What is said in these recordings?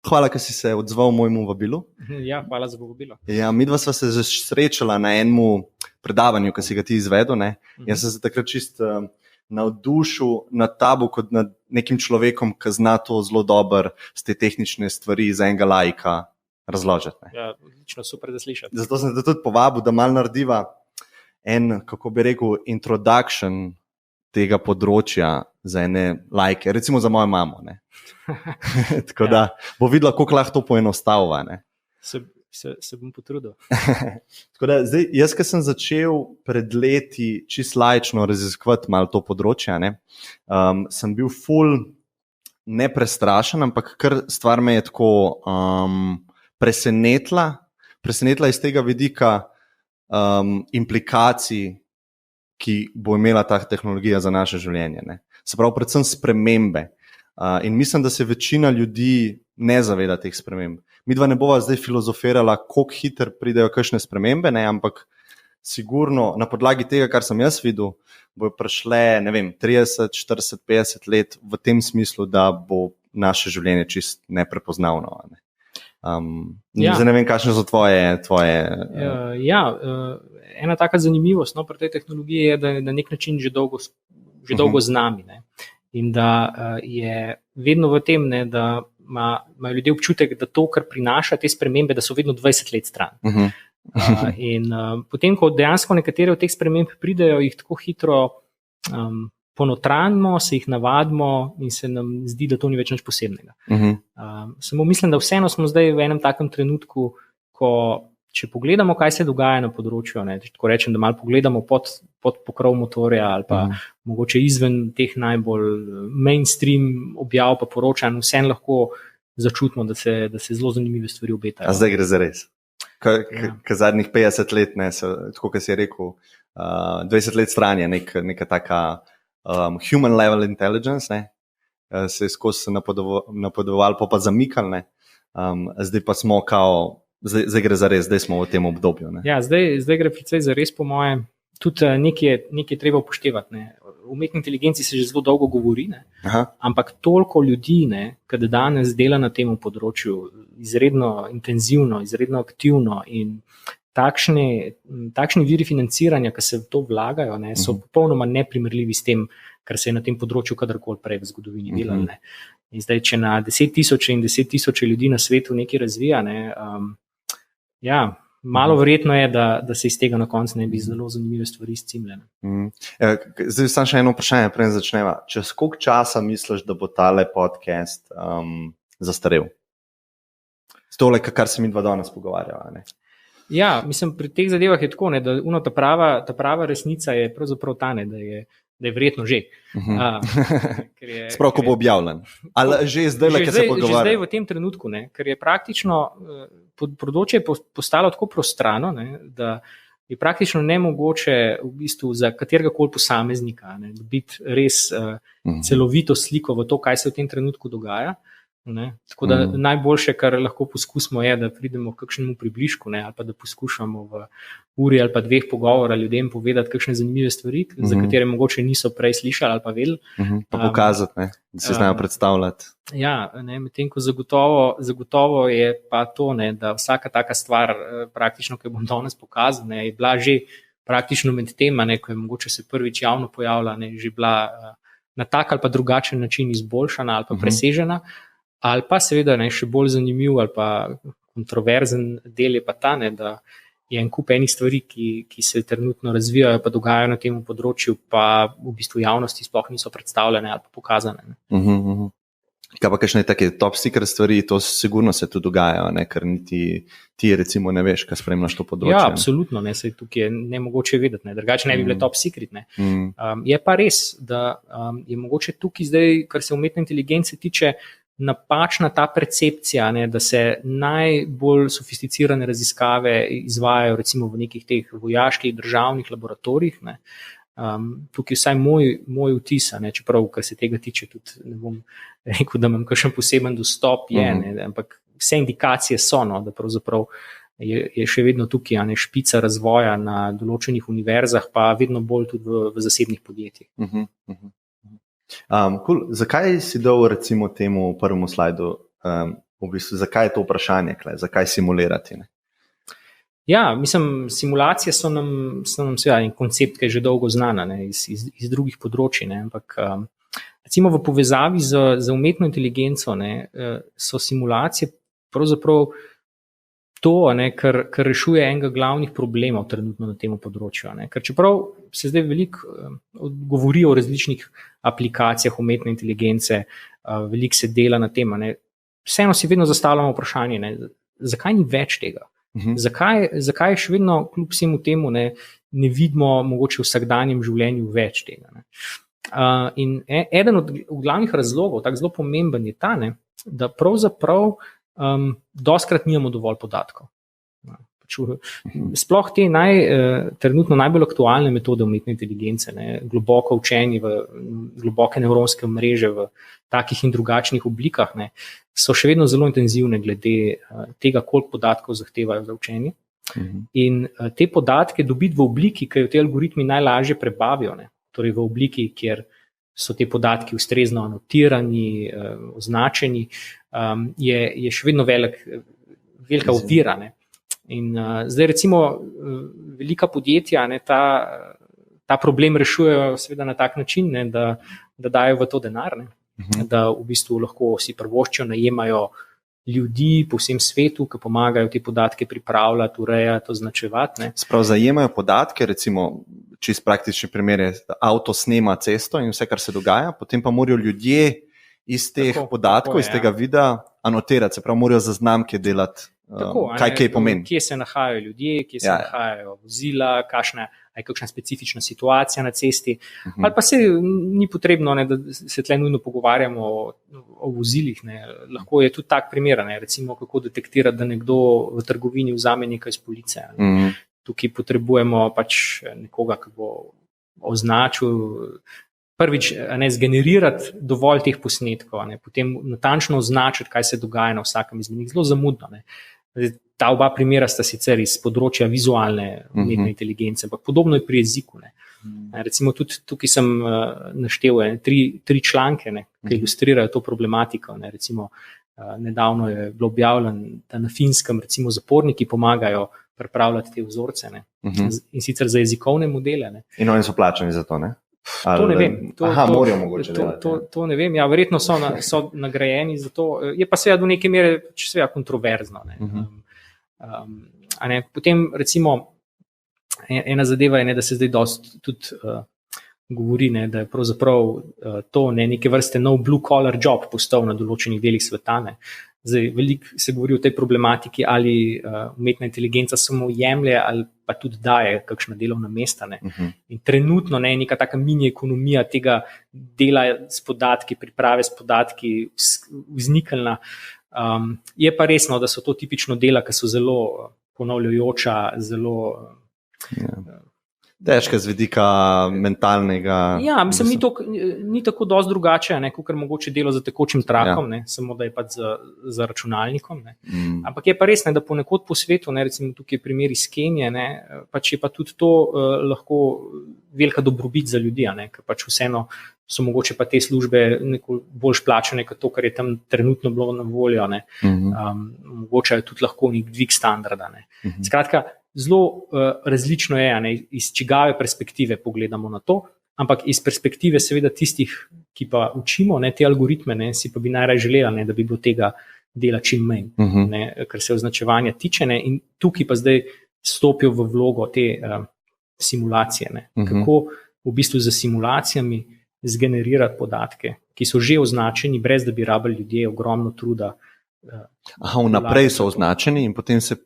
hvala, ker si se odzval mojemu vabilu. Ja, hvala za povabilo. Ja, midva sva se že srečala na enem predavanju, ki si ga ti izvedel. Ne? Jaz sem se takrat čist navdušil nad tabo kot nad nekim človekom, ki zna to zelo dobro z te tehnične stvari za enega laika razložiti. Ja, odlično, super da slišati. Zato sem te tudi povabil, da malo narediva en, kako bi rekel, introduction tega področja za ene lajke, recimo za mojo mamo. Tako da bo videla, koliko lahko to poenostavlja. Se bom potrudil. Tako da, zdaj, jaz, ki sem začel pred leti čisto laično raziskovati malo to področje, sem bil ful neprestrašen, ampak kar stvar me je tako presenetila iz tega vidika implikacij, ki bo imela ta tehnologija za naše življenje. Se pravi, predvsem spremembe. In mislim, da se večina ljudi ne zaveda teh sprememb. Midva ne bova zdaj filozofirala, koliko hitro pridejo kakšne spremembe, ampak sigurno na podlagi tega, kar sem jaz videl, bojo prišle, 30, 40, 50 let v tem smislu, da bo naše življenje čist neprepoznavno. Zdaj ne vem, kakšne so tvoje... Ena taka zanimivost pri tej tehnologiji je, da je na nek način že dolgo z nami. In da je vedno v tem, da imajo ljudje občutek, da to, kar prinaša te spremembe, da so vedno 20 let stran. In potem, ko dejansko nekatere od teh sprememb pridejo, jih tako hitro ponotranimo, se jih navadimo in se nam zdi, da to ni več nič posebnega. Samo mislim, da vseeno smo zdaj v enem takem trenutku, ko če pogledamo, kaj se dogaja na področju, tako rečem, da malo pogledamo pod pokrov motorja ali pa mogoče izven teh najbolj mainstream objav pa poročanj, vseeno lahko začutimo, da se zelo zanimive stvari obetajo. A zdaj gre za res? Ka zadnjih 50 let, tako kot si rekel, 20 let stran je neka taka human level intelligence, se je skozi napodoval, pa zamikal, zdaj pa smo kao Zdaj gre za res, zdaj smo v tem obdobju. Ja, zdaj gre precej za res, po mojem. Tudi nekaj treba upoštevati. O umetni inteligenci se že zelo dolgo govori, ampak toliko ljudi, ki danes dela na tem področju, izredno intenzivno, izredno aktivno in takšni viri financiranja, ki se v to vlagajo, so popolnoma neprimerljivi s tem, kar se je na tem področju kadarkoli prej v zgodovini delalo. In zdaj, če na 10,000 in 10,000 ljudi na svetu nekaj razvija, malo verjetno je, da se iz tega na koncu ne bi zelo zanimive stvari izcimljene. Zdaj samo še eno vprašanje, preden začneva. Čez koliko časa misliš, da bo tale podcast zastarel? Z tole, kar se mi dva danes pogovarjava. Ja, mislim, pri teh zadevah je tako, da ta prava resnica je pravzaprav ta, da je verjetno že. Sprav, ko bo objavljen. Ali že zdaj, ki se pogovarja? Že zdaj v tem trenutku, ker je praktično področje postalo tako prostrano, da je praktično nemogoče v bistvu za katerega koli posameznika dobiti res celovito sliko v to, kaj se v tem trenutku dogaja. Tako da najboljše, kar lahko poskusimo, je, da pridemo k kakšnemu približku, ali pa da poskušamo v uri ali pa dveh pogovora ljudem povedati kakšne zanimive stvari, za katere mogoče niso prej slišali ali pa vedeli. Pa pokazati, da se znajo predstavljati. Ja, medtem ko zagotovo je pa to, da vsaka taka stvar, praktično, ki jo bom danes pokazal, je bila že praktično med tema, ko je mogoče se prvič javno pojavila, že bila na tak ali pa drugačen način izboljšana ali pa presežena. Ali pa seveda še bolj zanimiv ali pa kontroverzen del je pa ta, da je en kup enih stvari, ki se trenutno razvijajo pa dogajajo na tem področju, pa v bistvu javnosti sploh niso predstavljene ali pa pokazane. Kaj pa kakšne take top secret stvari, to sigurno se tu dogajajo, ker niti ti recimo ne veš, kaj spremljaš to področje. Ja, absolutno, saj tukaj je nemogoče vedeti, drugače ne bi bile top secret. Je pa res, da je mogoče tukaj zdaj, kar se umetne inteligence tiče, napačna ta percepcija, da se najbolj sofisticirane raziskave izvajajo recimo v nekih teh vojaških državnih laboratorijih. Tukaj vsaj moj vtis, čeprav, kar se tega tiče, tudi ne bom rekel, da imam kakšen poseben dostop, ampak vse indikacije so, da pravzaprav je še vedno tukaj špica razvoja na določenih univerzah, pa vedno bolj tudi v zasebnih podjetjih. Zakaj si dal recimo temu prvemu slajdu v bistvu, zakaj je to vprašanje, zakaj simulirati? Ne? Ja, mislim, simulacije so nam seveda en koncept, ki je že dolgo znana, ne, iz drugih področij, ne, ampak recimo v povezavi z umetno inteligenco, ne, so simulacije pravzaprav to, ne, kar rešuje enega glavnih problemov trenutno na tem področju. Ne, ker čeprav se zdaj veliko govori o različnih aplikacijah umetne inteligence, veliko se dela na tem, ne, vseeno si vedno zastavljamo vprašanje, ne, zakaj ni več tega? Zakaj še vedno kljub vsemu temu ne vidimo mogoče v vsakdanjem življenju več tega? Ne? In eden od glavnih razlogov, tako zelo pomemben je ta, ne, da pravzaprav dostkrat nimamo dovolj podatkov. Sploh te trenutno najbolj aktualne metode umetne inteligence, ne, globoko učenje v globoke nevronske mreže v takih in drugačnih oblikah, ne, so še vedno zelo intenzivne glede tega, koliko podatkov zahtevajo za učenje. In te podatke dobiti v obliki, ki jo te algoritmi najlažje prebavijo, ne, torej v obliki, kjer so te podatki ustrezno anotirani, označeni, je še vedno velika ovira. Ne. In zdaj recimo velika podjetja, ne, ta problem rešujejo seveda na tak način, ne, da dajo v to denar, ne, da v bistvu lahko si privoščijo, najemajo ljudi po vsem svetu, ki pomagajo te podatke pripravljati, urejati, označevati. Sprav zajemajo podatke, recimo čist praktični primer je, avto snema cesto in vse, kar se dogaja, potem pa morajo ljudje iz teh podatkov, iz tega videa anotirati, se pravi, morajo zaznamke delati. Kaj pomeni? Kje se nahajajo ljudje, kje se nahajajo vozila, je kakšna specifična situacija na cesti, ali pa se ni potrebno, ne, da se tle nujno pogovarjamo o vozilih. Ne. Lahko je tudi tak primer, ne, recimo kako detektirati, da nekdo v trgovini vzame nekaj iz police. Tukaj potrebujemo pač nekoga, ki bo označil, prvič zgenerirati dovolj teh posnetkov, ne, potem natančno označiti, kaj se dogaja na vsakem izmed njih, zelo zamudno. Ne. Ta oba primera sta sicer iz področja vizualne umetne inteligence, ampak podobno je pri jeziku. Ne. Recimo tudi tukaj sem naštel tri članke, ne, ki ilustrirajo to problematiko. Ne. Recimo nedavno je bilo objavljeno, da na Finskem recimo zaporniki pomagajo pripravljati te vzorce, ne. In sicer za jezikovne modele. Ne. In oni so plačani za to, ne? To ne vem. To ne vem. Ja, verjetno so nagrajeni za to. Je pa seveda do neke mere seveda kontroverzno. Ne. Potem recimo ena zadeva je, ne, da se zdaj dosti tudi govori, ne, da je pravzaprav to neke vrste nov blue collar job postal na določenih delih sveta. Ne. Zdaj, veliko se govori o tej problematiki, ali umetna inteligenca samo jemlje ali pa tudi daje kakšna delovna mesta. Ne. In trenutno ne, neka taka mini ekonomija tega dela s podatki, priprave s podatki vzniknila. Je pa resno, da so to tipično dela, ki so zelo ponavljajoča, zelo... Težka z vidika mentalnega. Ja, mislim, ni tako dosti drugače, kot mogoče delo za tekočim trakom, ne, samo da je pač za računalnikom. Ne. Ampak je pa res, ne, da ponekod po svetu, ne, recimo tukaj je primer iz Kenije, ne, pač je pa tudi to lahko velika dobrobit za ljudi, ne, ker pač vseeno so mogoče pa te službe neko bolj plačane kot to, kar je tam trenutno bilo na voljo. Ne. Mogoče je tudi lahko nek dvig standarda. Ne. Skratka, zelo različno je, ne, iz čigave perspektive pogledamo na to, ampak iz perspektive seveda tistih, ki pa učimo, ne, te algoritme, ne, si pa bi najraje želela, ne, da bi bilo tega dela čim manj, ne, kar se označevanja tiče, ne, in tukaj pa zdaj stopijo v vlogo te simulacije. Ne, kako v bistvu za simulacijami zgenerirati podatke, ki so že označeni, brez da bi rabili ljudje ogromno truda. Vnaprej so označeni in potem se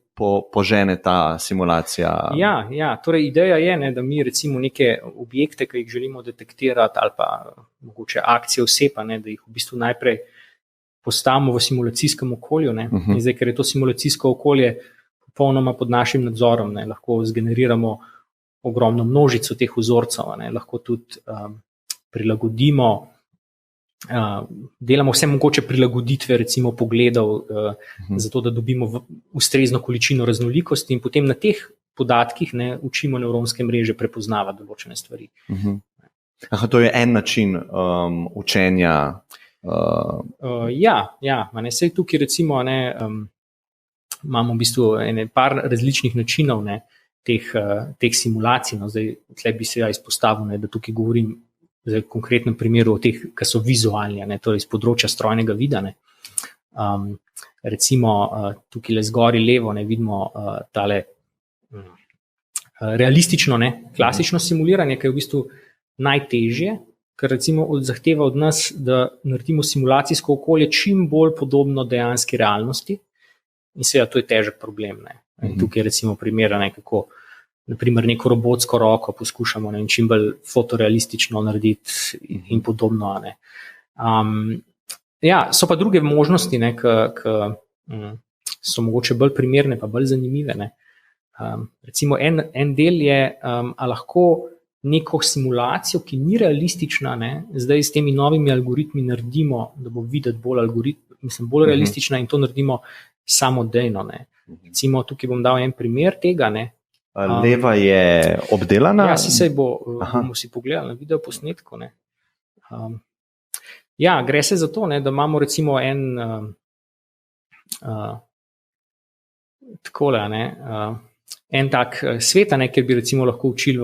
požene ta simulacija. Ja, torej ideja je, ne, da mi recimo neke objekte, ki jih želimo detektirati ali pa mogoče akcije oseb, ne, da jih v bistvu najprej postavimo v simulacijskem okolju. Ne. In zdaj, ker je to simulacijsko okolje popolnoma pod našim nadzorom, ne, lahko zgeneriramo ogromno množico teh vzorcev, ne, lahko tudi prilagodimo, delamo vse mogoče prilagoditve recimo pogledov, zato da dobimo ustrezno količino raznolikosti in potem na teh podatkih, ne, učimo nevronske mreže prepoznavati določene stvari. To je en način učenja Sej tukaj recimo imamo v bistvu par različnih načinov teh simulacij. No, zdaj tle bi se izpostavil, da tukaj govorim v konkretnem primeru o teh, ki so vizualni, torej iz področja strojnega vida. Recimo tukaj le zgori levo vidimo tale realistično, klasično simuliranje, ki je v bistvu najtežje, ker recimo zahteva od nas, da naredimo simulacijsko okolje čim bolj podobno dejanski realnosti. In seveda to je težek problem. Tukaj je recimo primer, kako naprimer neko robotsko roko poskušamo čim bolj fotorealistično narediti in podobno. So pa druge možnosti, ki so mogoče bolj primerne pa bolj zanimive. Recimo en del je, a lahko neko simulacijo, ki ni realistična, zdaj s temi novimi algoritmi naredimo, da bo videti bolj realistična in to naredimo samodejno. Recimo, tukaj bom dal en primer tega. Leva je obdelana? Ja, bomo si pogledali na videoposnetku. Gre se za to, da imamo recimo en tak svet, kjer bi recimo lahko učili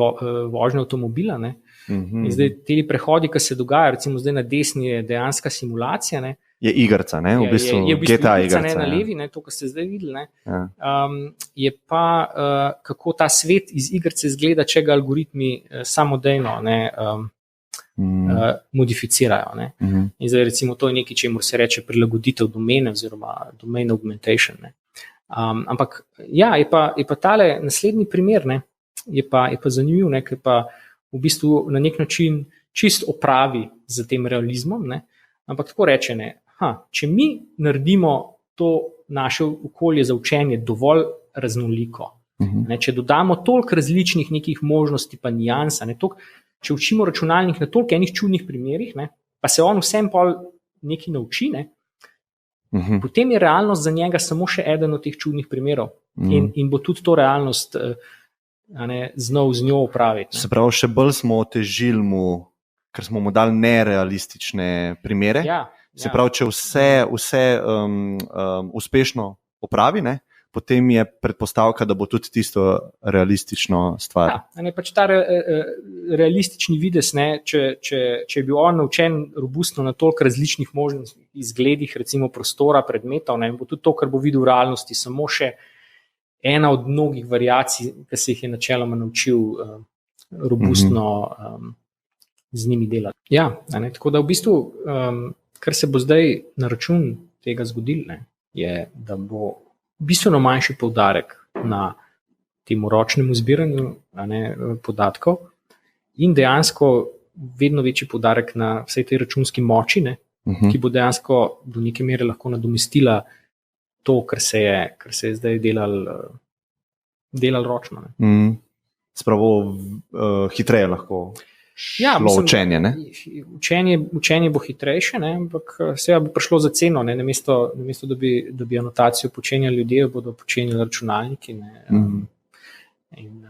vožnjo avtomobila. In zdaj te prehodi, ki se dogajajo, recimo zdaj na desni je dejanska simulacija. Je igrca, v bistvu GTA igrca. Na levi, to, kar ste zdaj videli. Je pa, kako ta svet iz igrce izgleda, če ga algoritmi samodejno modificirajo. In zdaj recimo to je nekaj, čemu se reče prilagoditev domene oziroma domain augmentation. Ampak je pa tale naslednji primer, je pa zanimiv, ker pa v bistvu na nek način čist opravi z tem realizmom, ampak tako reče, če mi naredimo to naše okolje za učenje dovolj raznoliko, če dodamo toliko različnih nekih možnosti pa nijans, če učimo računalnik na toliko enih čudnih primerih, pa se on vsem pol nekaj nauči, potem je realnost za njega samo še eden od teh čudnih primerov in bo tudi to realnost znal z njo upraviti. Se pravi, še bolj smo otežili mu, ker smo mu dali nerealistične primere. Se pravi, če vse uspešno opravi, potem je predpostavka, da bo tudi tisto realistično stvar. Pač ta realistični videz, če je bil on naučen robustno na toliko različnih možnih izgledih, recimo prostora, predmetov, bo tudi to, kar bo videl v realnosti, samo še ena od mnogih variacij, ki se jih je načeloma naučil robustno z njimi delati. Tako da v bistvu, kar se bo zdaj na račun tega zgodilo, je, da bo bistveno manjši poudarek na tem ročnemu zbiranju podatkov in dejansko vedno večji poudarek na vsej tej računski moči, ki bo dejansko do neke mere lahko nadomestila to, kar se je zdaj delal ročno. Spravo hitreje lahko učenje. Učenje bo hitrejše, ampak seveda bo prišlo za ceno. Namesto da bi anotacijo počenjali ljudje, bodo počenjali računalniki. In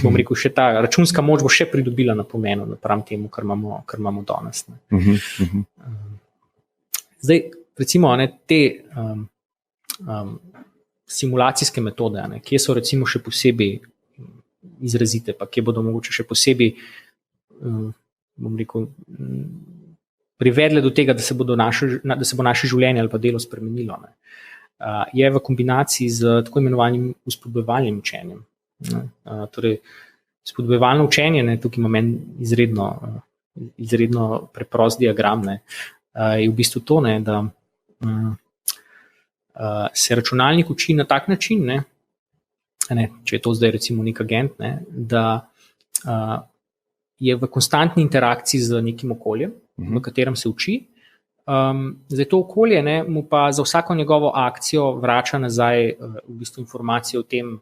bom rekel, še ta računska moč bo še pridobila na pomenu napram temu, kar imamo danes. Zdaj, recimo, te simulacijske metode, kje so recimo še posebej izrazite, pa kje bodo mogoče še posebej, bom rekel, privedle do tega, da se bo naše življenje ali pa delo spremenilo. Je v kombinaciji z tako imenovanim vzpodbujevalnim učenjem. Torej, spodbujevalno učenje, tukaj imam en izredno preprost diagram, je v bistvu to, da se računalnik uči na tak način, če je to zdaj recimo nek agent, da je v konstantni interakciji z nekim okoljem, v katerem se uči. Zdaj to okolje mu pa za vsako njegovo akcijo vrača nazaj v bistvu informacijo o tem,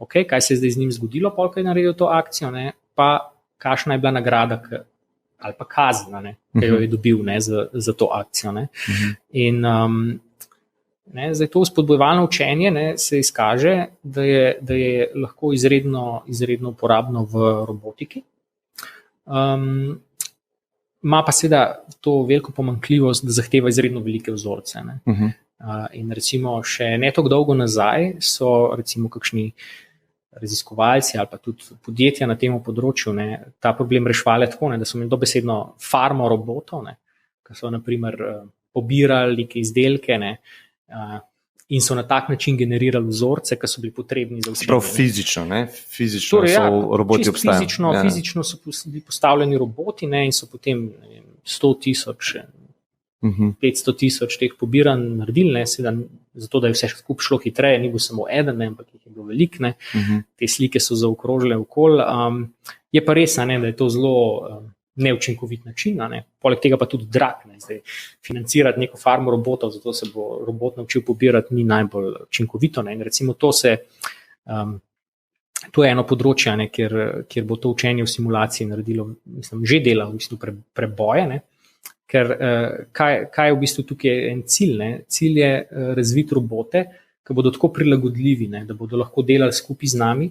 kaj se je zdaj z njim zgodilo, ko je naredil to akcijo, pa kakšna je bila nagrada ali pa kazen, ki jo je dobil za to akcijo. In zdaj to spodbujevalno učenje se izkaže, da je lahko izredno uporabno v robotiki. ima pa seveda to veliko pomanjkljivost, da zahteva izredno velike vzorce. Ne. In recimo še ne tako dolgo nazaj so recimo kakšni raziskovalci ali pa tudi podjetja na tem področju ta problem reševali tako, da so imeli dobesedno farmo robotov, ki so naprimer pobirali neke izdelke in so na tak način generirali vzorce, ki so bili potrebni za učenje. Prav fizično, fizično torej, so roboti obstajali. Fizično so bili postavljeni roboti in so potem 100,000, 500,000 teh pobiranj naredili, zato da je vse skupaj šlo hitreje, ni bil samo eden, ampak jih je bilo veliko. Te slike so zaokrožile okoli. Je pa res, da je to zelo neučinkovit način, poleg tega pa tudi drag. Zdaj, financirati neko farmo robotov, zato se bo robot naučil pobirati, ni najbolj učinkovito. In recimo to je eno področje, kjer bo to učenje v simulaciji naredilo, mislim, že dela v bistvu preboje. Ker kaj je v bistvu tukaj en cilj? Cilj je razviti robote, ki bodo tako prilagodljivi, da bodo lahko delali skupaj z nami,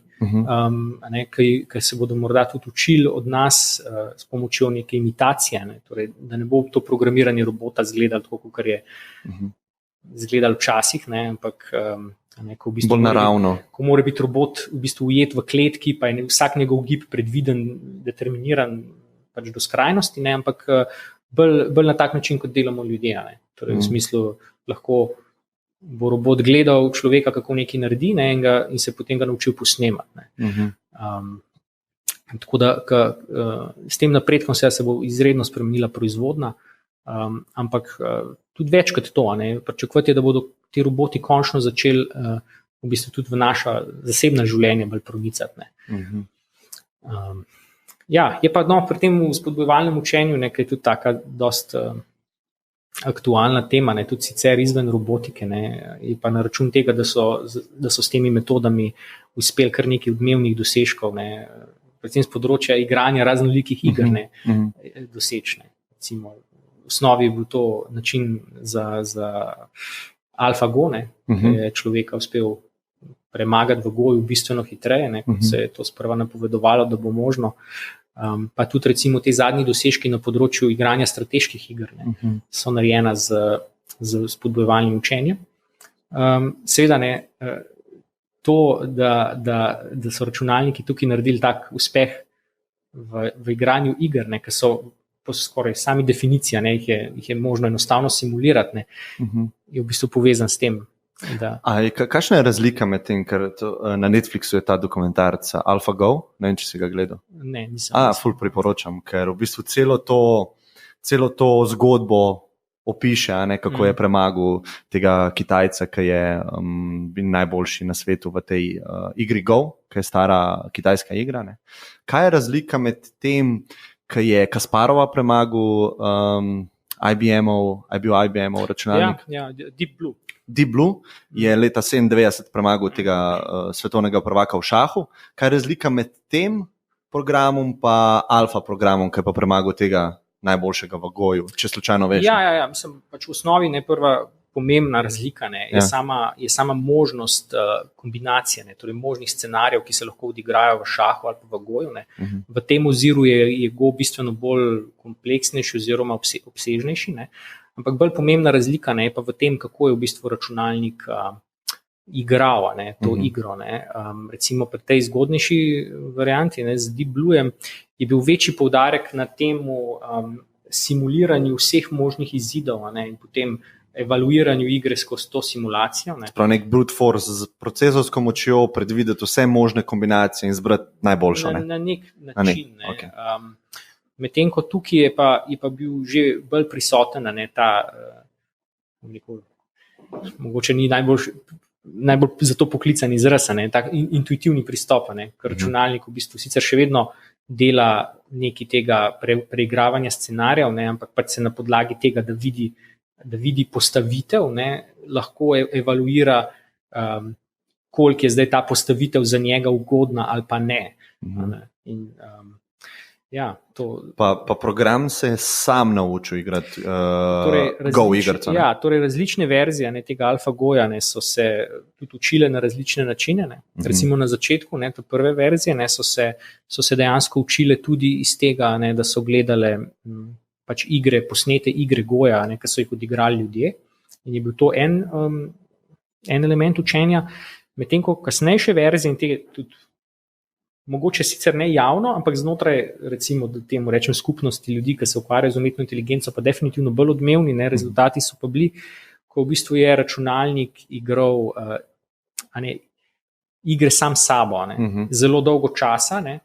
ki se bodo morda tudi učili od nas s pomočjo neke imitacije, torej, da ne bo to programiranje robota izgledalo tako, kot je izgledalo včasih, ampak ko v bistvu bolj naravno. Ko mora biti robot v bistvu ujet v kletki, pa je vsak njegov gib predviden, determiniran pač do skrajnosti, ampak bolj na tak način, kot delamo ljudje. Torej, v smislu lahko bo robot gledal človeka, kako nekaj naredi in se potem ga naučil posnemati. Tako da s tem napredkom se bo izredno spremenila proizvodnja, ampak tudi več kot to. Pričakovati je, da bodo ti roboti končno začeli v bistvu tudi v naša zasebna življenja bolj pronicati. Je pa pri tem spodbujevalnem učenju nekaj tudi taka dost aktualna tema, tudi sicer izven robotike, je pa na račun tega, da so s temi metodami uspeli kar nekaj odmevnih dosežkov, predvsem z področja igranja raznolikih iger doseči. Recimo, v osnovi je bil to način za AlphaGo, ki je človeka uspel premagati v goju bistveno hitreje, kot se je to sprva napovedovalo, da bo možno. Pa tudi recimo te zadnji dosežki na področju igranja strateških iger so narejena z spodbujevalnim učenjem. Seveda to, da so računalniki tukaj naredili tak uspeh v igranju iger, ki so po skoraj sami definiciji, jih je možno enostavno simulirati, je v bistvu povezan s tem. Kakšna je razlika med tem, ker na Netflixu je ta dokumentarc AlphaGo, ne vem, če si ga gledal? Ne, nisem. Ful priporočam, ker v bistvu celo to zgodbo opiše, kako je premagal tega Kitajca, ki je najboljši na svetu v tej igri Go, ki je stara kitajska igra. Kaj je razlika med tem, ki je Kasparova premagal IBM-ov računalnik? Ja, Deep Blue je leta 1997 premagal tega svetovnega prvaka v šahu. Kaj je razlika med tem programom pa Alfa programom, ki je pa premagal tega najboljšega v Goju, če slučajno veš? Ja, mislim, pač v osnovi prva pomembna razlika je sama možnost kombinacije, torej možnih scenarijev, ki se lahko odigrajo v šahu ali pa v Goju. V tem oziru je Go bistveno bolj kompleksnejši oziroma obsežnejši, ampak bolj pomembna razlika je pa v tem, kako je v bistvu računalnik igral to igro. Recimo pri tej zgodnejši varianti z Deep Bluejem je bil večji poudarek na tem simuliranju vseh možnih izidov in potem evaluiranju igre skozi to simulacijo. Prav nek brute force z procesorsko močjo predvideti vse možne kombinacije in zbrati najboljšo. Na nek način. Okay. Medtem ko tukaj je pa bil že bolj prisoten ta, mogoče ni najbolj za to poklican izraz, tak intuitivni pristop, ker računalnik v bistvu sicer še vedno dela nekaj tega preigravanja scenarijev, ampak pač se na podlagi tega, da vidi postavitev, lahko evaluira, koliko je zdaj ta postavitev za njega ugodna ali pa ne. In Pa program se je sam naučil igrati Go igrico. Torej različne verzije tega AlphaGoja so se tudi učile na različne načine. Recimo na začetku, te prve verzije so se dejansko učile tudi iz tega, da so gledale pač posnete igre Goja, ki so jih odigrali ljudje. In je bil to en element učenja, medtem ko kasnejše verzije in tega tudi mogoče sicer ne javno, ampak znotraj, recimo, da temu rečem skupnosti ljudi, ki se ukvarjajo z umetno inteligenco, pa definitivno bolj odmevni, ne, rezultati so pa bili, ko v bistvu je računalnik igral igre sam sabo, ne, zelo dolgo časa, ne,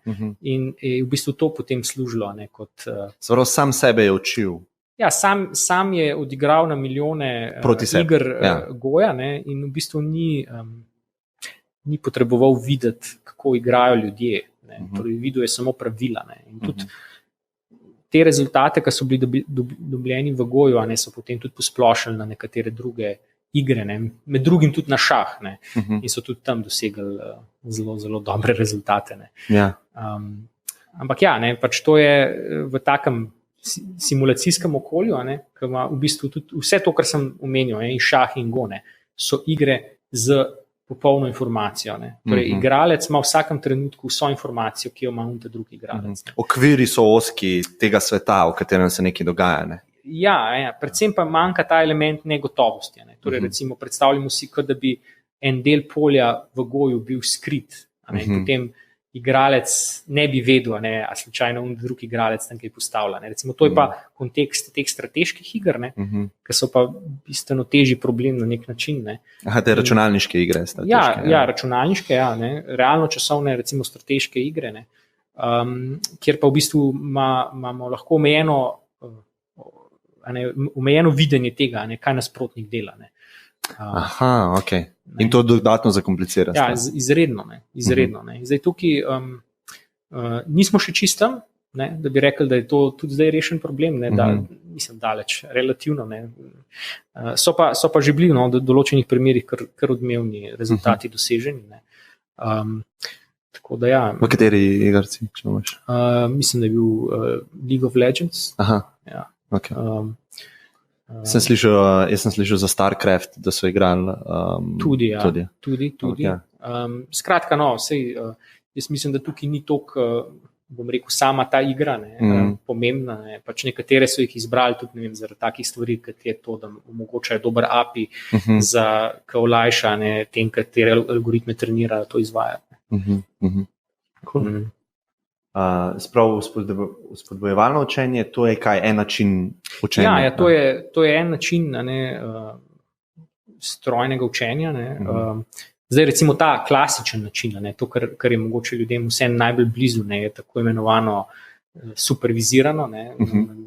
in je v bistvu to potem služilo, ne, kot... Zelo sam sebe je učil. Ja, sam je odigral na milijone iger Goja, ne, in v bistvu ni potreboval videti, kako igrajo ljudje. Ne. Torej, videl je samo pravila. Ne. In tudi te rezultate, ki so bili dobljeni v Goju, ne, so potem tudi posplošili na nekatere druge igre, ne. Med drugim tudi na šah. Ne. In so tudi tam dosegli zelo, zelo dobre rezultate. Ne. Ja. Ampak ja, ne, pač to je v takem simulacijskem okolju, ne, ki ima v bistvu tudi vse to, kar sem omenil, in šah in Go, ne, so igre z popolno informacijo. Ne. Torej, igralec ima v vsakem trenutku vso informacijo, ki jo ima ta drugi igralec. Okviri so ozki tega sveta, v katerem se nekaj dogaja. Ne. Ja, predvsem pa manjka ta element negotovosti. Ne. Torej, recimo, predstavljamo si, da bi en del polja v Goju bil skrit, ne, in potem igralec ne bi vedel, a slučajno drugi igralec tam kaj postavlja. Ne. Recimo, to je pa kontekst teh strateških iger, ki so pa bistveno težji problem na nek način. Ne. Aha, te računalniške igre. Ja, računalniške, ne. Realno časovne, recimo strateške igre, ne. Kjer pa v bistvu imamo lahko omejeno videnje tega, ne, kaj nasprotnik dela. Ne. Aha, ok. In to dodatno zakomplicira. Ja, izredno. Ne. Zdaj tukaj nismo še čistem, ne, da bi rekli, da je to tudi zdaj rešen problem, ne, da nisem daleč, relativno. Ne. So pa že bili v določenih primerih kar odmevni rezultati doseženi. Ne. Tako da ja. V kateri igrci, če imaš? Mislim, da je bil League of Legends. Aha, ja. Ok. Jaz sem slišal za StarCraft, da so igrali. Tudi. Okay. Skratka, jaz mislim, da tukaj ni toliko, bom rekel, sama ta igra pomembna. Ne. Pač nekatere so jih izbrali tudi, ne vem, zaradi takih stvari, kot je to, da omogočajo dober API, ki olajša tem, katere algoritme trenirajo, to izvajajo. Cool. Spodbojevalno učenje, to je kaj, en način učenja? Ja, to je en način strojnega učenja. Zdaj recimo ta klasičen način, to, kar je mogoče ljudem vsem najbolj blizu, je tako imenovano supervizirano,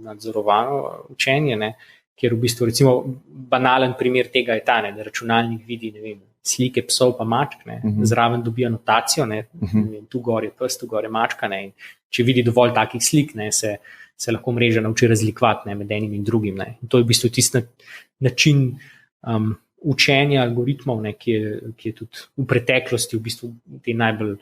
nadzorovano učenje, kjer v bistvu recimo banalen primer tega je ta, da računalnik vidi, ne vem, slike psov pa mačk, zraven dobi anotacijo, tu gor je pes, tu gor je mačka, in če vidi dovolj takih slik, se lahko mreža nauči razlikovati med enim in drugim. In to je v bistvu tisti način učenja algoritmov, ki je tudi v preteklosti v bistvu te najbolj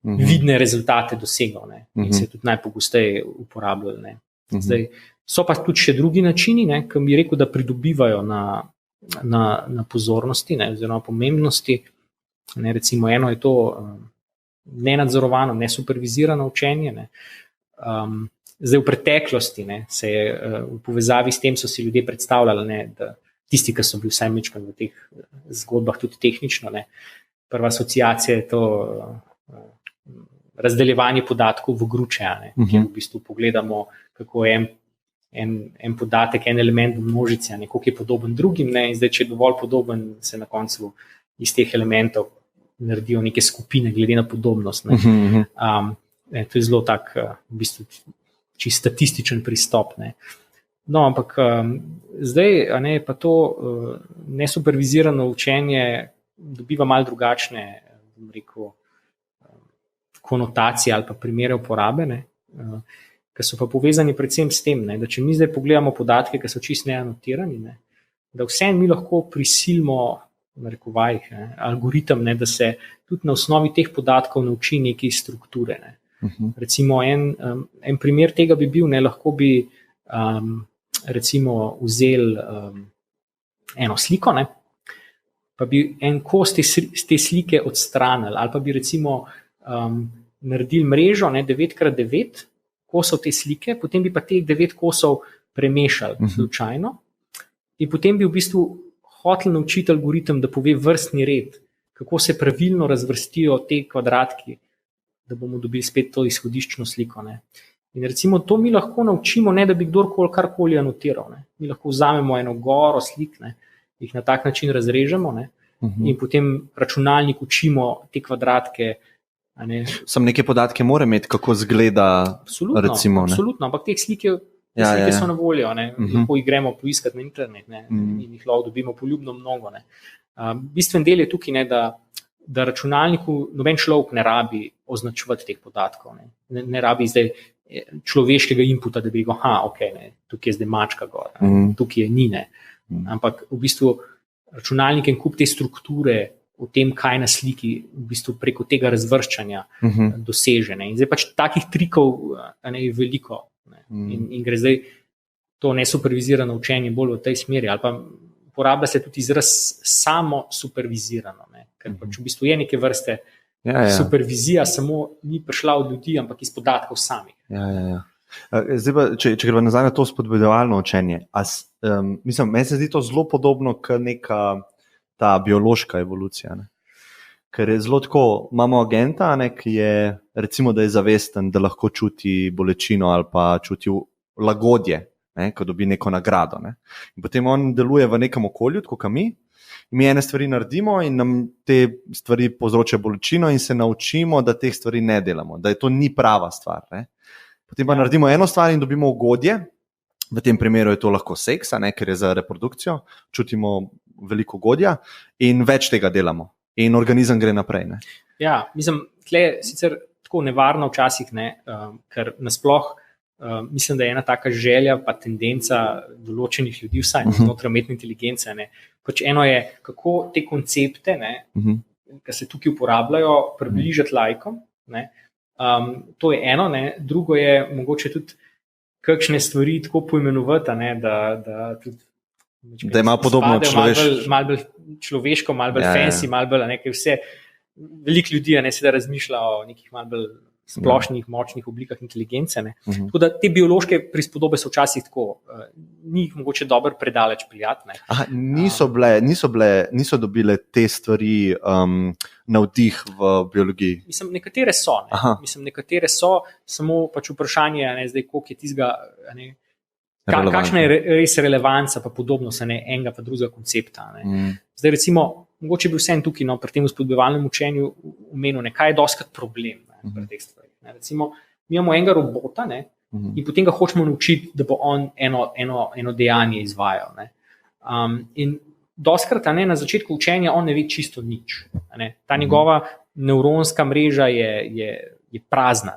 vidne rezultate dosegal, in se je tudi najpogosteje uporabljal. Zdaj, so pa tudi še drugi načini, ki bi rekel, da pridobivajo na pozornosti, oziroma pomembnosti. Recimo eno je to nenadzorovano, nesupervizirano učenje. Zdaj v preteklosti se je v povezavi s tem so si ljudje predstavljali, da tisti, ki so bili vsaj mečkani v teh zgodbah tudi tehnično, prva asociacija je to razdeljevanje podatkov v gruče, kjer v bistvu pogledamo, kako je en podatek, en element v množici, koliko je podoben drugim, in zdaj, če je dovolj podoben, se na koncu iz teh elementov naredijo neke skupine, glede na podobnost. To je zelo tak, v bistvu, čisto statističen pristop. No, ampak zdaj pa to nesupervizirano učenje dobiva malo drugačne, bom rekel, konotacije ali pa primere uporabe, ki so pa povezani predvsem s tem, da če mi zdaj pogledamo podatke, ki so čisto neanotirani, da vse mi lahko prisilimo algoritem, da se tudi na osnovi teh podatkov nauči neke strukture. Recimo en primer tega bi bil, lahko bi recimo vzeli eno sliko, pa bi en kos te slike odstranili, ali pa bi recimo naredili mrežo 9x9 kosov te slike, potem bi pa teh 9 kosov premešali slučajno in potem bi v bistvu hotel naučiti algoritem, da pove vrstni red, kako se pravilno razvrstijo te kvadratki, da bomo dobili spet to izhodiščno sliko. Ne. In recimo to mi lahko naučimo, ne da bi kdorkoli karkoli anotiral. Ne. Mi lahko vzamemo eno goro slik, ne, jih na tak način razrežemo, ne, in potem računalnik učimo te kvadratke. Sam neke podatke mora imeti, kako zgleda. Absolutno, ampak teh slike so na voljo, lahko jih gremo poiskati na internet, ne, in jih lahko dobimo poljubno mnogo. Ne. Bistven del je tukaj, ne, da računalniku noben človek ne rabi označevati teh podatkov. Ne rabi zdaj človeškega inputa, da bi rekel, tukaj je zdaj mačka gor, tukaj je ni. Ne. Ampak v bistvu računalnik en kup te strukture o tem, kaj na sliki v bistvu preko tega razvrščanja doseže. Ne. In zdaj pač takih trikov je veliko. In gre zdaj to nesupervizirano učenje bolj v tej smeri, ali pa uporablja se tudi izraz samo supervizirano, ne? Ker pač v bistvu je neke vrste supervizija, samo ni prišla od ljudi, ampak iz podatkov samih. Zdaj pa, če gremo nazaj na to spodbujevalno učenje, meni se zdi to zelo podobno kot neka ta biološka evolucija. Ne? Ker je zelo tako, imamo agenta, ki je, recimo, da je zavesten, da lahko čuti bolečino ali pa čuti lagodje, ko dobi neko nagrado. Ne? In potem on deluje v nekem okolju, tako kot mi ene stvari naredimo in nam te stvari povzročajo bolečino in se naučimo, da teh stvari ne delamo, da je to ni prava stvar. Ne? Potem pa naredimo eno stvar in dobimo ugodje, v tem primeru je to lahko seks, ker je za reprodukcijo, čutimo veliko ugodja in več tega delamo. In organizem gre naprej. Ne? Ja, mislim, tle je sicer tako nevarno včasih, ker nasploh mislim, da je ena taka želja pa tendenca določenih ljudi, vsaj znotraj umetne inteligence. Pač eno je, kako te koncepte, ki se tukaj uporabljajo, približati laikom. To je eno, drugo je mogoče tudi kakšne stvari tako poimenovati, da tudi da ima podobno človeško. Malo bolj človeško, malo bolj fancy, malo bolj nekaj vse. Veliko ljudi se razmišlja o nekih malo bolj splošnih, močnih oblikah inteligence. Tako da te biološke prispodobe so včasih tako, ni jih mogoče dobro predaleč prijatne. Niso dobile te stvari navdih v biologiji? Mislim, nekatere so. Nekatere so, samo pač vprašanje, zdaj koliko je tistega, kakšna je res relevanca pa podobnost enega pa drugega koncepta. Zdaj recimo, mogoče bi vsem tukaj pri tem spodbujevalnem učenju omenil, kaj je dostikrat problem pri teh stvarih. Recimo, mi imamo enega robota in potem ga hočemo naučiti, da bo on eno dejanje izvajal. In dostikrat na začetku učenja on ne ve čisto nič. Ta njegova nevronska mreža je prazna.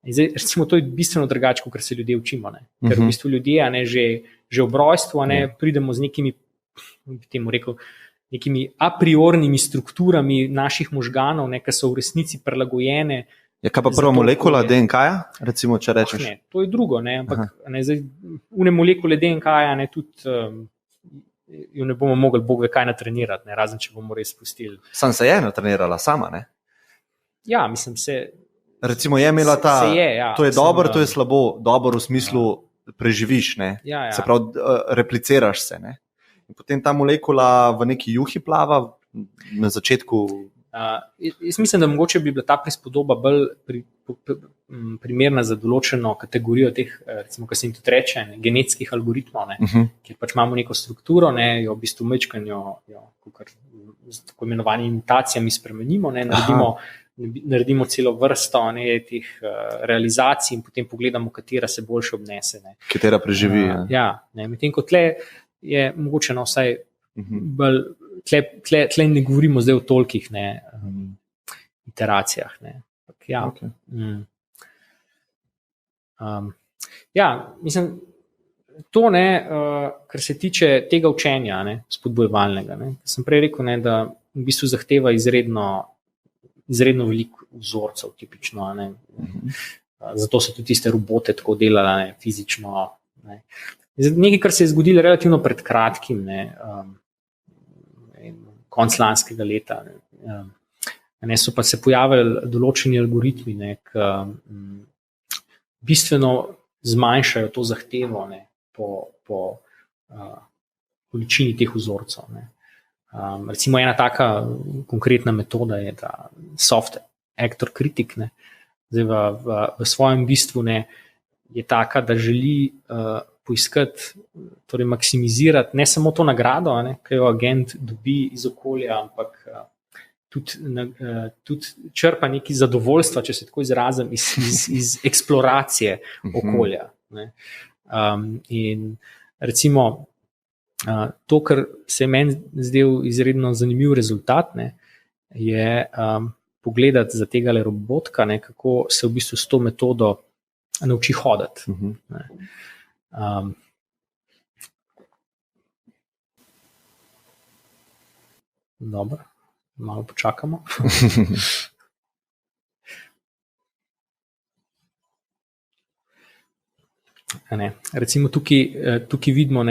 In zdaj, recimo, to je bistveno drugače, kot se ljudje učimo. Ker v bistvu ljudje že ob rojstvu pridemo z nekimi, temu rekel, nekimi a priornimi strukturami naših možganov, ki so v resnici prilagojene. Kaj pa prva molekula DNK-ja, recimo, če rečeš? Ne, to je drugo, ampak zdaj, une molekule DNK-ja tudi jo ne bomo mogli bog ve kaj natrenirati, razen če bomo res spustili. Sam se je natrenirala sama, ne? Ja, mislim, recimo je imela to je dobro, to je slabo, dobro v smislu preživiš, ne? Se pravi, repliciraš se, ne? In potem ta molekula v neki juhi plava na začetku. Jaz mislim, da mogoče bi bila ta prispodoba bolj primerna za določeno kategorijo teh, recimo, kar se jim tudi reče, genetskih algoritmov, kjer pač imamo neko strukturo, jo v bistvu mečkanjo, z tako imenovanimi mutacijami spremenimo, naredimo celo vrsto teh realizacij in potem pogledamo, katera se boljše obnese. Katera preživi. Medtem ko tle je mogoče vsaj bolj, tle ne govorimo zdaj o tolikih iteracijah. Okay. Mislim, to, kar se tiče tega učenja spodbujevalnega. Sem prej rekel, da v bistvu zahteva izredno veliko vzorcev, tipično. Zato so tudi tiste robote tako delale fizično. Nekaj, kar se je zgodilo relativno pred kratkim, konc lanskega leta, so pa se pojavili določeni algoritmi, ki bistveno zmanjšajo to zahtevo po količini teh vzorcev. Ne. Recimo ena taka konkretna metoda je ta soft actor critic. Ne. Zdaj v svojem bistvu ne, je taka, da želi poiskati, torej maksimizirati ne samo to nagrado, ki jo agent dobi iz okolja, ampak tudi črpa neki zadovoljstva, če se tako izrazim, iz eksploracije okolja. Ne. In recimo to, kar se je meni zdel izredno zanimiv rezultat, ne, je pogledati za tega robotka, ne, kako se v bistvu s to metodo nauči hoditi. Dobro, malo počakamo. Recimo tukaj vidimo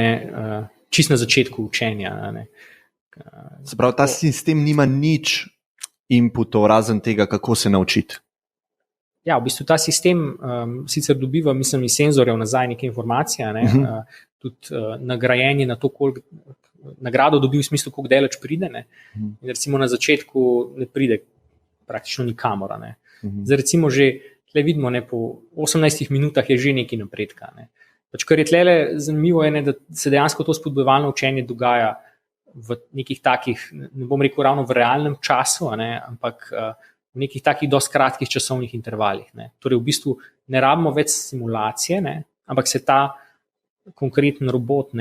čisto na začetku učenja. Se pravi, ta sistem nima nič inputov razen tega, kako se naučiti. Ja, v bistvu ta sistem sicer dobiva, mislim, iz senzorjev nazaj neke informacije, tudi nagrajenje na to, koliko nagrado dobi v smislu, koliko daleč pride. Ne. In recimo na začetku ne pride praktično nikamor. Ne. Zdaj recimo že tle vidimo, ne, po 18 minutah je že nekaj napredka. Ne. Pač, kar je tlele zanimivo, je, ne, da se dejansko to spodbujevalno učenje dogaja v nekih takih, ne bom rekel ravno v realnem času, ne, ampak v nekih takih dosti kratkih časovnih intervalih. Ne. Torej v bistvu ne rabimo več simulacije, ne, ampak se ta konkreten robot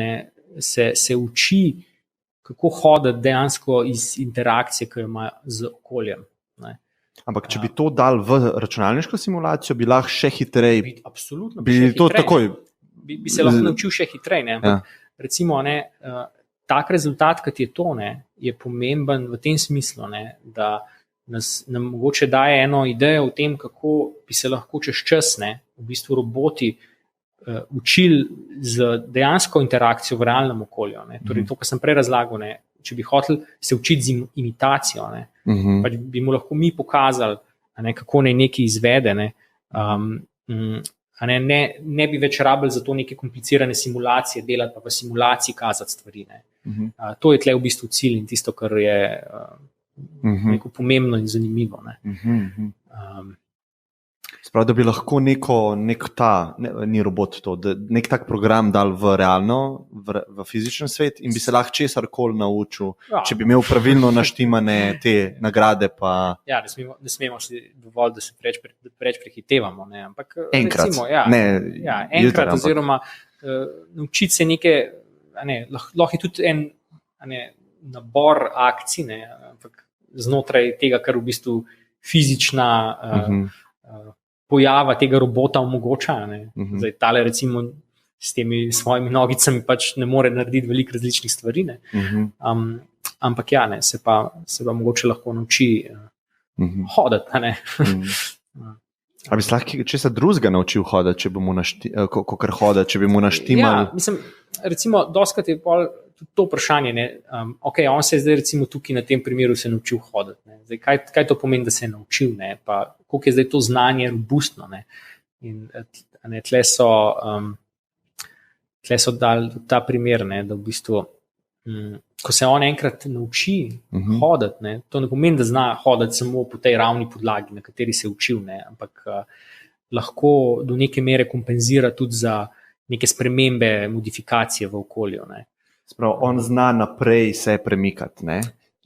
se uči, kako hoditi dejansko iz interakcije, ki jo ima z okoljem. Ne. Ampak če bi to dal v računalniško simulacijo, bi lahko še hitreje. Absolutno. Bi to takoj. Bi se lahko naučil še hitreje. Recimo, tak rezultat, kot je to, je pomemben v tem smislu, da nam mogoče daje eno idejo o tem, kako bi se lahko čez čas v bistvu roboti učili z dejansko interakcijo v realnem okolju. Torej, to, kar sem prej razlagal, če bi hotel se učiti z imitacijo, pač bi mu lahko mi pokazali, kako naj nekaj izvede, ne bi več rabili za to neke komplicirane simulacije delati, pa v simulaciji kazati stvari. To je tle v bistvu cilj in tisto, kar je neko pomembno in zanimivo. Sprav, da bi lahko ni robot to, nek tak program dal v realno, v fizičen svet in bi se lahko česarkoli naučil, če bi imel pravilno naštimane te nagrade. Pa... Ja, ne smemo si dovolj, da se preč prehitevamo. Ampak, enkrat. Recimo, enkrat oziroma naučiti se neke, lahko je tudi en nabor akcij, ampak znotraj tega, kar v bistvu fizična pojava tega robota omogoča. Zdaj, tale recimo s temi svojimi nogicami pač ne more narediti veliko različnih stvari. Ampak se pa mogoče lahko nauči hoditi. A bi se lahko česa drugega naučil hoditi, če bi mu naštimali? Ja, mislim, recimo, dostikrat je tudi to vprašanje. On se je zdaj recimo tukaj na tem primeru se naučil hoditi. Zdaj, kaj to pomeni, da se je naučil? Pa koliko je zdaj to znanje robustno? In tle so dali ta primer, da v bistvu, ko se on enkrat nauči hoditi, to ne pomeni, da zna hoditi samo po tej ravni podlagi, na kateri se je učil, ampak lahko do neke mere kompenzira tudi za neke spremembe, modifikacije v okolju. Sprav, on zna naprej se premikati,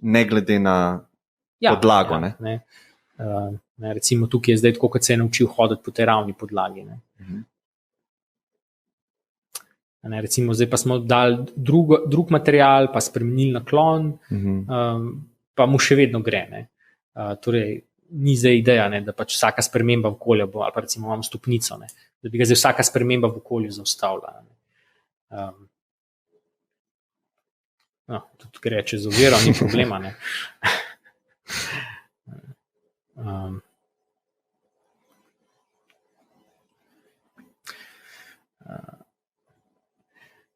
ne glede na podlago. Recimo tukaj je zdaj tako, kot se je naučil hoditi po tej ravni podlagi. Recimo zdaj pa smo dali drug material, pa spremenili naklon, pa mu še vedno gre. Torej, ni zdaj ideja, da pač vsaka sprememba v okolju bo, ali pa recimo imamo stopnico, da bi ga zdaj vsaka sprememba v okolju zaustavila. Tudi gre čez oviro, ni problema.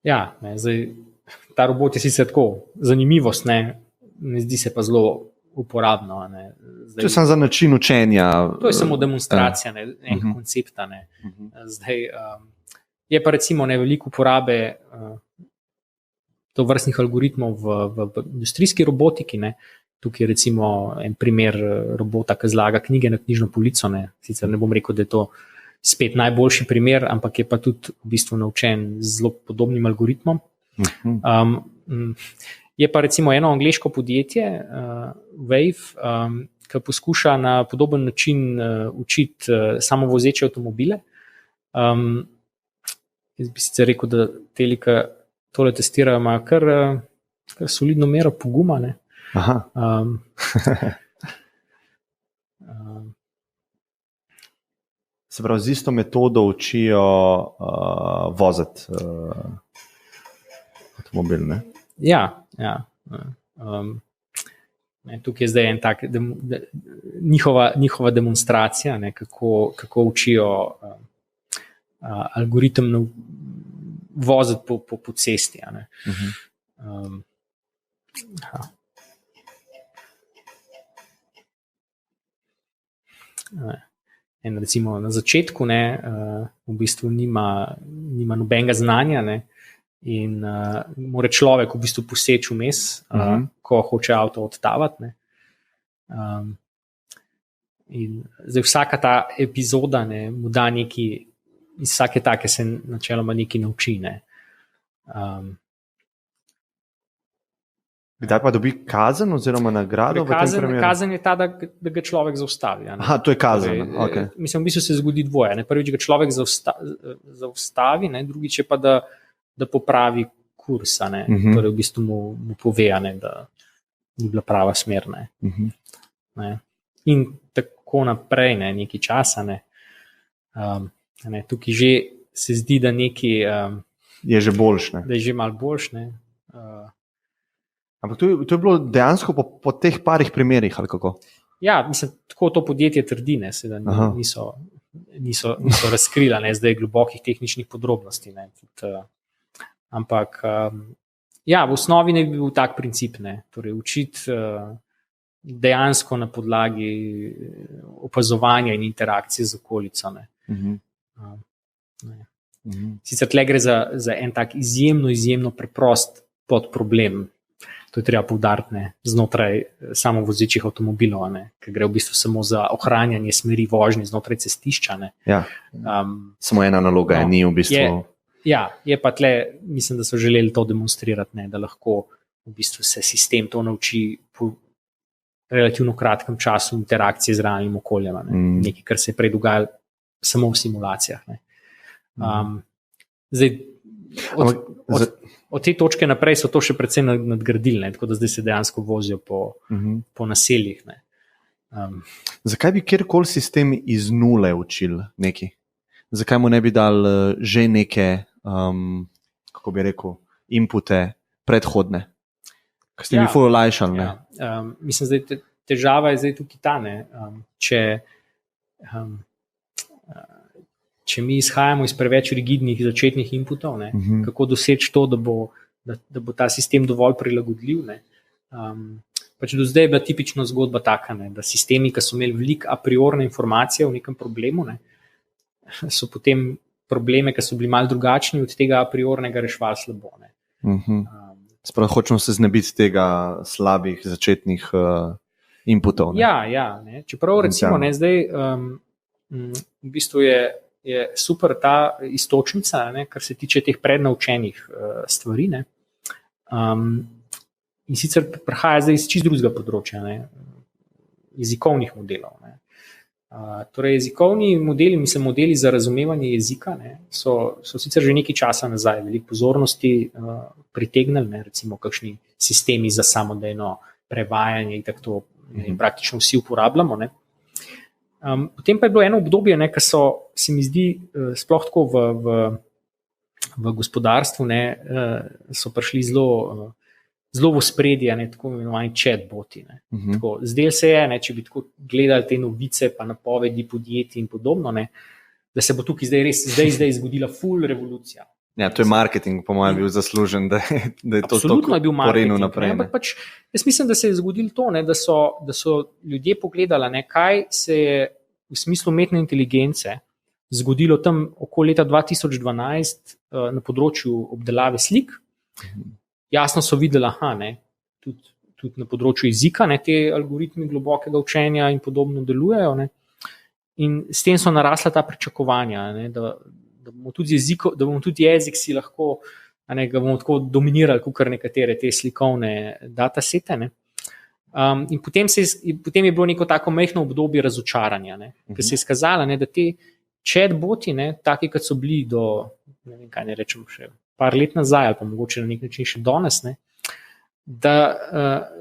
Zdaj, ta robot je sicer tako zanimivost, ne zdi se pa zelo uporabno. To je samo za način učenja. To je samo demonstracija enega koncepta. Zdaj, Je pa recimo veliko uporabe tovrstnih algoritmov v industrijski robotiki. Ne. Tukaj je recimo en primer robota, ki zlaga knjige na knjižno polico. Ne. Sicer ne bom rekel, da je to spet najboljši primer, ampak je pa tudi v bistvu naučen z zelo podobnim algoritmom. Je pa recimo eno angleško podjetje, Wave, ki poskuša na podoben način učiti samovozeče avtomobile. Jaz bi sicer rekel, da telika tole testirajo, imajo kar solidno mero poguma. Ne. Se pravi, z isto metodo učijo voziti avtomobil, ne? Ja. Tukaj je zdaj en tak, njihova demonstracija, ne, kako učijo algoritem voziti po cesti. Ne. In recimo na začetku v bistvu nima nobenega znanja, ne, in mora človek v bistvu poseči vmes, ko hoče avto odtavati. Ne. In zdaj vsaka ta epizoda mu da neki, iz vsake take se načeloma nekaj nauči. Ne. Kdaj pa dobi kazen oziroma nagrado? Kazen je ta, da ga človek zaustavi. Aha, to je kazen. Okay. Mislim, v bistvu se zgodi dvoje. Prvič ga človek zaustavi, drugič je pa, da popravi kurs, torej v bistvu mu pove, da ni bila prava smer. Ne. In tako naprej, nekaj časa. Tukaj že se zdi, da nekaj je že boljš. Da je že malo boljš. Ampak to je bilo dejansko po teh parih primerih, ali kako? Ja, mislim, tako to podjetje trdi, da niso razkrila zdaj globokih tehničnih podrobnosti. Ampak ja, v osnovi ne bi bil tak princip, torej učiti dejansko na podlagi opazovanja in interakcije z okolico. Sicer tle gre za en tak izjemno preprost podproblem. To je treba poudariti znotraj samovozečih avtomobilov, ker gre v bistvu samo za ohranjanje smeri vožnje znotraj cestišča. Ja. Samo ena naloga ni v bistvu. Je pa tle, mislim, da so želeli to demonstrirati, da lahko v bistvu se sistem to nauči po relativno kratkem času interakcije z realnim okoljem. Nekaj, kar se je prej dogajalo samo v simulacijah. Zdaj, od te točke naprej so to še precej nadgradili, tako da zdaj se dejansko vozijo po naseljih. Zakaj bi kjerkoli sistem iz nule učil nekaj? Zakaj mu ne bi dal že neke, kako bi rekel, inpute predhodne? Kaj ste mi ful olajšali? Mislim, zdaj težava je zdaj tukaj ta, če mi izhajamo iz preveč rigidnih začetnih inputov, kako doseči to, da bo ta sistem dovolj prilagodljiv. Pač do zdaj je bila tipična zgodba taka, da sistemi, ki so imeli veliko a priorne informacije o nekem problemu, so potem probleme, ki so bili malo drugačni od tega a priornega, reševali slabo. Sprav, hočemo se znebiti tega slabih začetnih inputov. Ja, čeprav recimo zdaj v bistvu je super ta istočnica, kar se tiče teh prednaučenih stvari. In sicer prihaja zdaj iz čisto drugega področja, jezikovnih modelov. Torej, jezikovni modeli, mislim, modeli za razumevanje jezika, so sicer že nekaj časa nazaj veliko pozornosti pritegnili, recimo kakšni sistemi za samodejno prevajanje in tako to praktično vsi uporabljamo. Potem pa je bilo eno obdobje, ki so, se mi zdi, sploh tako v gospodarstvu, so prišli zelo v ospredje, tako imenovani chatboti. Zdaj se je, če bi tako gledali te novice, pa napovedi podjetij in podobno, da se bo tukaj zdaj zgodila full revolucija. Ja, to je marketing, po mojem, bil zaslužen, da je to absolutno je bil marketing naprej. Ampak pač, jaz mislim, da se je zgodilo to, da so ljudje pogledali, kaj se je v smislu umetne inteligence zgodilo tam okoli leta 2012 na področju obdelave slik. Jasno so videli, tudi na področju jezika, te algoritmi globokega učenja in podobno delujejo. In s tem so narasla ta pričakovanja, da bomo tudi jezik si lahko, ga bomo tako dominirali, kot nekatere te slikovne datasete. In potem je bilo neko tako majhno obdobje razočaranja, ki se je izkazalo, da te chatboti, taki, kot so bili do, ne vem, kaj ne rečem, še par let nazaj, ali pa mogoče na nek način še danes, da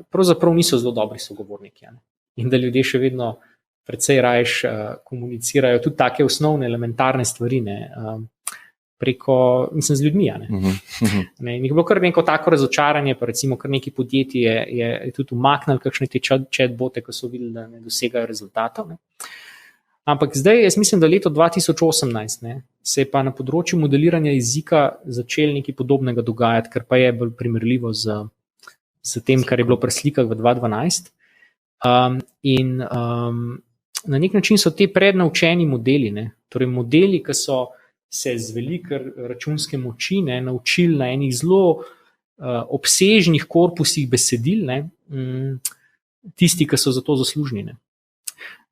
pravzaprav niso zelo dobri sogovorniki. In da ljudje še vedno precej rajš komunicirajo tudi take osnovne, elementarne stvari, preko, mislim, z ljudmi. In je bilo kar neko tako razočaranje, pa recimo kar neki podjetji je tudi umaknili kakšne te chatbote, ko so videli, da ne dosegajo rezultatov. Ampak zdaj, jaz mislim, da leto 2018 se je pa na področju modeliranja jezika začel nekaj podobnega dogajati, kar pa je bolj primerljivo z tem, kar je bilo pri slikah v 2012. In na nek način so te prednaučeni modeli, torej modeli, ki so se z velike računske moči naučili na enih zelo obsežnih korpusih besedil, tisti, ki so za to zaslužni.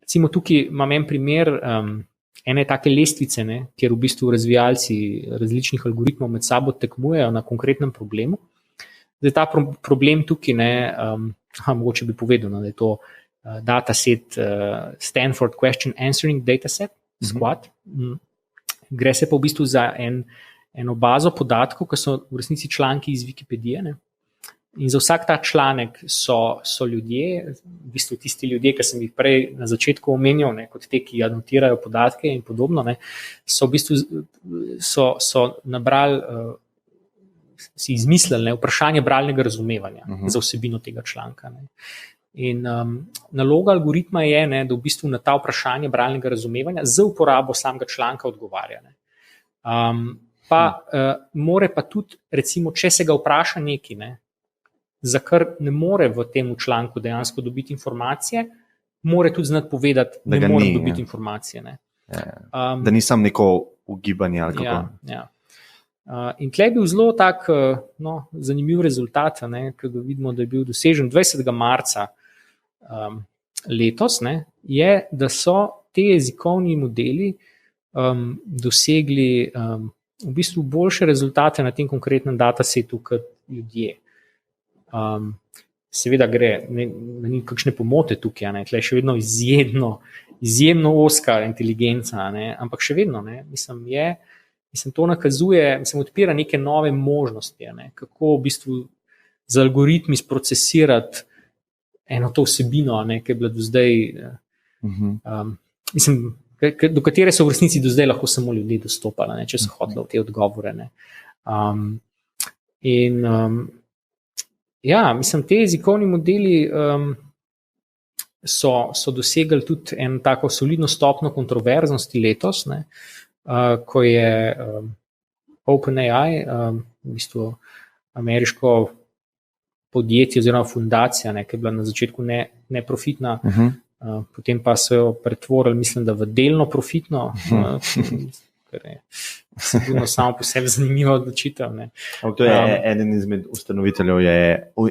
Recimo tukaj imam en primer ene take lestvice, kjer v bistvu razvijalci različnih algoritmov med sabo tekmujejo na konkretnem problemu. Zdaj ta problem tukaj, mogoče bi povedal, da je to dataset Stanford Question Answering Dataset, SQAD. Gre se pa v bistvu za eno bazo podatkov, ki so v resnici članki iz Wikipedije. In za vsak ta članek so ljudje, v bistvu tisti ljudje, ki sem jih prej na začetku omenjal, kot te, ki anotirajo podatke in podobno, so v bistvu so nabrali, si izmislili vprašanje bralnega razumevanja za vsebino tega članka. In naloga algoritma je, da v bistvu na ta vprašanje bralnega razumevanja z uporabo samega članka odgovarja. More pa tudi, recimo, če se ga vpraša nekaj, za kar ne more v tem članku dejansko dobiti informacije, more tudi znati povedati, da ne more dobiti informacije. Da ni samo neko ugibanje ali kako. Ja. In tle je bil zelo tak zanimiv rezultat, ki ga vidimo, da je bil dosežen 20. marca letos, je, da so te jezikovni modeli dosegli v bistvu boljše rezultate na tem konkretnem datasetu kot ljudje. Seveda gre, ni kakšne pomote tukaj, tle je še vedno izjemno ozka inteligenca, ampak še vedno, mislim, to nakazuje, odpira neke nove možnosti, kako v bistvu z algoritmi sprocesirati eno to vsebino, ki je bila do zdaj, mislim, do katere so v resnici do zdaj lahko samo ljudje dostopali, če so hoteli v te odgovore. Mislim, te jezikovni modeli so dosegli tudi eno tako solidno stopno kontroverznosti letos, ko je OpenAI, v bistvu ameriško podjetje oziroma fundacija, ki je bila na začetku neprofitna, potem pa so jo pretvorili, mislim, da v delno profitno, kar je sigurno samo po sebi zanimiva odločitev. To je eden izmed ustanoviteljev,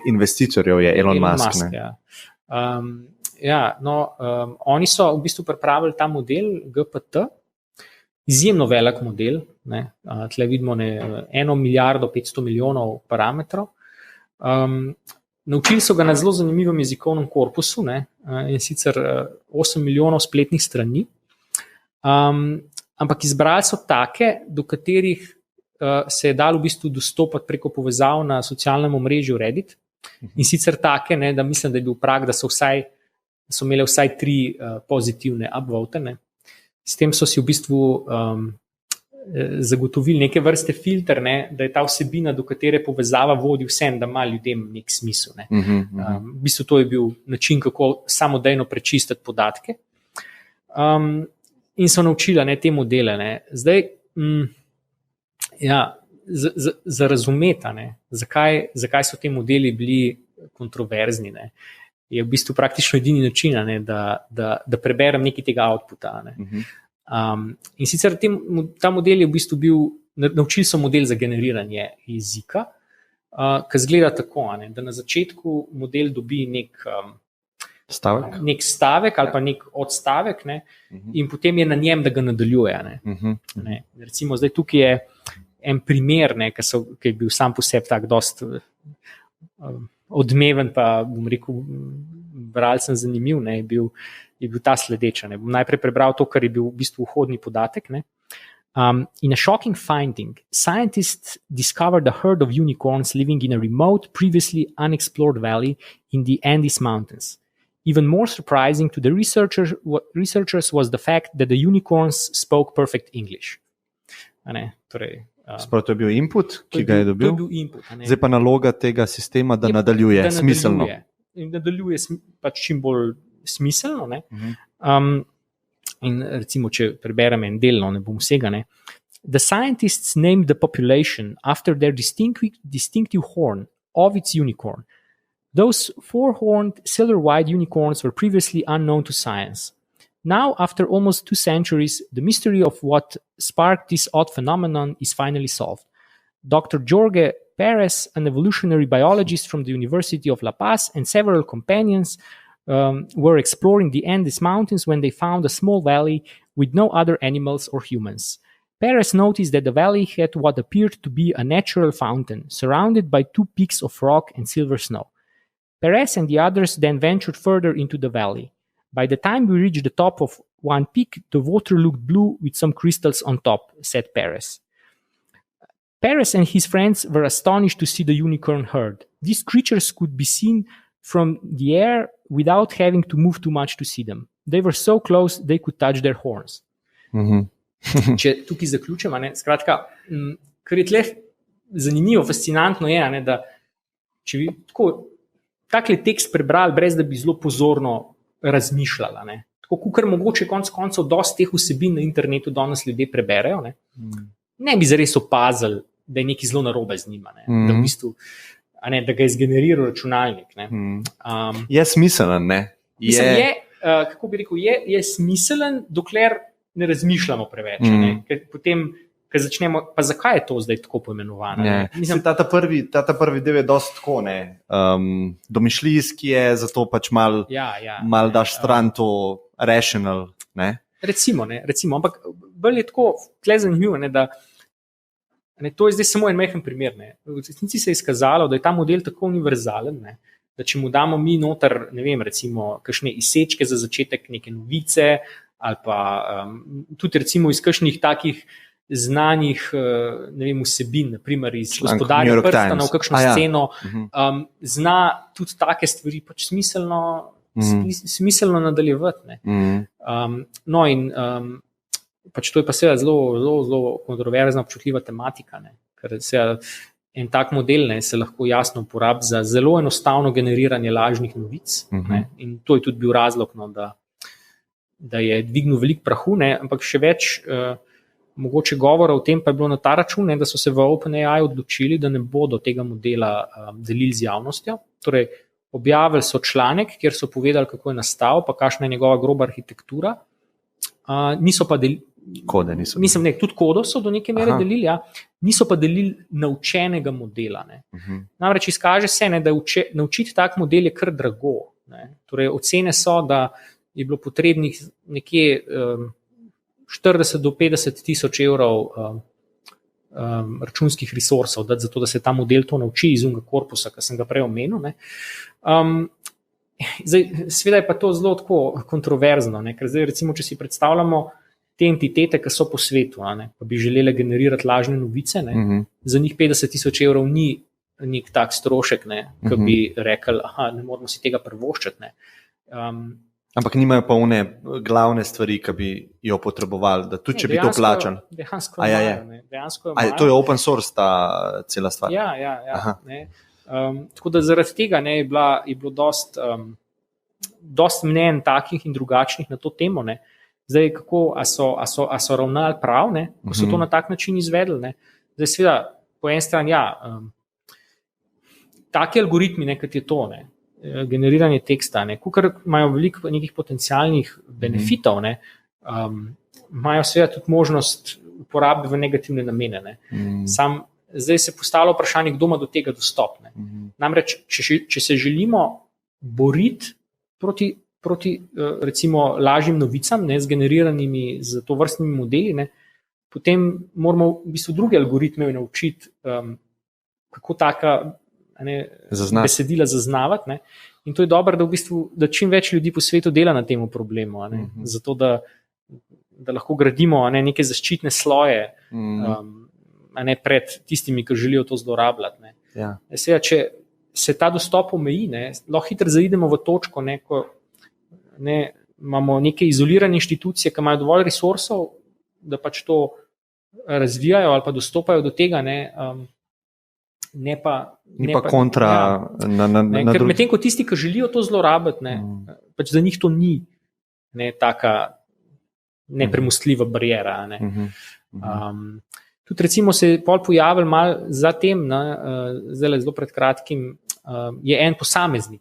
investitorjev je Elon Musk. Oni so v bistvu pripravili ta model GPT, izjemno velik model, tle vidimo 1 milijardo 500 milijonov parametrov. Naučili so ga na zelo zanimivem jezikovnem korpusu, in sicer 8 milijonov spletnih strani, ampak izbrali so take, do katerih se je dalo v bistvu dostopati preko povezav na socialnem omrežju Reddit, in sicer take, da mislim, da je bil prag, da so imeli vsaj 3 pozitivne upvote. S tem so si v bistvu zagotovili neke vrste filter, da je ta vsebina, do katere povezava vodi vsem, da ima ljudem nek smisel. V bistvu to je bil način, kako samodejno prečistiti podatke. In so naučili te modele. Zdaj, za razumeti, zakaj so te modeli bili kontroverzni, je v bistvu praktično edini način, da preberem nekaj tega outputa. In sicer ta model je v bistvu bil, naučili so model za generiranje jezika, ki zgleda tako, da na začetku model dobi nek stavek ali pa nek odstavek, ne, in potem je na njem, da ga nadaljuje. Ne. Recimo, zdaj tukaj je en primer, ne, ki je bil sam po sebi tak dost odmeven, pa bom rekel, bralcem zanimiv, ne, je bil ta sledeč. Ne. Bom najprej prebral to, kar je bil v bistvu vhodni podatek. Ne. In a shocking finding, scientists discovered a herd of unicorns living in a remote, previously unexplored valley in the Andes Mountains. Even more surprising to the researchers was the fact that the unicorns spoke perfect English. Sprav, to je bil input, ki ga je dobil. To je bil input, zdaj pa naloga tega sistema, da nadaljuje smiselno. In nadaljuje pač čim bolj smiselno. Ne? In recimo, če preberem en del, ne bom vsega. Ne? The scientists named the population after their distinctive horn of its unicorn. Those four-horned, silver-white unicorns were previously unknown to science. Now, after almost 2 centuries, the mystery of what sparked this odd phenomenon is finally solved. Dr. Jorge Perez, an evolutionary biologist from the University of La Paz, and several companions were exploring the Andes Mountains when they found a small valley with no other animals or humans. Perez noticed that the valley had what appeared to be a natural fountain, surrounded by 2 peaks of rock and silver snow. Perez and the others then ventured further into the valley. By the time we reached the top of one peak, the water looked blue with some crystals on top, said Perez. Perez and his friends were astonished to see the unicorn herd. These creatures could be seen from the air without having to move too much to see them. They were so close they could touch their horns. Če tukaj zaključim, skratka, kar je tle zanimivo, fascinantno je, da če bi takle tekst prebrali, brez da bi zelo pozorno razmišljala. Tako, kukor mogoče konec koncev dosti teh vsebin na internetu danes ljudje preberejo, ne bi zares opazili, da je nekaj zelo narobe z njima. Da v bistvu, da ga je zgeneriral računalnik. Je smiselen, ne? Kako bi rekel, je smiselen, dokler ne razmišljamo preveč. Ker potem, ker začnemo, pa zakaj je to zdaj tako poimenovano? Mislim, ta prvi del je dosti tako, domišljijski je, zato pač mal daš stran to rational, ne? Recimo, ampak bolj je tako, tle zanimivo, da to je zdaj samo en majhen primer. V resnici se je izkazalo, da je ta model tako univerzalen, da če mu damo mi noter, ne vem, recimo, kakšne izsečke za začetek neke novice, ali pa tudi recimo iz kakšnih takih znanih, ne vem, vsebin, naprimer iz Gospodarja prstanov, kakšno sceno, zna tudi take stvari pač smiselno nadaljevati. No in pač to je pa seveda zelo kontroverzna, občutljiva tematika, ker seveda en tak model se lahko jasno uporabi za zelo enostavno generiranje lažnih novic, in to je tudi bil razlog, da je dvignil veliko prahu, ampak še več mogoče govora o tem pa je bilo na ta račun, da so se v OpenAI odločili, da ne bodo tega modela delili z javnostjo. Torej, objavili so članek, kjer so povedali, kako je nastal, pa kakšna je njegova groba arhitektura. Niso pa delili kode, niso. Mislim, tudi kodo so do neke mere delili, niso pa delili naučenega modela. Namreč izkaže se, da naučiti tak model je kar drago. Torej, ocene so, da je bilo potrebnih nekje 40 do 50 tisoč evrov računskih resursov, zato da se ta model to nauči iz unega korpusa, ki sem ga prej omenil. Seveda je pa to zelo tako kontroverzno, ker zdaj recimo, če si predstavljamo te entitete, ki so po svetu, pa bi želeli generirati lažne novice, za njih 50 tisoč evrov ni nek tak strošek, ki bi rekel, ne moramo si tega privoščiti. Ampak nimajo pa one glavne stvari, ki bi jo potrebovali, da tudi če bi to plačali. Dejansko je to je open source ta cela stvar? Ja. Tako da zaradi tega je bilo dost mnenj takih in drugačnih na to temo. Zdaj, kako, a so ravnali prav, ko so to na tak način izvedli. Zdaj, seveda, po eni strani, taki algoritmi, kot je to, generiranje teksta, kukor imajo veliko nekih potencialnih benefitov, imajo seveda tudi možnost uporabe v negativne namene. Ne. Zdaj se postavlja vprašanje, kdo ima do tega dostop. Ne. Namreč, če se želimo boriti proti recimo lažjim novicam, ne, zgeneriranimi z tovrstnimi modeli, ne, potem moramo v bistvu druge algoritme naučiti, kako taka besedila zaznavati. Ne. In to je dobro, da čim več ljudi po svetu dela na tem problemu, ne, zato da lahko gradimo neke zaščitne sloje pred tistimi, ki želijo to zlorabljati. Ne. Ja. Seveda, če se ta dostop omeji, lahko hitro zaidemo v točko, ko imamo neke izolirane inštitucije, ki imajo dovolj resursov, da pač to razvijajo ali pa dostopajo do tega, ne pa kontra. Ker medtem ko tisti, ki želijo to zlorabiti, pač za njih to ni taka nepremostljiva bariera. Tudi recimo se je pojavil malo zatem, zdaj zelo pred kratkim, je en posameznik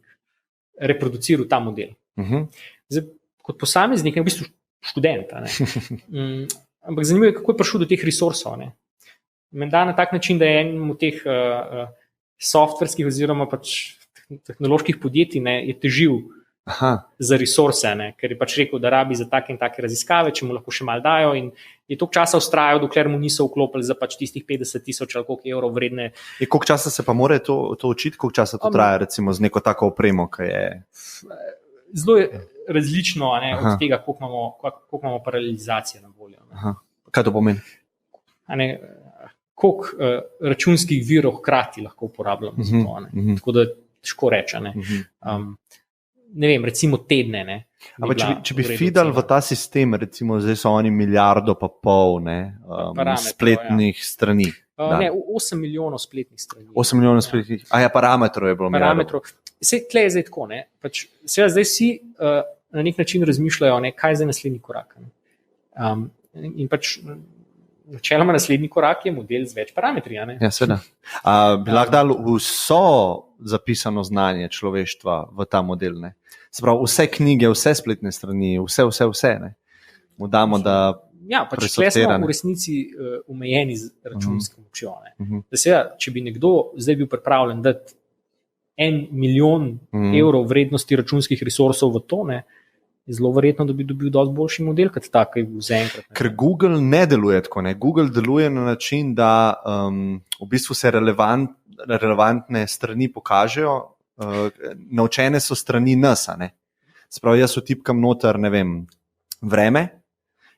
reproduciral ta model. Zdaj, kot posameznik je v bistvu študent, ampak zanimivo je, kako je prišel do teh resursov. Menda na tak način, da je enem od teh softverskih oziroma pač tehnoloških podjetij je težil za resurse, ker je pač rekel, da rabi za take in take raziskave, če mu lahko še malo dajo, in je toliko časa vztrajal, dokler mu niso vklopili za pač tistih 50,000 ali koliko evrov vredne. Koliko časa se pa more to učiti, koliko časa to traja, recimo z neko tako opremo, ki je... Zelo je različno od tega, koliko imamo paralelizacije na voljo. Kaj to pomeni? Koliko računskih virov hkrati lahko uporabljamo za to. Tako da težko reče. Ne vem, recimo tedne. Če bi feedali v ta sistem, recimo zdaj so oni 1,5 milijarde spletnih strani. 8 milijonov spletnih strani. 8 milijonov spletnih, parametrov je bilo. Parametrov. Tle je zdaj tako. Seveda zdaj vsi na nek način razmišljajo, kaj je zdaj naslednji korak. In pač načeloma naslednji korak je model z več parametri. Ja, seveda. Bi lahko dali vso zapisano znanje človeštva v ta model? Se pravi, vse knjige, vse spletne strani, vse. Mu damo, da pač tle smo v resnici omejeni z računskim močjo. Če bi nekdo zdaj bil pripravljen dati 1 milijon evrov vrednosti računskih resursov v to, je zelo verjetno, da bi dobil dosti boljši model kot tak, ki je bil zaenkrat. Ker Google ne deluje tako. Google deluje na način, da v bistvu se relevantne strani pokažejo, naučene so strani nas. Spravi, jaz vtipkam noter, ne vem, vreme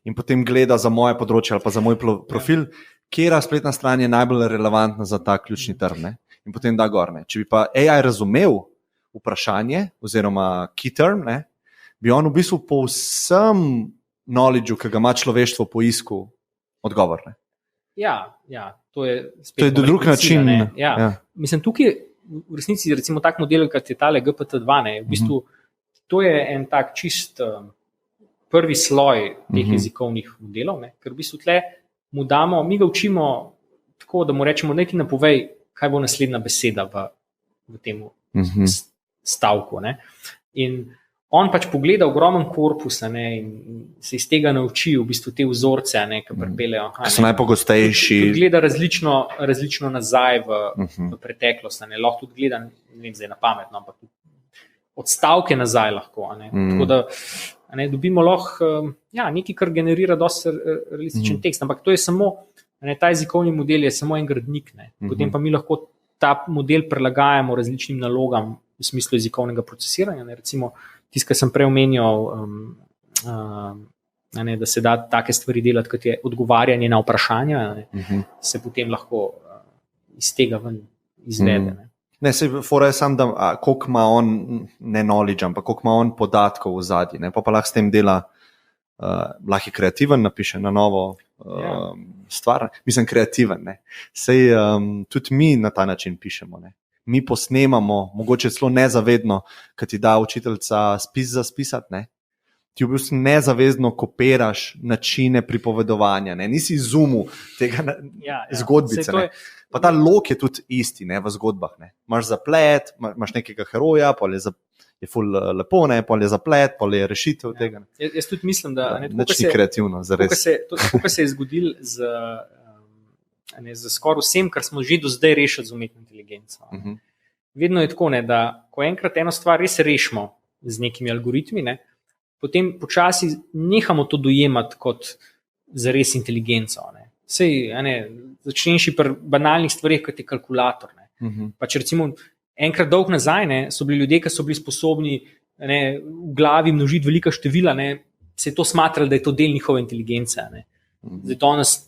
in potem gleda za moje področje ali pa za moj profil, kera spletna stran je najbolj relevantna za ta ključni trg. In potem da gor. Če bi pa AI razumel vprašanje oziroma key term, bi on v bistvu po vsem knowledgeu, ki ga ima človeštvo, poiskal odgovor. Ja, to je spet drug način. Mislim, tukaj v resnici recimo tak model, kot je tale GPT-2, v bistvu to je en tak čist prvi sloj teh jezikovnih modelov, ker v bistvu tle mu damo, mi ga učimo tako, da mu rečemo, naj ti napovej, kaj bo naslednja beseda v tem stavku. In on pač pogleda ogromen korpus in se iz tega nauči v bistvu te vzorce, ki pripeljejo. Ki so najpogostejši. Gleda različno nazaj v preteklost. Lahko tudi gleda, ne vem zdaj na pametno, ampak odstavke nazaj lahko. Tako da dobimo lahko nekaj, kar generira dosti realističen tekst. Ampak to je samo, ta jezikovni model je samo en gradnik. Potem pa mi lahko ta model prilagajamo različnim nalogam v smislu jezikovnega procesiranja. Recimo, tisto, kar sem prej omenjal, da se da take stvari delati, kot je odgovarjanje na vprašanja, se potem lahko iz tega ven izvede. Fora je sam, da koliko ima on, ne knowledge, ampak koliko ima on podatkov v zadnji, pa lahko s tem dela, lahko je kreativen, napiše na novo stvar. Mislim, kreativen. Sej tudi mi na ta način pišemo. Mi posnemamo, mogoče celo nezavedno, kad ti da učiteljica spis za spisati, ti v bistvu nezavedno kopiraš načine pripovedovanja, nisi izumil tega zgodbice. Pa ta lok je tudi isti v zgodbah. Imaš zaplet, imaš nekega heroja, je ful lepo, ne, pol je zaplet, pol je rešitev tega. Jaz tudi mislim, da nič ni kreativno, zares. To, kar se je zgodilo z skoraj vsem, kar smo že do zdaj rešili z umetno inteligenco. Vedno je tako, ne, da ko enkrat eno stvar res rešimo z nekimi algoritmi, ne, potem počasi nehamo to dojemati kot zares inteligenco. Ne. Sej, začneš pri banalnih stvarih, kot je kalkulator. Pač recimo enkrat dolg nazaj, ne, so bili ljudje, ki so bili sposobni v glavi množiti velika števila, ne, se je to smatralo, da je to del njihove inteligence. Ne. Zdaj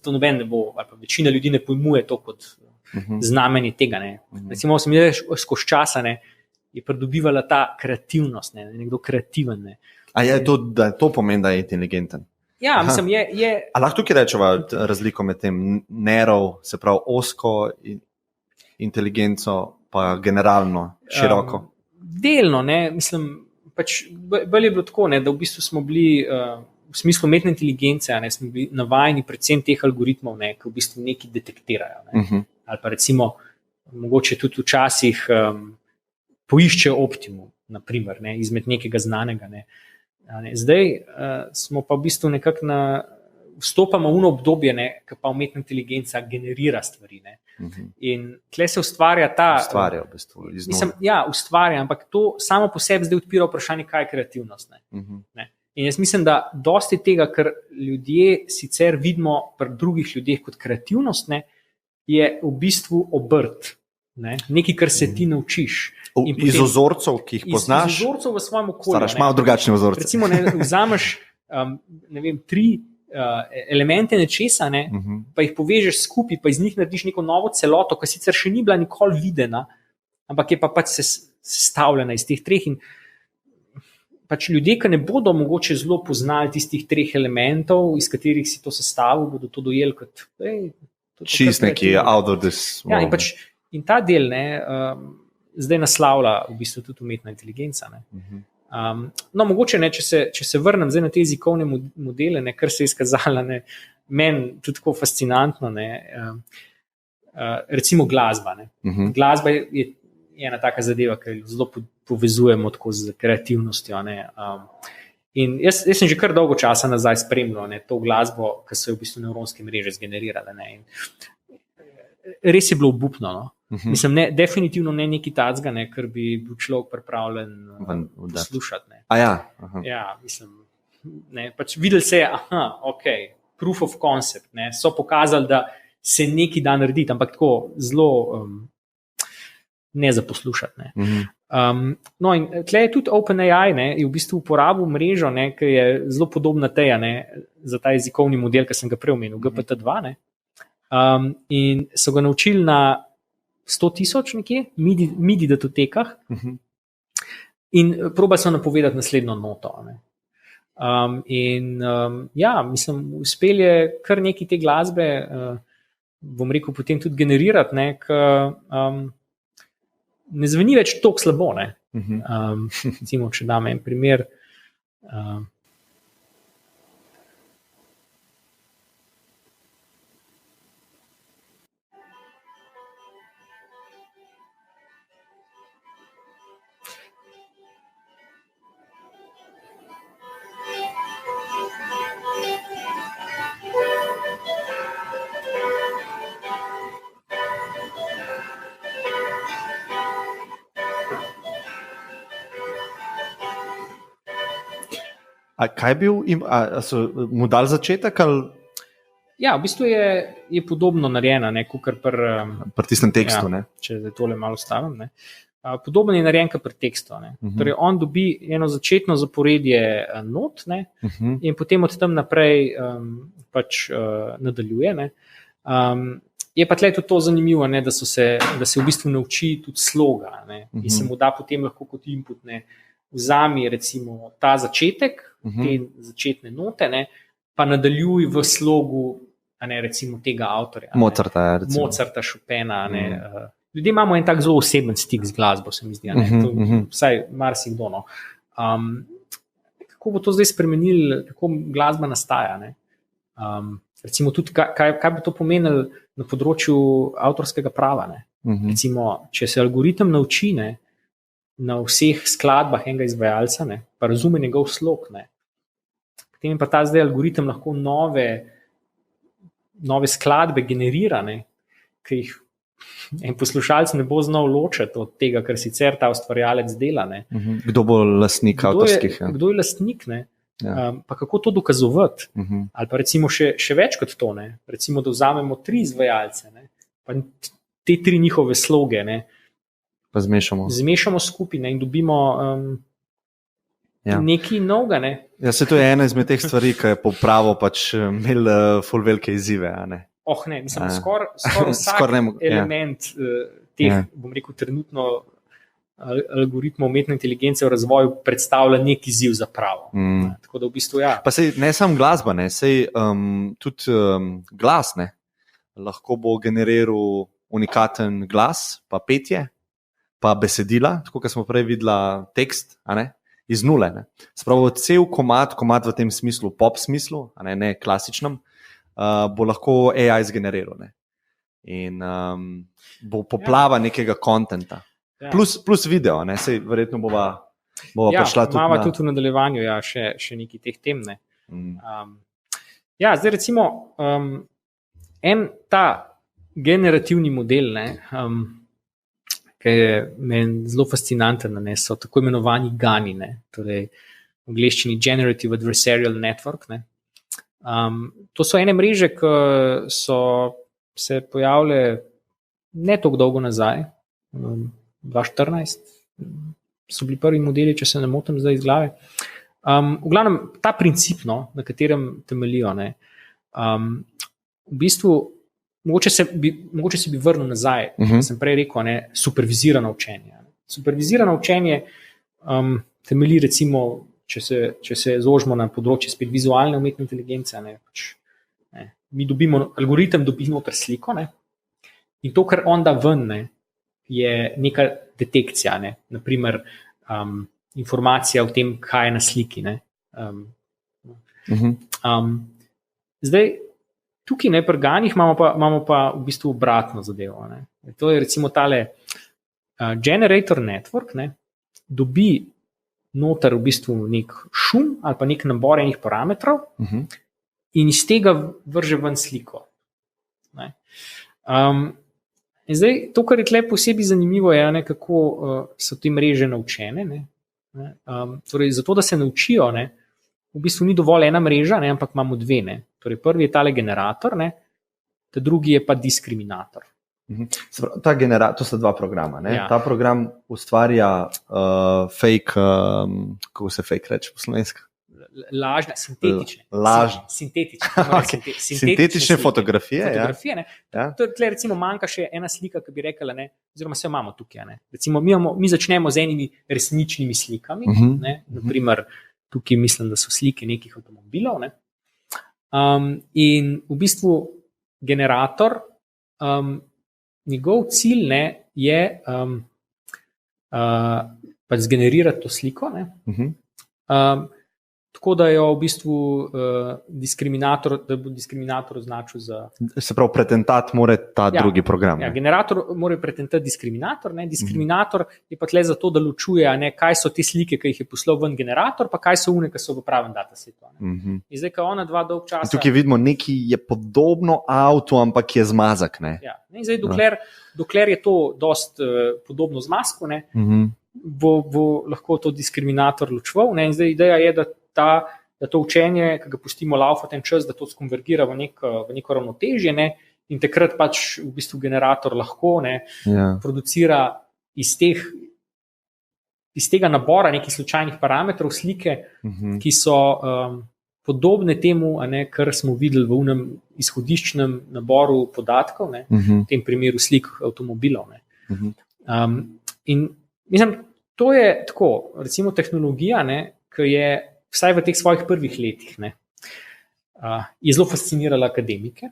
to noben ne bo, ali pa večina ljudi ne pojmuje to kot znamenje tega. Ne. Recimo, sem videl skozi časa, ne, je pridobivala ta kreativnost, ne, nekdo kreativen. Ne. A je to, da to pomeni, da je inteligenten? Ja, mislim, je... A lahko tukaj rečeva razliko med tem nerov, se pravi osko inteligenco, pa generalno, široko? Delno, ne, mislim, pač bolj je bilo tako, ne, da v bistvu smo bili v smislu umetne inteligence, ne, smo bili navajeni predvsem teh algoritmov, ne, ki v bistvu nekaj detektirajo. Ne. Ali pa recimo, mogoče tudi včasih poiščejo optimum, naprimer, ne, izmed nekega znanega, ne. Zdaj smo pa v bistvu nekako vstopamo v obdobje, ki pa umetna inteligenca generira stvari. Ne. In tle se ustvarja v bistvu, ustvarja, ampak to samo po sebi zdaj odpira vprašanje, kaj je kreativnost. Ne. In jaz mislim, da dosti tega, kar ljudje sicer vidimo pri drugih ljudeh kot kreativnost, ne, je v bistvu obrt. Ne? Nekaj, kar se ti naučiš. Iz vzorcev, ki jih poznaš? Iz vzorcev v svojem okolju. Staraš malo drugačne vzorce. Recimo, vzameš 3 elemente nečesa, ne, pa jih povežeš skupaj, pa iz njih narediš neko novo celoto, ki sicer še ni bila nikoli videna, ampak je pa pač sestavljena iz teh 3. In pač ljudje, ki ne bodo mogoče zelo poznali tistih 3 elementov, iz katerih si to sestavil, bodo to dojeli kot čist neki out of this world. Ja, in ta del, ne, zdaj naslavlja v bistvu tudi umetna inteligenca. Ne. No, mogoče, ne, če se vrnem zdaj na te jezikovne modele, ne, kar se je izkazalo, meni tudi tako fascinantno, ne, recimo glasba. Ne. Glasba je ena taka zadeva, ki jo zelo povezujemo tako z kreativnostjo. Ne. In jaz sem že kar dolgo časa nazaj spremljal, ne, to glasbo, ki so jo v bistvu nevronske mreže zgenerirale. Ne. In res je bilo obupno. No. Mislim, definitivno ne nekaj tacga, ne, kar bi bil človek pripravljen poslušati. Ja, mislim, ne, pač videli se je, ok, proof of concept, ne, so pokazali, da se nekaj da narediti, ampak tako zelo ne za poslušati. Ne. No, in tle je tudi OpenAI, ne, je v bistvu uporabil mrežo, ne, ki je zelo podobna teja, ne, za ta jezikovni model, ki sem ga prej omenil, GPT-2, ne. In so ga naučili na 100,000 nekje, MIDI datotekah, in probali so napovedati naslednjo noto. Ne. Mislim, uspel je kar nekaj te glasbe, bom rekel, potem tudi generirati, ne, ne zveni več toliko slabo. Ne. Recimo, če dam en primer. Kaj je bil, so mu dali začetek? Ali? Ja, v bistvu je podobno narejena, kot pri tistem tekstu. Ja, če zdaj tole malo stavim. Ne. Podobno je narejen kot pri tekstu. Torej, on dobi eno začetno zaporedje not, ne, in potem od tam naprej pač nadaljuje. Ne. Je pa tle tudi to zanimivo, ne, da se v bistvu nauči tudi sloga, ne, in se mu da potem lahko kot input, ne, vzami recimo ta začetek, te začetne note, ne, pa nadaljuj v slogu, ne, recimo tega avtorja. Mozarta, Chopina. Ne, ljudje imamo en tak zelo oseben stik z glasbo, se mi zdi. Vsaj marsikdo. No. Kako bo to zdaj spremenilo, kako glasba nastaja? Ne? Recimo tudi, kaj bi to pomenilo na področju avtorskega prava? Ne? Recimo, če se algoritem nauči, ne, na vseh skladbah enega izvajalca, ne, pa razume njegov slog, ne, potem pa ta zdaj algoritem lahko nove skladbe generira, ne, ki jih en poslušalec ne bo znal ločiti od tega, kar sicer ta ustvarjalec dela. Ne. Kdo bo lastnik avtorskih? Kdo je lastnik, ne? Pa kako to dokazovati? Ali pa recimo še več kot to, ne? Recimo, da vzamemo 3 izvajalce, ne? Pa te 3 njihove sloge, ne? Pa zmešamo skupaj, ne? In dobimo nekaj novega. Ne? Ja, se to je ena izmed teh stvari, ki je popravo pač imel ful velike izzive. Ne, mislim, skoraj vsak element teh, bom rekel, trenutno algoritmov umetne inteligence v razvoju predstavlja nek izziv za pravo. Tako da v bistvu Pa sej, ne samo glasba, ne, sej tudi glas, ne, lahko bo generiral unikaten glas, pa petje, pa besedila, tako kot smo prej videla tekst, a ne, iz nule. Ne. Spravo cel komad v tem smislu, pop smislu, a ne klasičnem, bo lahko AI zgeneriral. Ne. In bo poplava nekega kontenta. Plus video, ne, sej verjetno bova prišla tudi. Imamo tudi v nadaljevanju še nekaj teh tem. Ne. Zdaj recimo en ta generativni model, ne, ki je meni zelo fascinanten, ne, so tako imenovani GANi, ne, torej v angleščini Generative Adversarial Network. Ne. To so ene mreže, ki so se pojavile ne tako dolgo nazaj, 2014 so bili prvi modeli, če se ne motim zdaj iz glave. V glavnem, ta princip, no, na katerem temeljijo, ne, v bistvu, mogoče se bi vrnil nazaj, sem prej rekel, ne, supervizirano učenje. Supervizirano učenje temelji recimo, če se zožimo na področje spet vizualne umetne inteligence, ne, mi algoritem dobimo noter sliko, ne, in to, kar on da ven, ne, je neka detekcija, ne? Naprimer informacija o tem, kaj je na sliki. Ne? Zdaj, tukaj ne, pri GANih imamo pa v bistvu obratno zadevo. Ne? To je recimo tale generator network, ne? Dobi noter v bistvu nek šum ali pa nek nabor enih parametrov in iz tega vrže ven sliko. Ne? In zdaj, to, kar je tle posebej zanimivo, je, ne, kako so te mreže naučene. Ne, torej, zato, da se naučijo, ne, v bistvu ni dovolj ena mreža, ne, ampak imamo 2. Ne. Torej, prvi je tale generator, ne, ta drugi je pa diskriminator. To sta 2 programa. Ne. Ja. Ta program ustvarja fake, kako se fake reče po slovensko? Lažne, sintetične. Sintetične fotografije. Tle recimo manjka še ena slika, ki bi rekla, ne, oziroma se imamo tukaj. Ne. Recimo mi začnemo z enimi resničnimi slikami, ne, naprimer tukaj mislim, da so slike nekih avtomobilov. Ne. In v bistvu generator, njegov cilj, ne, je pač zgenerirati to sliko, ne. Tako da jo v bistvu bo diskriminator označil za... Se pravi, pretentat mora ta drugi program. Ja, generator mora pretentati diskriminator. Ne? Diskriminator je pa tle zato, da ločuje, ne, kaj so te slike, ki jih je poslal ven generator, pa kaj so une, ki so v pravem datasetu. In zdaj, ko ona 2 dolg časa... In tukaj vidimo, nekaj je podobno avtu, ampak je zmazak. Ne? Ja. In zdaj, dokler je to dost podobno zmazku, ne, bo lahko to diskriminator ločval. Ne? In zdaj ideja je, da to učenje, ki ga pustimo laufati en čas, da to skonvergira v neko ravnotežje, ne, in takrat pač v bistvu generator lahko, ne, producira iz tega nabora nekih slučajnih parametrov slike, ki so podobne temu, ne, kar smo videli v unem izhodiščnem naboru podatkov, ne, v tem primeru slik avtomobilov. Ne. In mislim, to je tako, recimo tehnologija, ne, ki je vsaj v teh svojih prvih letih, ne, je zelo fascinirala akademike,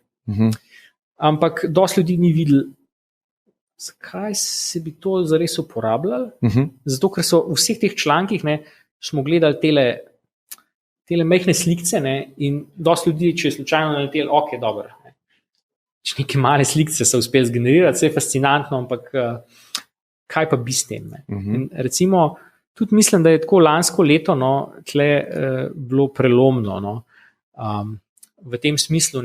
ampak dosti ljudi ni videli, zakaj se bi to zares uporabljali, zato ker so v vseh teh člankih, ne, smo gledali tele majhne slikce, ne, in dosti ljudi, če je slučajno naleteli, ok, dobro, ne. Če neke male slikce so uspeli zgenerirati, vse je fascinantno, ampak kaj pa bi s tem. In recimo, tudi mislim, da je tako lansko leto tle bilo prelomno v tem smislu,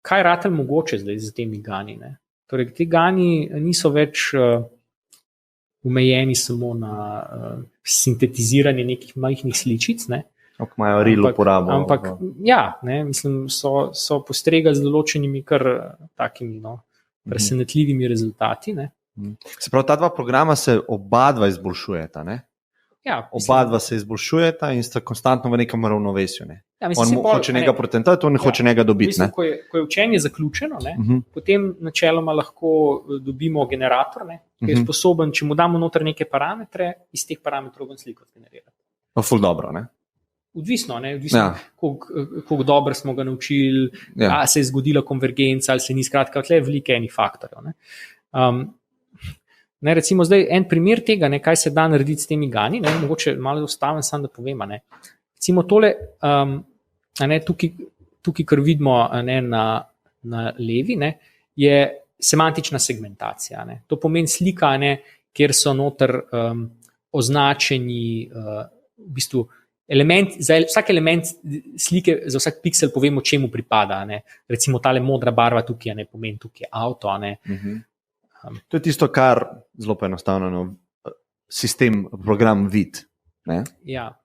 kaj ratelj mogoče zdaj z temi gani. Torej, ti gani niso več omejeni samo na sintetiziranje nekih majhnih sličic, Ampak imajo real uporabo. Ampak mislim, so postregali z določenimi kar takimi presenetljivimi rezultati. Se pravi, ta dva programa se oba dva izboljšujeta, ne? Ja, oba dva se izboljšujeta in sta konstantno v nekem ravnovesju. Ja, on hoče njega protentati, on hoče njega dobiti. Mislim, ko je učenje zaključeno, potem načeloma lahko dobimo generator, ki je sposoben, če mu damo noter neke parametre, iz teh parametrov ven sliko generirati. Ful dobro, ne? Odvisno, koliko dobro smo ga naučili, ali se je zgodila konvergenca, ali se ni, skratka, tle je veliko enih faktorjev. Recimo zdaj en primer tega, kaj se da narediti s temi gani, mogoče malo ustavim sam, da povem. Recimo tole, tukaj kar vidimo na levi, je semantična segmentacija. To pomeni slika, kjer so noter označeni v bistvu za vsak element slike, za vsak piksel povemo, čemu pripada. Recimo tale modra barva tukaj, pomeni tukaj avto. To je tisto, kar zelo poenostavljeno sistem, program vid. Ja.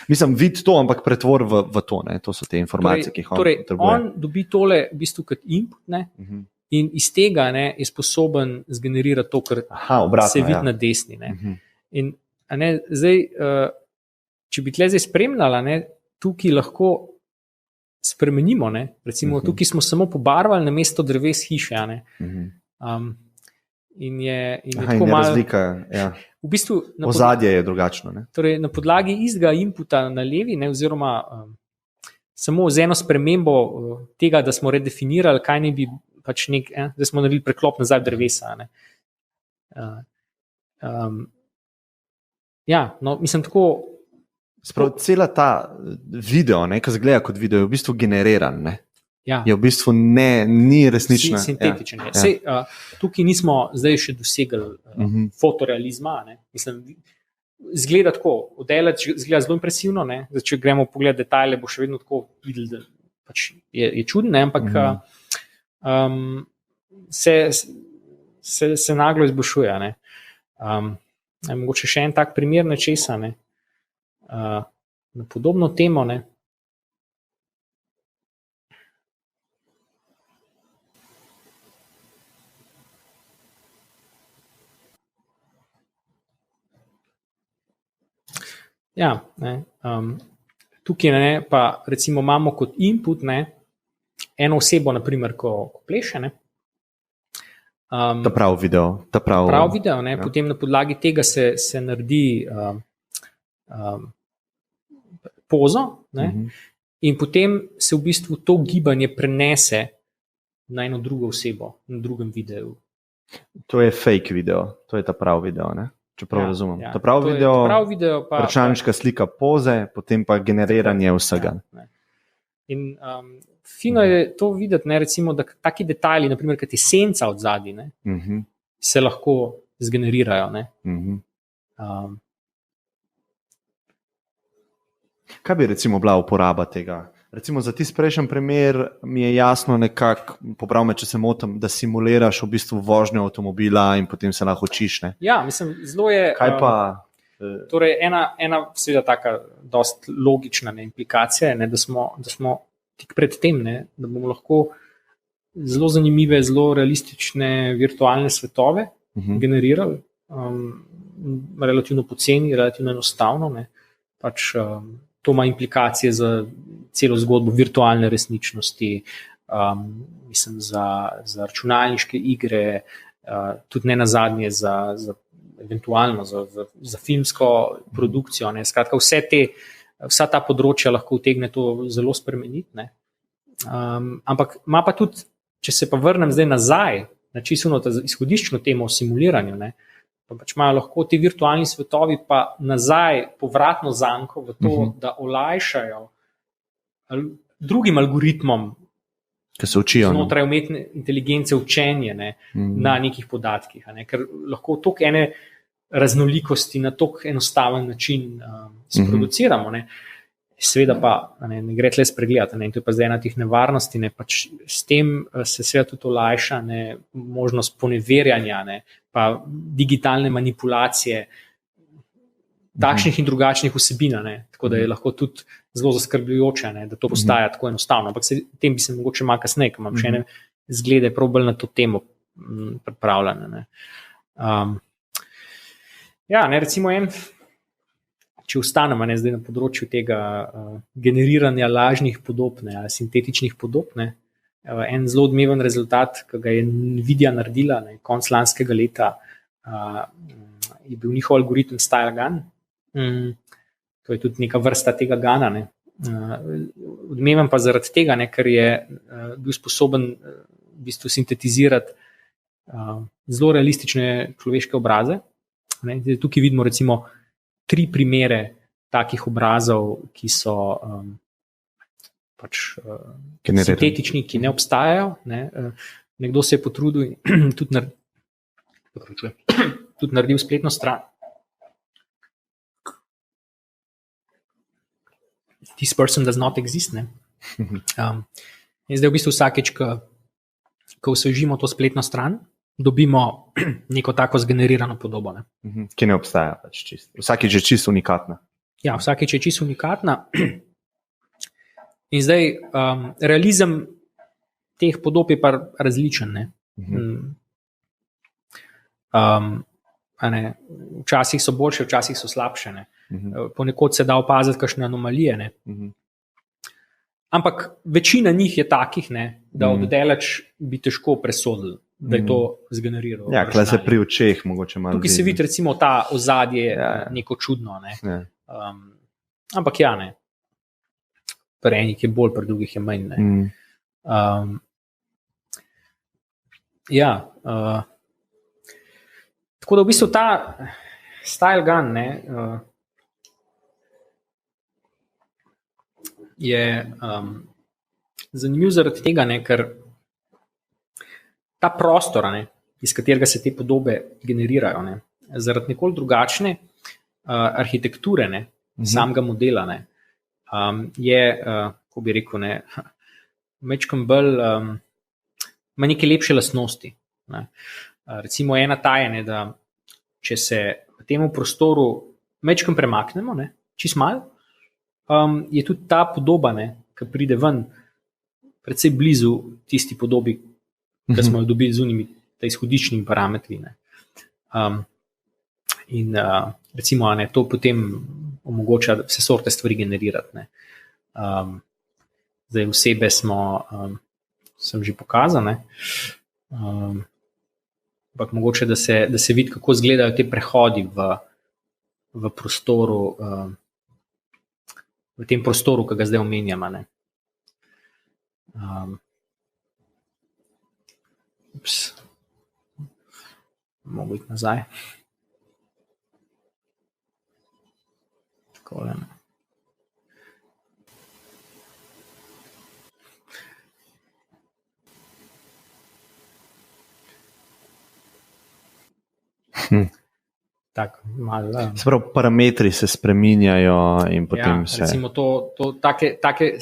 Mislim, vid to, ampak pretvor v to. To so te informacije, ki jih on potrebuje. On dobi tole v bistvu kot input in iz tega je sposoben zgenerirati to, kar se vidi na desni. In zdaj, če bi tle zdaj spremljala, tukaj lahko spremenimo. Recimo, tukaj smo samo pobarvali namesto dreves hiše. In je tako malo razlika. Ja. V bistvu, ozadje je drugačno. Torej, na podlagi istega inputa na levi, oziroma samo z eno spremembo tega, da smo redefinirali, kaj ne bi pač da smo naredili preklop nazaj drevesa. Mislim tako. Sprav, cela ta video, ki se gleda kot video, je v bistvu generiran. Je v bistvu ni resnična. Sintetičen. Sej, tukaj nismo zdaj še dosegli fotorealizma. Mislim, zgleda tako, oddelek zgleda zelo impresivno. Zdaj, če gremo pogledati detajle, bo še vedno tako videli, da pač je čuden, ampak se naglo izboljšuje. Mogoče še en tak primer nečesa. Na podobno temo. Tukaj pa recimo imamo kot input eno osebo, naprimer, ko pleše. Ta prav video. Potem na podlagi tega se naredi pozo in potem se v bistvu to gibanje prenese na eno drugo osebo, na drugem videu. To je fake video, to je ta prav video, če prav razumem. Ta prav video, računalniška slika poze, potem pa generiranje vsega. In fino je to videti, recimo, da taki detajli, naprimer, kad je senca od zadaj, se lahko zgenerirajo. Kaj bi recimo bila uporaba tega? Recimo za tisti prejšnji primer mi je jasno nekako, poprav me, če se motim, da simuliraš v bistvu vožnjo avtomobila in potem se lahko učiš. Ja, mislim, zelo je. Kaj pa? Torej, ena seveda taka dost logična implikacija je, da smo tik pred tem, da bomo lahko zelo zanimive, zelo realistične virtualne svetove generirali, relativno poceni, relativno enostavno. Pač to ima implikacije za celo zgodbo virtualne resničnosti, mislim, za računalniške igre, tudi ne nazadnje eventualno za filmsko produkcijo. Skratka, vsa ta področja lahko utegne to zelo spremeniti. Ampak ima pa tudi, če se pa vrnem zdaj nazaj, na čisto izhodiščno temo o simuliranju, pa pač imajo lahko ti virtualni svetovi pa nazaj povratno zanko v to, da olajšajo drugim algoritmom Ki se učijo. Znotraj umetne inteligence učenje, ne, na nekih podatkih. Ne, ker lahko toliko ene raznolikosti na toliko enostaven način sproduciramo. Ne. Seveda pa ne gre tle spregledati. In to je pa zdaj ena tih nevarnosti. Ne, pač s tem se seveda tudi olajša možnost poneverjanja, ne, pa digitalne manipulacije takšnih in drugačnih vsebin. Tako da je lahko tudi zelo zaskrbljujoče, da to postaja tako enostavno. Ampak o tem bi se mogoče malo kasneje, ker imam še ene zglede probali na to temo pripravljene. Recimo če ostanemo zdaj na področju tega generiranja lažnih podob ali sintetičnih podob, en zelo odmeven rezultat, ki ga je Nvidia naredila konec lanskega leta, je bil njihov algoritem StyleGAN. To je tudi neka vrsta tega gana. Odmeven pa zaradi tega, ker je bil sposoben v bistvu sintetizirati zelo realistične človeške obraze. Tukaj vidimo recimo 3 primere takih obrazov, ki so sintetični, ki ne obstajajo. Nekdo se je potrudil in tudi naredil spletno stran. This person does not exist. In zdaj v bistvu vsakeč, ko osvežimo to spletno stran, dobimo neko tako zgenerirano podobo. Ki ne obstaja pač čisto. Vsakeč je čisto unikatna. Ja, vsakeč je čisto unikatna. In zdaj realizem teh podob je pa različen. Včasih so boljše, včasih so slabše. Ponekod se da opaziti kakšne anomalije. Ampak večina njih je takih, da oddaleč bi težko presodili, da je to zgeneriral. Ja, klej se pri očeh mogoče malo. Tukaj se vidi recimo ta ozadje neko čudno. Ampak pri enih je bolj, pri drugih je manj. Tako da v bistvu ta StyleGAN je zanimiv zaradi tega, ker ta prostor, iz katerega se te podobe generirajo, zaradi nekoliko drugačne arhitekture samega modela, je, kako bi rekel, majčkeno bolj, ima neke lepše lastnosti. Recimo ena ta je, da če se v tem prostoru majčkeno premaknemo, čisto malo, je tudi ta podoba, ki pride ven, precej blizu tisti podobi, ki smo jo dobili z unimi izhodiščnimi parametri. In recimo to potem omogoča vse sorte stvari generirati. Zdaj osebe sem že pokazal, ampak mogoče, da se vidi, kako izgledajo te prehodi v prostoru, v tem prostoru, ki ga zdaj omenjamo. Mogo iti nazaj. Takole. Tak, malo. Se pravi, parametri se spreminjajo in potem se. Recimo take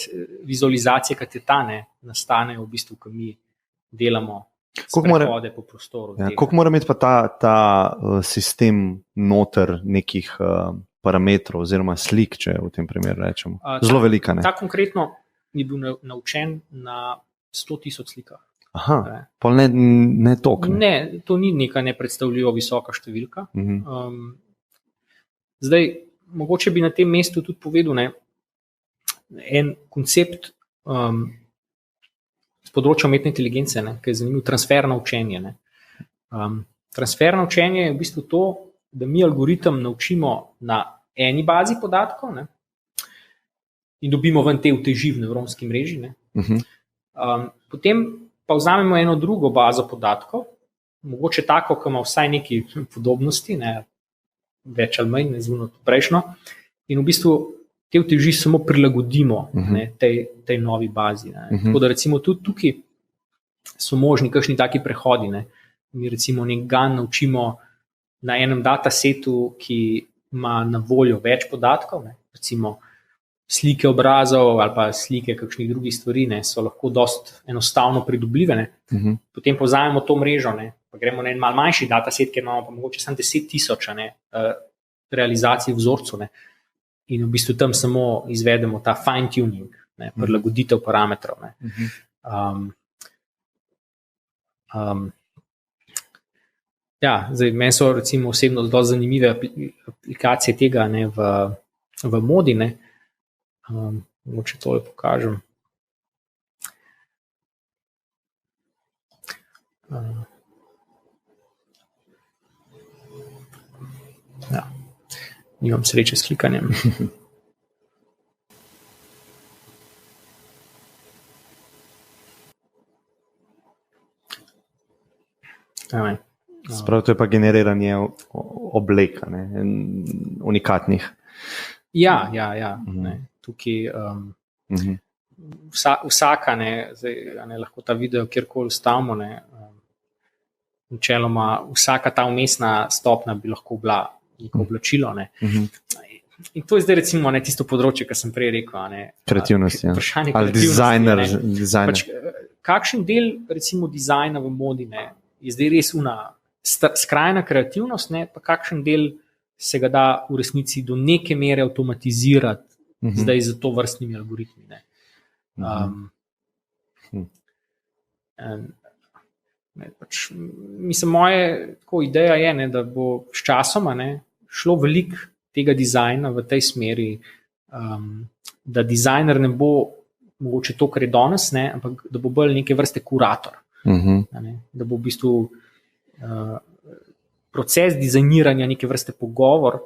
vizualizacije, kot je ta, nastanejo v bistvu, ko mi delamo sprehode po prostoru. Koliko mora imeti pa ta sistem noter nekih parametrov oziroma slik, če v tem primeru rečemo? Zelo velika, ne? Ta konkretno je bil naučen na 100,000 slikah. Aha, pa ne toliko. Ne, to ni neka nepredstavljivo visoka številka. Zdaj, mogoče bi na tem mestu tudi povedal en koncept z področja umetne inteligence, ki je zanimiv, transferno učenje. Transferno učenje je v bistvu to, da mi algoritem naučimo na eni bazi podatkov in dobimo ven te uteži v nevronski mreži. Potem pa vzamemo eno drugo bazo podatkov, mogoče tako, ki ima vsaj nekaj podobnosti, več ali manj, zunaj prejšnjo, in v bistvu te uteži samo prilagodimo tej novi bazi. Tako da recimo tudi tukaj so možni kakšni taki prehodi. Mi recimo nek GAN naučimo na enem datasetu, ki ima na voljo več podatkov, recimo slike obrazov ali pa slike kakšnih drugih stvari, so lahko dost enostavno pridobljive. Potem povzamemo to mrežo, pa gremo na en mal manjši dataset, kjer imamo pa mogoče samo 10,000 realizacij vzorcev, in v bistvu tam samo izvedemo ta fine tuning, prilagoditev parametrov. Zdaj, meni so recimo osebno zelo zanimive aplikacije tega v modi. Mogoče tole pokažem. Nimam sreče s klikanjem. Sprav, to je pa generiranje obleka, unikatnih. Ja. Tukaj vsaka, zdaj, lahko ta video kjerkoli stavimo, načeloma vsaka ta vmesna stopnja bi lahko bila neko oblačilo. In to je zdaj recimo tisto področje, kar sem prej rekel. Kreativnost, vprašanje ali dizajner. Pač, kakšen del recimo dizajna v modi je zdaj res skrajna kreativnost, pa kakšen del se ga da v resnici do neke mere avtomatizirati zdaj z to vrstnimi algoritmi. Mislim, moja ideja je, da bo s časoma šlo veliko tega dizajna v tej smeri, da dizajner ne bo mogoče to, kar je danes, ampak da bo bolj neke vrste kurator. Da bo v bistvu proces dizajniranja neke vrste pogovor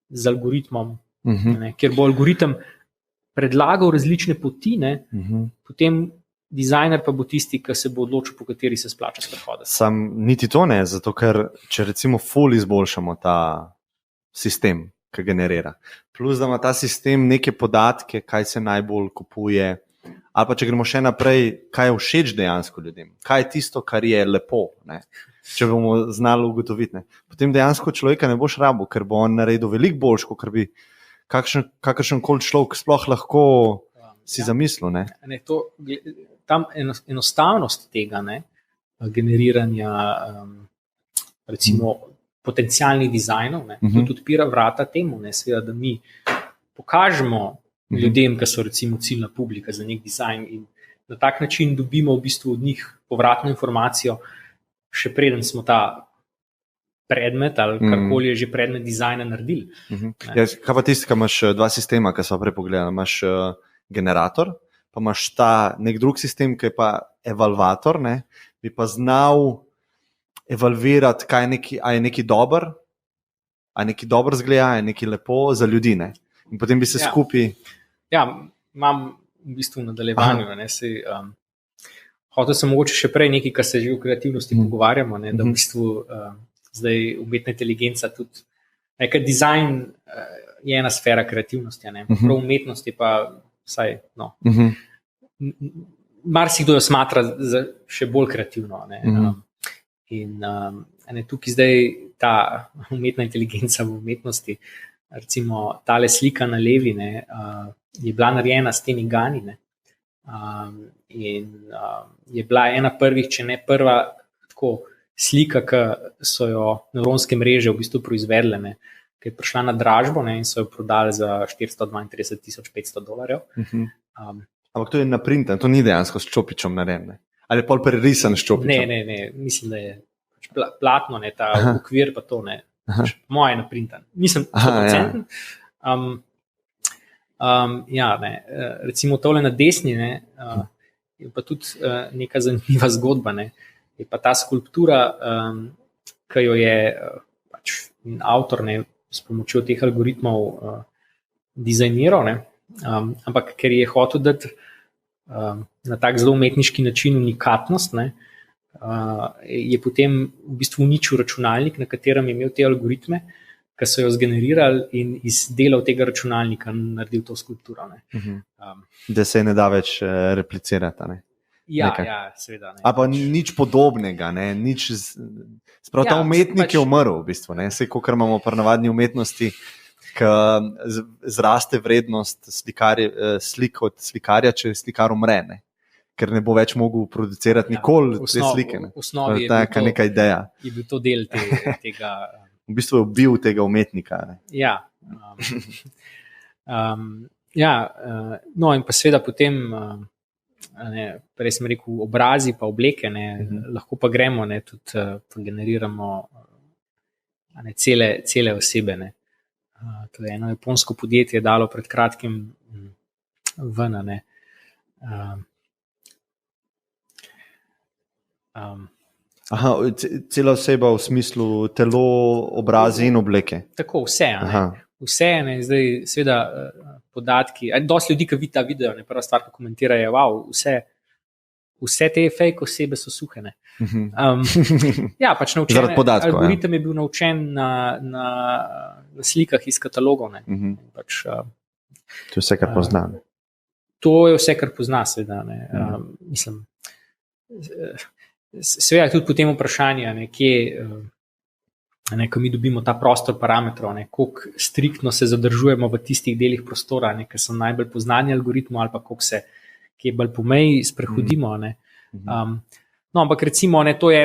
z algoritmom, kjer bo algoritem predlagal različne poti, potem dizajner pa bo tisti, ki se bo odločil, po kateri se splača sprehoditi. Sam niti to ne, zato ker če recimo ful izboljšamo ta sistem, ki generira, plus da ima ta sistem neke podatke, kaj se najbolj kupuje, ali pa če gremo še naprej, kaj je všeč dejansko ljudem, kaj je tisto, kar je lepo, če bomo znali ugotoviti. Potem dejansko človeka ne boš rabil, ker bo on naredil veliko boljš, kot bi kakršen koli človek sploh lahko si zamislil. Tam enostavnost tega generiranja recimo potencialnih dizajnov, tudi odpira vrata temu, seveda, da mi pokažemo ljudem, ki so recimo ciljna publika za nek dizajn, in na tak način dobimo v bistvu od njih povratno informacijo, še preden smo ta predmet ali karkoli je že predmet dizajna naredili. Kaj pa tisti, ki imaš dva sistema, ki so prej pogledali, imaš generator, pa imaš ta nek drug sistem, ki je pa evalvator, bi pa znal evalvirati, a je neki dober, a je neki dober zgleda, a je neki lepo za ljudi. In potem bi se skupaj... Ja, imam v bistvu v nadaljevanju. Hotel sem mogoče še prej nekaj, kar se že v kreativnosti pogovarjamo, da v bistvu zdaj umetna inteligenca tudi... Ker dizajn je ena sfera kreativnosti, prav umetnost je pa vsaj... Marsikdo jo smatra za še bolj kreativno. In tukaj zdaj ta umetna inteligenca v umetnosti, recimo tale slika na levi, je bila narejena s temi GANi, in je bila ena prvih, če ne prva tako slika, ki so jo nevronske mreže v bistvu proizvedle, ki je prišla na dražbo, in so jo prodali za $432,500. Ampak to je naprinten, to ni dejansko s čopičem narejeno. Ali je pol prerisan s čopičem? Ne, mislim, da je platno, ta okvir pa to, moje naprinten. Nisem 100%. Recimo tole na desni, je pa tudi neka zanimiva zgodba, je pa ta skulptura, ki jo je avtor s pomočjo teh algoritmov dizajniral, ampak ker je hotel dati na tak zelo umetniški način unikatnost, je potem v bistvu uničil računalnik, na katerem je imel te algoritme, ki so jo zgenerirali in iz delov tega računalnika naredil to skulpturo. Da se ne da več replicirati. Ne? Ja, seveda. A pa nič podobnega, ne? Nič. Sprav ta umetnik je umrl, v bistvu. Vse, kar imamo pri navadni umetnosti, ki zraste vrednost slik od slikarja, če slikar umre. Ne? Ker ne bo več mogel producirati nikoli te slike. V osnovi je neka ideja. Je bil to del tega. V bistvu je ubil tega umetnika. Ne? Ja. No, in pa seveda potem, prej sem rekel, obrazi pa obleke, lahko pa gremo, tudi pa generiramo cele osebe. To je eno japonsko podjetje dalo pred kratkim ven. Cela oseba v smislu telo, obrazi in obleke. Tako, vse. Vse, zdaj seveda podatki. Dosti ljudi, ki vidi ta video, prva stvar, ki komentirajo, wow, vse te fake osebe so suhe. Pač naučen. Zaradi podatkov. Algoritem je bil naučen na slikah iz katalogov. Pač, to je vse, kar pozna. To je vse, kar pozna, seveda. Mislim, seveda tudi potem vprašanje, ko mi dobimo ta prostor parametrov, koliko striktno se zadržujemo v tistih delih prostora, ki so najbolj poznani algoritmu, ali pa koliko se kje bolj po meji sprehodimo. No, ampak recimo, to je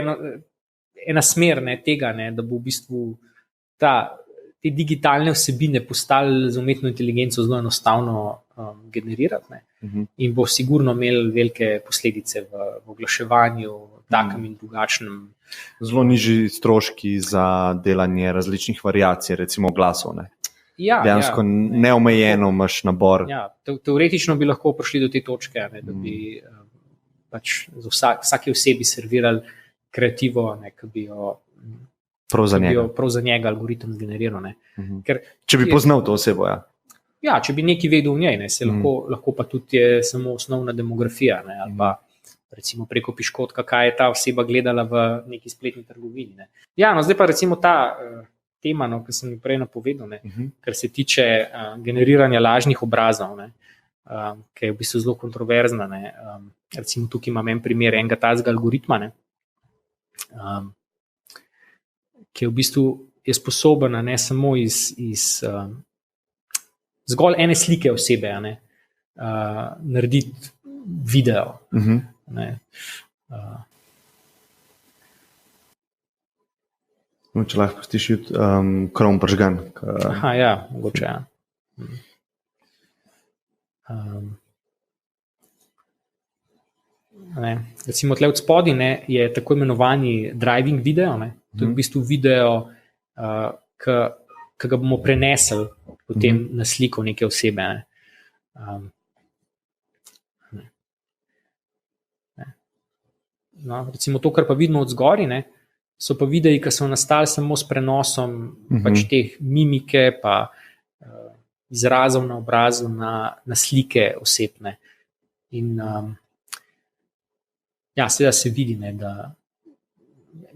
ena smer tega, da bo v bistvu te digitalne vsebine postali z umetno inteligenco zelo enostavno generirati. In bo sigurno imel velike posledice v oglaševanju, takem in drugačnem. Zelo nižji stroški za delanje različnih variacij, recimo glasov. Dejansko neomejeno imaš nabor. Teoretično bi lahko prišli do te točke, da bi pač vsaki osebi servirali kreativo, ki bi jo prav za njega algoritem zgeneriral. Če bi poznal to osebo, Ja, če bi nekaj vedel v njej, se lahko pa tudi je samo osnovna demografija, ali pa recimo preko piškotka, kaj je ta oseba gledala v neki spletni trgovini. Zdaj pa recimo ta tema, ki sem jo prej napovedal, kar se tiče generiranja lažnih obrazov, ki je v bistvu zelo kontroverzna. Recimo tukaj imam en primer enega tazga algoritma, ki je v bistvu je sposoben ne samo iz zgolj ene slike osebe narediti video. Če lahko pustiš Chrome pržgan. Mogoče. Recimo tle od spodi je tako imenovani driving video. To je v bistvu video, ki ga bomo prenesli potem na sliko neke osebe. Recimo to, kar pa vidimo od zgori, so pa videi, ki so nastali samo s prenosom pač teh mimike pa izrazov na obrazu na slike osebne. In seveda se vidi, da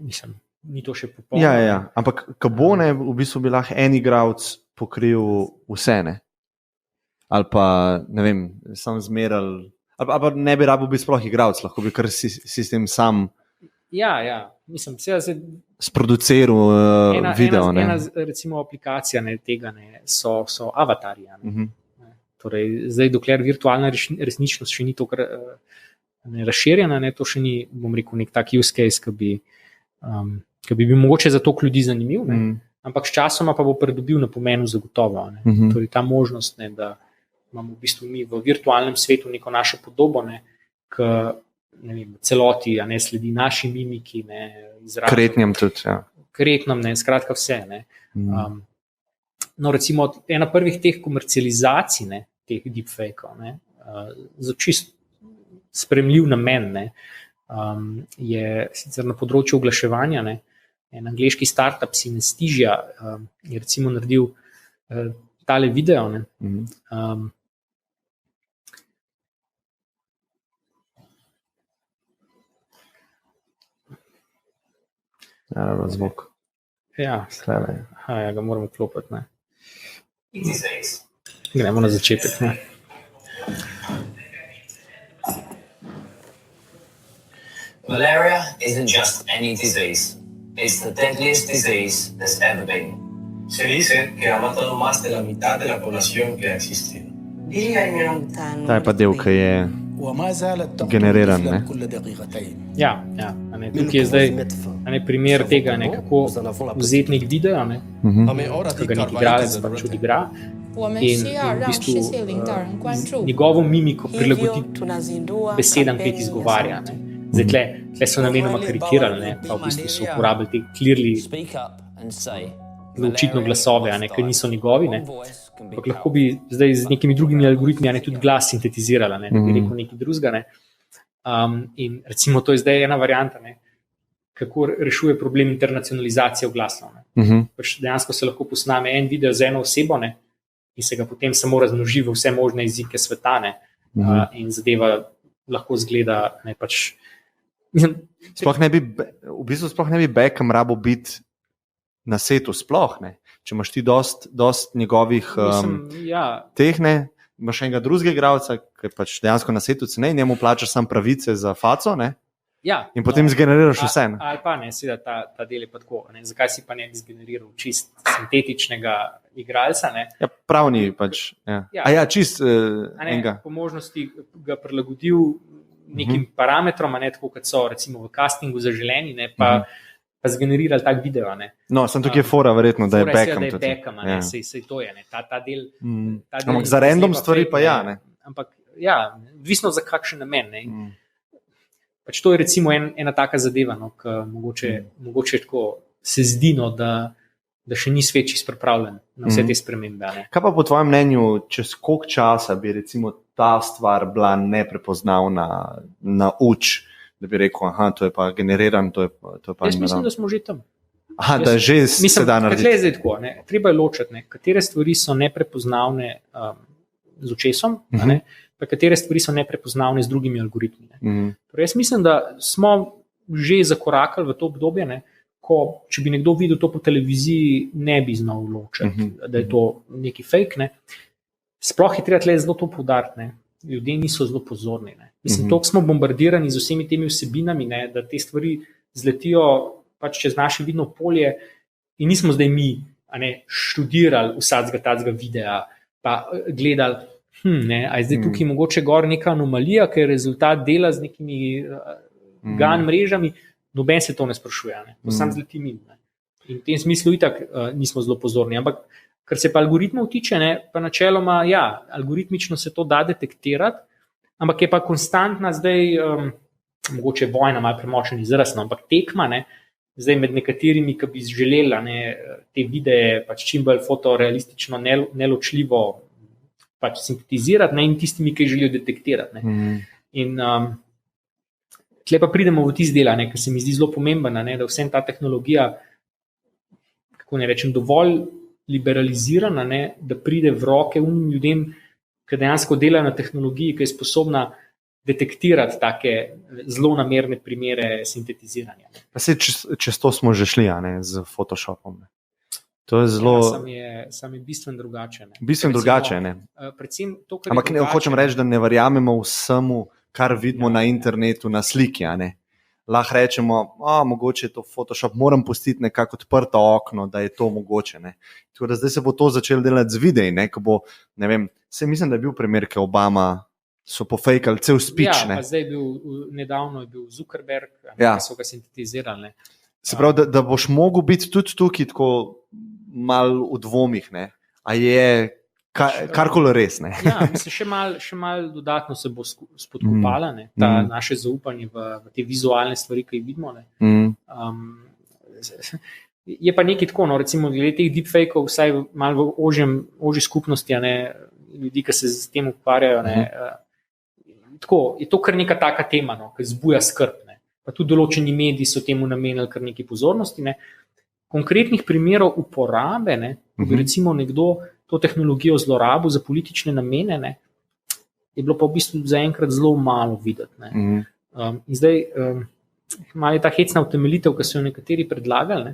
mislim, ni to še popolno. Ampak ko bo v bistvu bi lahko en igralec pokril vse, ali pa ne vem, sam zmeral, ali pa ne bi rabil biti sploh igralec, lahko bi kar sistem sam mislim, seveda se sproduciral video. Ena recimo aplikacija tega so avatarji. Torej, zdaj, dokler virtualna resničnost še ni to razširjena, to še ni, bom rekel, nek tak use case, ki bi bil mogoče za toliko ljudi zanimiv, ampak s časoma pa bo pridobil na pomenu zagotovo. Torej, ta možnost, da imamo v bistvu mi v virtualnem svetu neko našo podobo, ki celoti sledi naši mimiki, izrazu. Kretnjem tudi, Kretnem, skratka vse. No, recimo, ena prvih teh komercializacij, teh deepfake-ov, za čist spremljiv namen, je sicer na področju oglaševanja, en angleški startup Synesthesia je recimo naredil tale video. Zvok. Ja, Ja, ga moramo klopiti. Ne. Gremo na začetek. Ne. Malaria isn't just any disease. It's the deadliest disease there's ever been. Se dice que ha matado más de la mitad de la población que ha existido. Ta je pa del, ki je generiran. Ne? Ja, ne, tukaj je zdaj primer tega, ne, kako vzeti nek video, ne, ki ga nek igralec pač odigra in v bistvu njegovo mimiko prilagoditi besedam, ki jih izgovarja. Ne. Zdaj, tle so namenoma karikirali, ne, pa v bistvu so uporabili te clearly očitno glasove, ne, ki niso njegovi, ne. Ampak lahko bi zdaj z nekimi drugimi algoritmi tudi glas sintetizirala, ne, da bi rekel nekaj drugega. Ne. In recimo to je zdaj ena varianta, ne, kako rešuje problem internacionalizacije glasov. Pač dejansko se lahko posname en video z eno osebo, ne, in se ga potem samo razmnoži v vse možne jezike sveta, ne, in zadeva lahko zgleda, ne, pač. Sploh ne bi Beckham rabo biti na setu sploh, ne. Če imaš ti dost njegovih teh, ne, imaš enega drugega igralca, ki pač dejansko na setu cenej, njemu plačaš sam pravice za faco, ne, in potem zgeneriraš vse. Ali pa ne, seveda ta del je pa tako, ne, zakaj si pa ne bi zgeneriral čist sintetičnega igralca, ne. Ja, pravni pač, čist enega. Po možnosti ga prilagodil nekim parametrom, ne, tako kot so recimo v castingu zaželeni, ne, pa zgenerirali tak video. Ne. No, sem tukaj fora verjetno, da je Beckham. Da je Beckham, ne, sej to je, ne, ta del. Ampak za random stvari pa ne. Ampak odvisno za kakšen namen, ne. Pač to je recimo ena taka zadeva, no, ki mogoče tako se zdi, no, da še ni svet čisto pripravljen na vse te spremembe. Ne. Kaj pa po tvojem mnenju, čez koliko časa bi recimo ta stvar bila neprepoznavna na uč, da bi rekel, to je pa generiran, to je pa jaz mislim, da smo že tam. Da je že se da narediti. Tako, ne, treba je ločiti, ne, katere stvari so neprepoznavne z očesom, ne, pa katere stvari so neprepoznavne z drugimi algoritmi. Torej, jaz mislim, da smo že zakorakali v to obdobje, ne, ko, če bi nekdo videl to po televiziji, ne bi znal ločiti, da je to neki fake. Ne. Sploh je treba tle zelo to poudariti, ne. Ljudje niso zelo pozorni. Ne. Mislim, toliko smo bombardirani z vsemi temi vsebinami, ne, da te stvari zletijo pač čez naše vidno polje in nismo zdaj mi študirali vsakega tazga videa, pa gledali, a je zdaj tukaj mogoče gor neka anomalija, ker je rezultat dela z nekimi GAN mrežami, noben se to ne sprašuje, ne. To sam zleti min. Ne. In v tem smislu itak nismo zelo pozorni, ampak kar se pa algoritmov tiče, ne, pa načeloma, algoritmično se to da detektirati, ampak je pa konstantna zdaj, mogoče vojna, malo premočen izraz, no, ampak tekma, ne, zdaj med nekaterimi, ki bi želela, ne, te videe pač čim bolj fotorealistično, neločljivo pač sintetizirati, ne, in tistimi, ki želijo detektirati. Ne. In tle pa pridemo v tisti del, ki se mi zdi zelo pomemben, ne, da vsem ta tehnologija, kako ne rečem, dovolj liberalizirana, ne, da pride v roke ljudem, ki dejansko delajo na tehnologiji, ki je sposobna detektirati take zelo namerne primere sintetiziranja. Pa se čez to smo že šli, ne, z Photoshopom. Ne. To je zelo... Sam je bistveno drugače. Ne. Bistveno drugače, ne. Predvsem to, kar ampak ne hočem reči, da ne verjamemo vsemu, kar vidimo na internetu, na sliki, ne. Lahko rečemo, mogoče je to Photoshop, moram pustiti nekako odprto okno, da je to mogoče. Ne. Tako da zdaj se bo to začelo delati z videi, ne, ko bo, ne vem, mislim, da je bil primer, ki Obama so pofejkali cel speech. Pa zdaj je nedavno je bil Zuckerberg, ki so ga sintetizirali. Ne. Se pravi, da boš mogel biti tudi tukaj tako malo v dvomih, ne, a je karkoli res. Ne. Mislim, še mal dodatno se bo spodkopala naše zaupanje v te vizualne stvari, ki jih vidimo. Ne. Je pa nekaj tako, no, recimo glede teh deepfakeov, vsaj malo v ožji skupnosti, ne, ljudi, ki se z tem ukvarjajo. Ne, tako, je to kar neka taka tema, no, ki zbuja skrb. Ne. Pa tudi določeni mediji so temu namenili kar nekaj pozornosti. Ne. Konkretnih primerov uporabe, ne, ko bi recimo nekdo to tehnologijo zlorabil za politične namene, ne, je bilo pa v bistvu zaenkrat zelo malo videti. Ne. In zdaj malo je ta hecna utemeljitev, ki so jo nekateri predlagali, ne,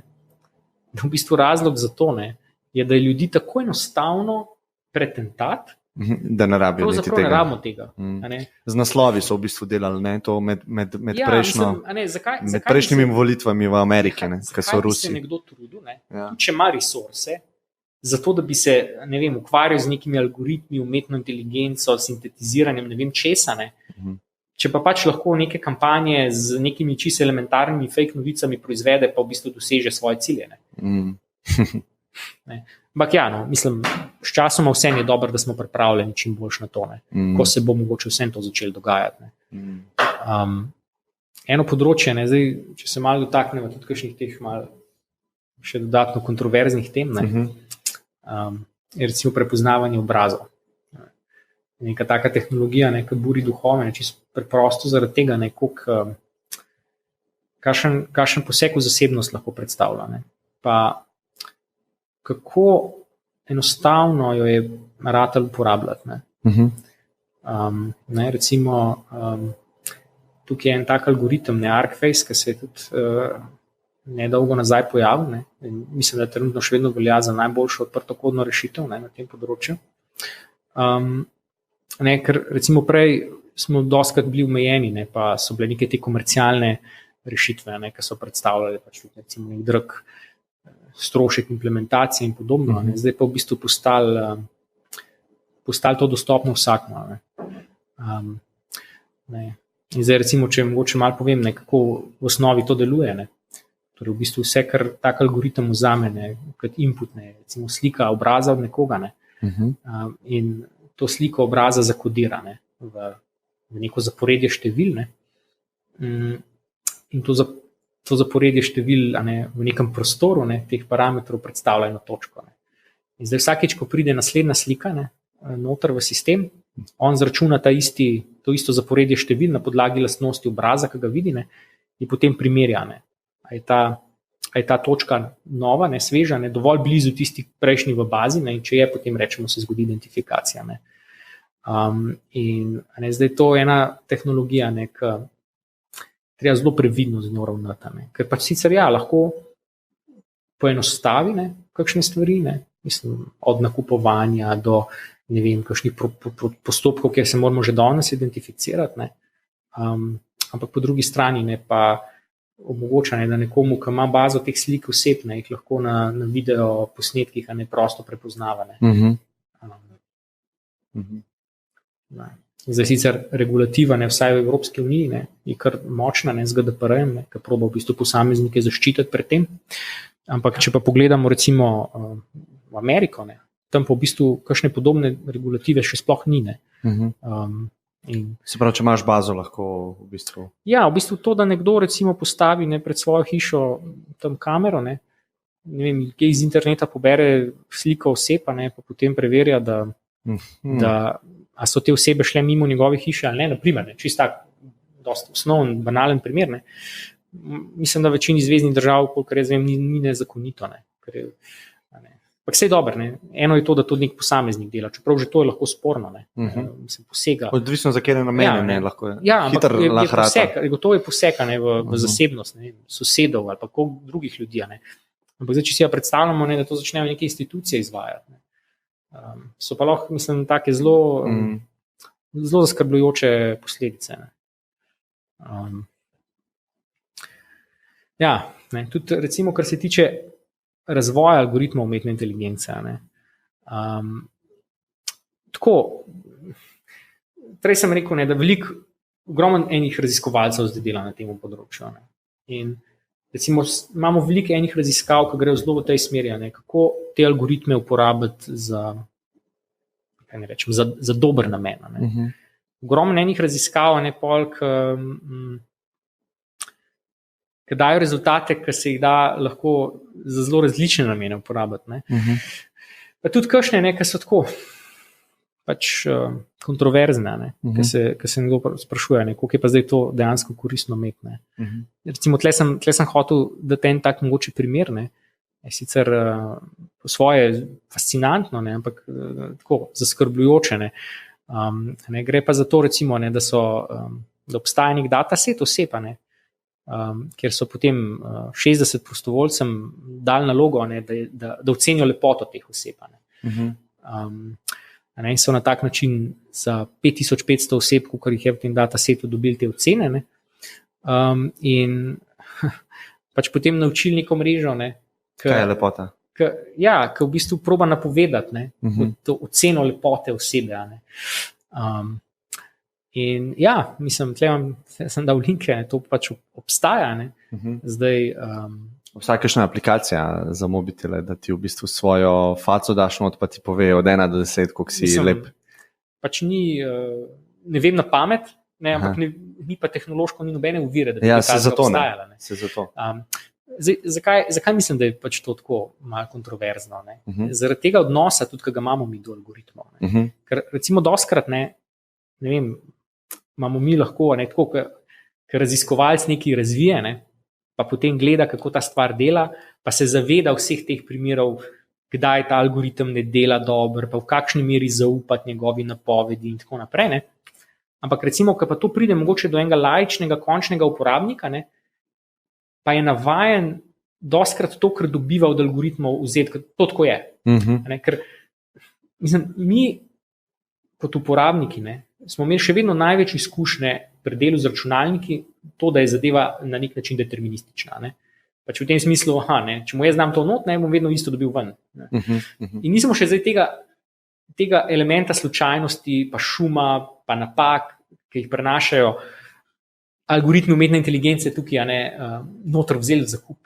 v bistvu razlog za to, je, da je ljudi tako enostavno pretentati, da ne rabijo niti tega. Ne rabimo tega. Z naslovi so v bistvu delali, ne, to med zakaj prejšnjimi volitvami v Ameriki, ker so Rusi. Zakaj bi se nekdo trudil, tudi če ima resurse, zato da bi se, ukvarjal z nekimi algoritmi, umetno inteligenco, sintetiziranjem, ne vem česa, Če pa pač lahko neke kampanje z nekimi čisto elementarnimi fake novicami proizvede, pa v bistvu doseže svoje cilje. Ampak mislim, s časoma vsem je dobro, da smo pripravljeni čim boljš na to, ko se bo mogoče vsem to začelo dogajati. Eno področje, zdaj, če se malo dotaknemo tudi kakšnih teh malo še dodatno kontroverznih tem, je recimo prepoznavanje obrazov. Neka taka tehnologija, ki buri duhove, čisto preprosto zaradi tega, kakšen poseg v zasebnost lahko predstavlja. Pa kako enostavno jo je ratalo uporabljati. Recimo, tukaj je en tak algoritem, ArcFace, ki se je tudi nedolgo nazaj pojavil. Mislim, da trenutno še vedno velja za najboljšo odprtokodno rešitev na tem področju. Ker recimo prej smo dostikrat bili omejeni, pa so bile neke te komercialne rešitve, ki so predstavljale pač recimo nek drag strošek implementacije in podobno. Zdaj pa v bistvu postali to dostopno vsakmu. In zdaj recimo, če mogoče malo povem, kako v osnovi to deluje. Torej v bistvu vse, kar tak algoritem vzame kot input, recimo slika obraza od nekoga, in to sliko obraza zakodira v neko zaporedje števil, in to zaporedje števil v nekem prostoru teh parametrov predstavlja eno točko. In zdaj vsakeč, ko pride naslednja slika noter v sistem, on zračuna to isto zaporedje števil na podlagi lastnosti obraza, ki ga vidi, in potem primerja, a je ta točka nova, sveža, dovolj blizu tisti prejšnji v bazi, in če je, potem rečemo, se zgodi identifikacija. In zdaj to je ena tehnologija, ki treba zelo previdno z njo ravnati, ker pač sicer lahko poenostavi kakšne stvari, mislim, od nakupovanja do kakšnih postopkov, kjer se moramo že danes identificirati, ampak po drugi strani pa omogoča, da nekomu, ki ima bazo teh slik oseb, jih lahko na video posnetkih prosto prepoznava. Zdaj sicer regulativa, vsaj v Evropski uniji, je kar močna, z GDPR-jem, ki proba v bistvu posameznike zaščititi pred tem. Ampak če pa pogledamo recimo v Ameriko, tam pa v bistvu kakšne podobne regulative še sploh ni. Se pravi, če imaš bazo, lahko v bistvu. Ja, v bistvu to, da nekdo recimo postavi pred svojo hišo tam kamero, ne vem, kje iz interneta pobere sliko oseb, pa potem preverja, a so te osebe šle mimo njegove hiše ali ne, naprimer, čisto tak dosti osnoven, banalen primer. Mislim, da v večini zveznih držav, kolikor jaz vem, ni nezakonito. Ampak vse je dobro. Eno je to, da to nek posameznik dela, čeprav že to je lahko sporno. Se posega. Odvisno za kjer namene, lahko je. Ja, ampak gotovo je poseka v zasebnost sosedov ali pa drugih ljudi. Ampak zdaj, če si ja predstavljamo, da to začnejo neke institucije izvajati. So pa lahko, mislim, take zelo zaskrbljujoče posledice. Tudi recimo, kar se tiče razvoja algoritmov umetne inteligence. Tako, prej sem rekel, da ogromno enih raziskovalcev zdaj dela na tem področju. In recimo, imamo veliko enih raziskav, ki grejo zelo v tej smeri, kako te algoritme uporabiti za dober namen. Ogromno enih raziskav, ki dajo rezultate, ki se jih da lahko za zelo različne namene uporabiti. Pa tudi kakšne, ki so tako pač kontroverzne, ki se nekdo sprašuje, koliko je pa zdaj to dejansko koristno imeti. Recimo, tle sem hotel dati en tak mogoče primer, je sicer po svoje fascinantno, ampak tako zaskrbljujoče. Gre pa za to, recimo, da obstaja nek dataset oseb, kjer so potem 60 prostovoljcem dali nalogo, ne, da ocenijo lepoto teh oseb. In so na tak način za 5500 oseb, kot jih je v tem datasetu, dobili te ocene. Ne. In pač potem naučili neko mrežo. Ne, kaj je lepota? Ki v bistvu proba napovedati, ne, to oceno lepote osebe. Ne. In mislim, tle sem dal linke, to pač obstaja. Ne. Zdaj, obstaja kakšna aplikacija za mobitele, da ti v bistvu svojo faco daš not, pa ti pove od 1 do 10, koliko si lep? Pač ni, ne vem na pamet, ne, ampak ni pa tehnološko, ni nobene ovire, da bi aplikacija obstajala. Se zato. Zakaj mislim, da je pač to tako malo kontroverzno? Ne? Zaradi tega odnosa, tudi, ki ga imamo mi do algoritmov. Ker recimo doskrat, ne vem, imamo mi lahko, ne, tako, ker raziskovalc nekaj razvije, ne, pa potem gleda, kako ta stvar dela, pa se zaveda vseh teh primerov, kdaj ta algoritem ne dela dobro, pa v kakšni meri zaupati njegovi napovedi in tako naprej. Ne. Ampak recimo, ko pa to pride mogoče do enega laičnega, končnega uporabnika, ne, pa je navajen doskrat to, kar dobiva od algoritmov vzeti, ker to tako je. Ne, ker mislim, mi kot uporabniki, ne, smo imeli še vedno največ izkušnje pri delu z računalniki, to, da je zadeva na nek način deterministična. Ne. Pač v tem smislu, če mu jaz znam to not, ne, bom vedno isto dobil ven. In nismo še zdaj tega elementa slučajnosti, pa šuma, pa napak, ki jih prenašajo algoritmi umetne inteligence tukaj noter vzeli v zakup.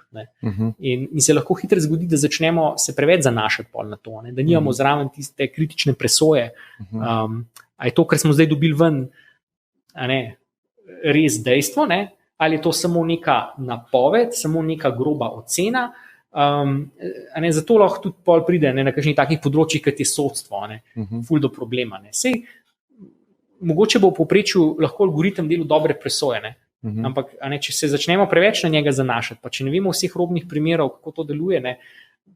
In se lahko hitro zgodi, da začnemo se preveč zanašati pol na to, ne? Da nimamo zraven tiste kritične presoje. A je to, kar smo zdaj dobili ven, res dejstvo, ne? Ali je to samo neka napoved, samo neka groba ocena. Zato lahko tudi pol pride na kakšnih takih področjih, kot je sodstvo, ful do problema. Sej, mogoče bo v povprečju lahko algoritem delal dobre presoje, ampak če se začnemo preveč na njega zanašati, pa če ne vemo vseh robnih primerov, kako to deluje,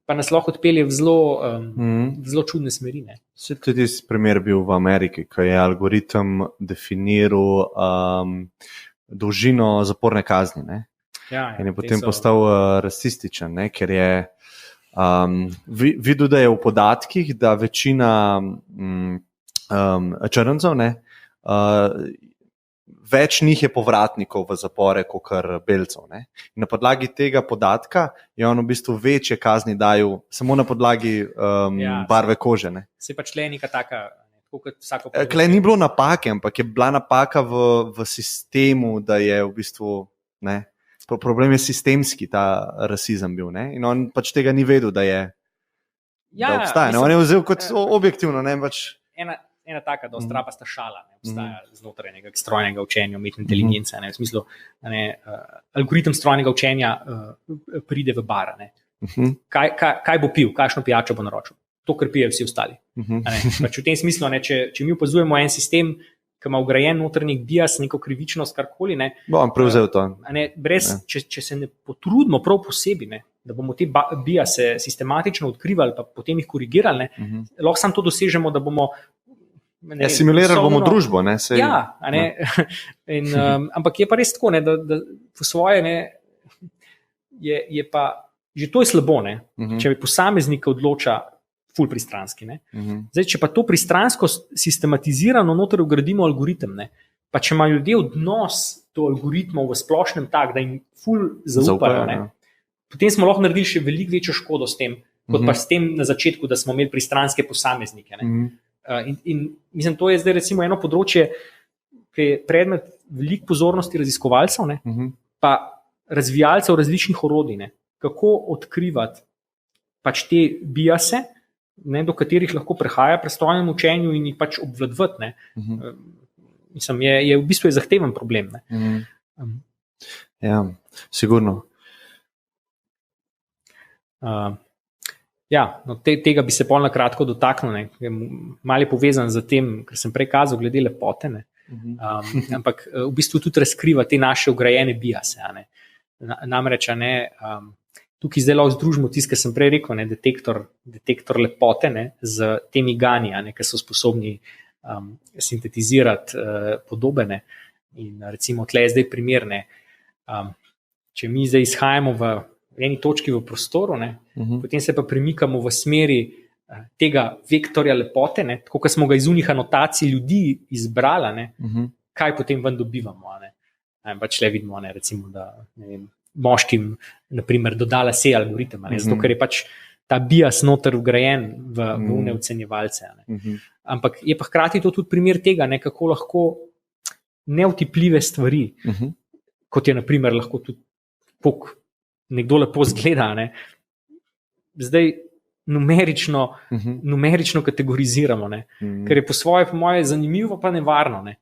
pa nas lahko odpelje v zelo čudne smeri. Se tudi primer bil v Ameriki, ko je algoritem definiral dolžino zaporne kazni. In je potem postal rasističen, ker je videl, da je v podatkih, da večina črncev, več njih je povratnikov v zapore, kot belcev. In na podlagi tega podatka je on v bistvu večje kazni dajal samo na podlagi barve kože. Se pač le neka taka, kot vsako področje. Klej ni bilo napake, ampak je bila napaka v sistemu, da je v bistvu, problem je sistemski, ta rasizem bil. In on pač tega ni vedel, da obstaja. On je vzel kot objektivno. Ena taka, da ostrapasta šala obstaja znotraj nekega strojnega učenja, umetne inteligence. V smislu, algoritem strojnega učenja pride v bar. Kaj bo pil, kakšno pijačo bo naročil? To, kar pijejo vsi ostali. Pač v tem smislu, če mi opazujemo en sistem, ki ima vgrajen notranji bias, neko krivičnost, karkoli. Bom prevzel to. Če se ne potrudimo prav posebej, da bomo te biase sistematično odkrivali, pa potem jih korigirali, lahko samo to dosežemo, da bomo simulirali bomo družbo. Ampak je pa res tako, da po svoje je pa že to je slabo, če posameznik odloča ful pristranski. Zdaj, če pa to pristransko sistematizirano noter vgradimo algoritem, pa če imajo ljudje odnos do algoritmov v splošnem tak, da jim ful zaupajo, potem smo lahko naredili še veliko večjo škodo s tem, kot pa s tem na začetku, da smo imeli pristranske posameznike. In mislim, to je zdaj recimo eno področje, ki je predmet veliko pozornosti raziskovalcev, pa razvijalcev različnih orodij, kako odkrivati pač te biase, do katerih lahko prehaja pri strojnem učenju in jih pač obvladovati. Mislim, je v bistvu zahteven problem. Ja, sigurno. Tega bi se pol na kratko dotaknil. Malo je povezan z tem, kar sem prej kazal glede lepote. Ampak v bistvu tudi razkriva te naše vgrajene biase. Namreč, tukaj zdaj lahko združimo tisto, kar sem prej rekel, detektor lepote z temi gani, ki so sposobni sintetizirati podobe. In recimo tle je zdaj primer, če mi zdaj izhajamo v eni točki v prostoru, ne, potem se pa premikamo v smeri tega vektorja lepote, ne, tako kot smo ga iz unih anotacij ljudi izbrali, ne, kaj potem ven dobivamo. Ne. Pač le vidimo, ne, recimo, da ne vem, moškim naprimer, dodala se algoritem, ne, zato ker je pač ta bias noter vgrajen v une ocenjevalce. Ne. Ampak je pa hkrati to tudi primer tega, ne, kako lahko neotipljive stvari, kot je naprimer lahko tudi nekdo lepo zgleda, ne, zdaj numerično kategoriziramo, ne, ker je po moje zanimivo, pa nevarno. Ne.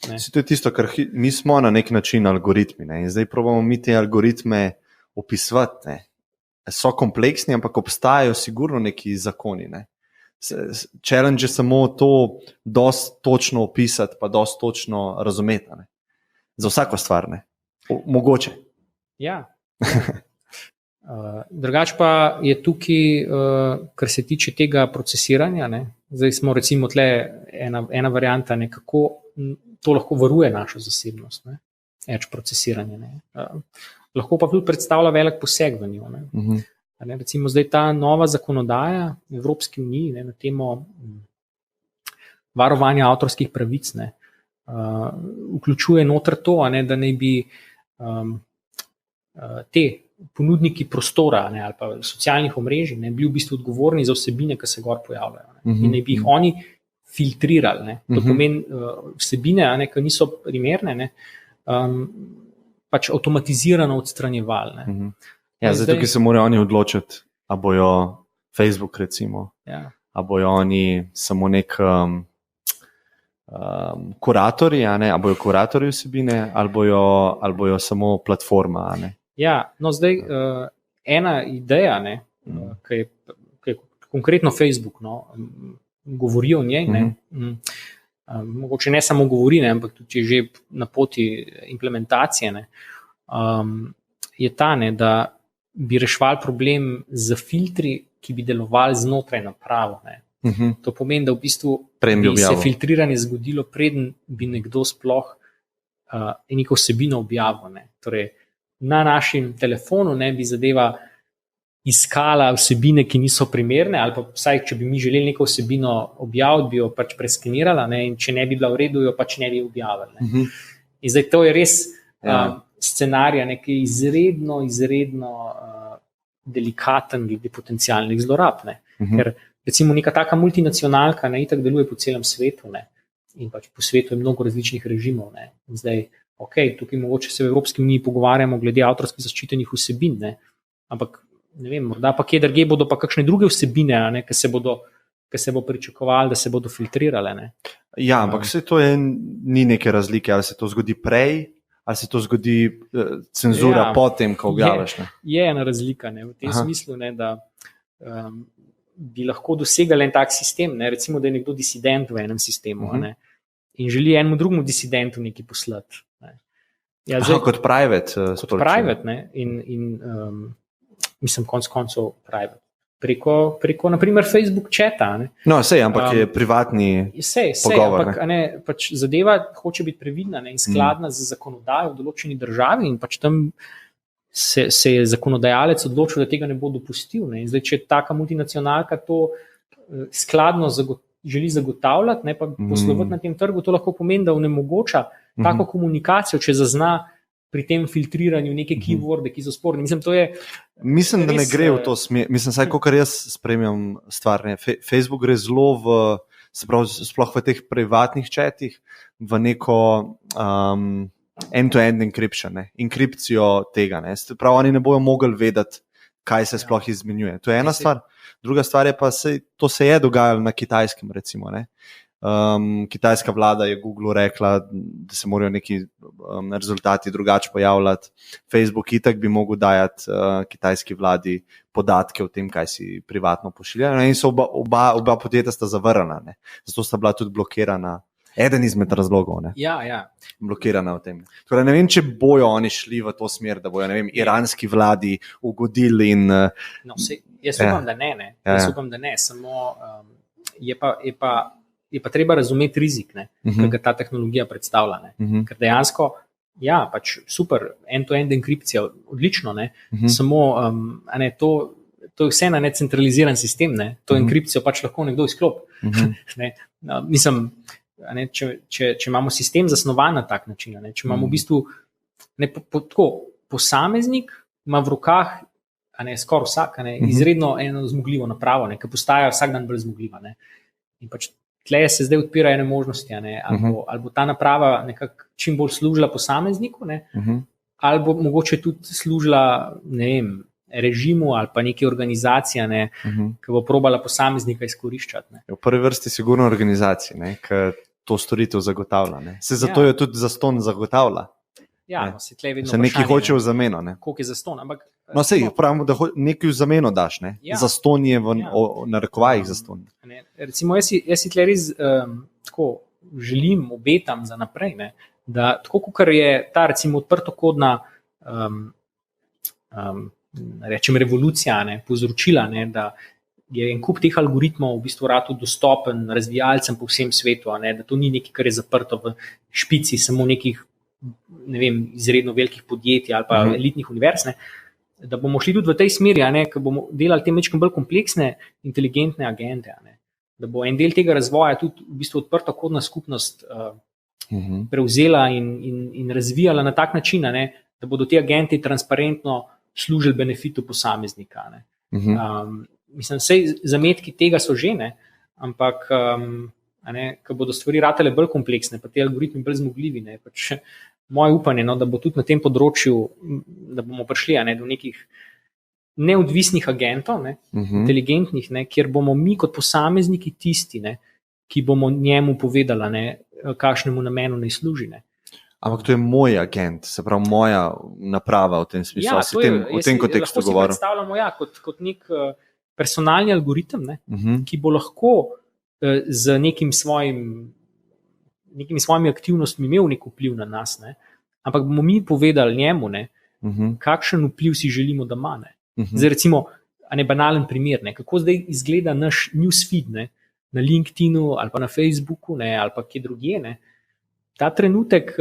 Ne. To je tisto, kar mi smo na nek način algoritmi, ne, in zdaj probamo mi te algoritme opisovati. Ne. So kompleksni, ampak obstajajo sigurno neki zakoni. Ne. Challenge je samo to dosti točno opisati, pa dosti točno razumeti. Ne. Za vsako stvar, ne. Mogoče. Ja. Drugače pa je tukaj, kar se tiče tega procesiranja, ne, zdaj smo recimo tle ena varianta, ne, kako to lahko varuje našo zasebnost, ne, edge procesiranje. Ne. Lahko pa tudi predstavlja velik poseg v njo. Ne. Recimo zdaj ta nova zakonodaja v Evropski uniji, ne, na temo varovanja avtorskih pravic, ne, vključuje noter to, ne, da naj bi te ponudniki prostora, ne, ali pa socialnih omrežij, ne, bili v bistvu odgovorni za vsebine, ki se gor pojavljajo. Ne, in naj bi jih oni filtrirali. Ne. To pomeni vsebine, ne, ki niso primerne, ne, pač avtomatizirano odstranjevali. Ne. Ja, zdaj tukaj se morajo oni odločiti, a bojo Facebook recimo, a bojo oni samo nek kuratorji, a bojo kuratorji vsebine, ali bojo samo platforma, a ne. Ja, no zdaj ena ideja, ne, ki je konkretno Facebook, no, govori o njej, ne, mogoče ne samo govori, ne, ampak tudi je že na poti implementacije, ne, je ta, ne, da bi reševali problem z filtri, ki bi delovali znotraj napravo. Ne. To pomeni, da v bistvu bi se filtriranje zgodilo, preden bi nekdo sploh neko vsebino objavil. Ne. Torej, na našem telefonu ne bi zadeva iskala vsebine, ki niso primerne, ali pa vsaj, če bi mi želeli neko vsebino objaviti, bi jo pač preskenirala, ne, in če ne bi bila v redu, jo pač ne bi objavili. Ne. In zdaj to je res scenarij, ki je izredno delikaten glede potencialnih zlorab. Ne. Ker recimo neka taka multinacionalka ne, itak deluje po celem svetu, ne, in pač po svetu je mnogo različnih režimov. Ne. Zdaj, tukaj mogoče se v Evropski uniji pogovarjamo glede avtorskih zaščitenih vsebin, ne, ampak ne vem, morda pa kje drugje bodo pa kakšne druge vsebine, ne, ki se bo pričakovali, da se bodo filtrirale. Ne. Ja, ampak vse to ni neke razlike, ali se to zgodi prej, ali se to zgodi cenzura potem, ko objaviš. Je ena razlika, ne, v tem smislu, ne, da bi lahko dosegali en tak sistem, ne, recimo, da je nekdo disident v enem sistemu, ne, in želi enemu drugemu disidentu nekaj poslati. Ne. Ja, zdaj, kot private. Kot private, ne, in mislim, koncev private. Preko naprimer Facebook chata. Ne. No, ampak je privatni pogovor. Ampak pač zadeva hoče biti previdna, ne, in skladna z zakonodajo v določeni državi in pač tam se je zakonodajalec odločil, da tega ne bo dopustil. Ne. In zdaj, če taka multinacionalka to skladno želi zagotavljati, ne, pa poslovati na tem trgu, to lahko pomeni, da onemogoča tako komunikacijo, če zazna pri tem filtriranju neke keyworde, ki so sporni. Mislim, da ne gre v to smer. Mislim, saj, kakor jaz spremljam stvar, ne. Facebook gre zelo sploh v teh privatnih chatih, v neko end-to-end encryption, ne. Enkripcijo tega. Ne. Prav, oni ne bojo mogli vedeti, kaj se sploh izmenjuje. To je ena stvar. Druga stvar je pa, to se je dogajalo na Kitajskem, recimo, ne. Kitajska vlada je Google rekla, da se morajo neki rezultati drugače pojavljati. Facebook itak bi mogel dajati kitajski vladi podatke o tem, kaj si privatno pošiljajo. In so oba podjetja sta zavrnjena, ne. Zato sta bila tudi blokirana. Eden izmed razlogov, ne. Ja. Blokirana v tem. Torej, ne vem, če bojo oni šli v to smer, da bojo, ne vem, iranski vladi ugodili in... Jaz upam, da ne. Jaz upam, da ne. Samo je pa treba razumeti rizik, ne, ki ga ta tehnologija predstavlja. Ne. Ker dejansko Ja, pač super, end-to-end enkripcija, odlično, ne? Samo to je vse na necentraliziran sistem, ne? To enkripcijo pač lahko nekdo izklopi. Mislim, če imamo sistem zasnovan na tak način, ne? Če imamo v bistvu tako, posameznik ima v rokah, skoraj vsak, izredno eno zmogljivo napravo, ki postaja vsak dan bolj zmogljiva. Ne? In pač tle se zdaj odpira ene možnosti, ali bo ta naprava nekako čim bolj služila posamezniku, ali bo mogoče tudi služila, ne vem, režimu ali pa neki organizaciji, ki bo probala posameznika izkoriščati. Ne? V prvi vrsti sigurno organizacije, ki to storitev zagotavlja. Ne? Se zato jo tudi zastonj zagotavlja. Ja, se tle vedno se nekaj hoče v zameno. Koliko je zastonj, ampak... pravimo, da nekaj v zameno daš. Zastonj je v narekovajih zastonj. Recimo, jaz si tle res tako želim, obetam za naprej, da tako, kot je ta recimo odprtokodna rečem revolucija, povzročila, da je en kup teh algoritmov v bistvu rado dostopen razvijalcem po vsem svetu, da to ni nekaj, kar je zaprto v špici samo nekih, ne vem, izredno velikih podjetij ali pa elitnih univerz, da bomo šli tudi v tej smeri, ko bomo delali te mečkim bolj kompleksne, inteligentne agente, da bo en del tega razvoja tudi v bistvu odprtokodna skupnost prevzela in razvijala na tak način, da bodo ti agenti transparentno služili benefitu posameznika. Mislim, vsej zametki tega so že, ampak ko bodo stvari ratale bolj kompleksne, pa te algoritmi bolj zmogljivi, pač moje upanje, da bo tudi na tem področju, da bomo prišli do nekih neodvisnih agentov, inteligentnih, kjer bomo mi kot posamezniki tisti, ki bomo njemu povedali, kakšnemu namenu naj služi. Ampak to je moj agent, se pravi moja naprava v tem smislu. V tem kontekstu govorim. Lahko si predstavljamo kot nek personalni algoritem, ki bo lahko z nekimi svojimi aktivnostmi imel nek vpliv na nas, ampak bomo mi povedali njemu, kakšen vpliv si želimo, da ima. Zdaj recimo, banalen primer, kako zdaj izgleda naš newsfeed, na LinkedInu ali pa na Facebooku ali pa kje drugje. Ta trenutek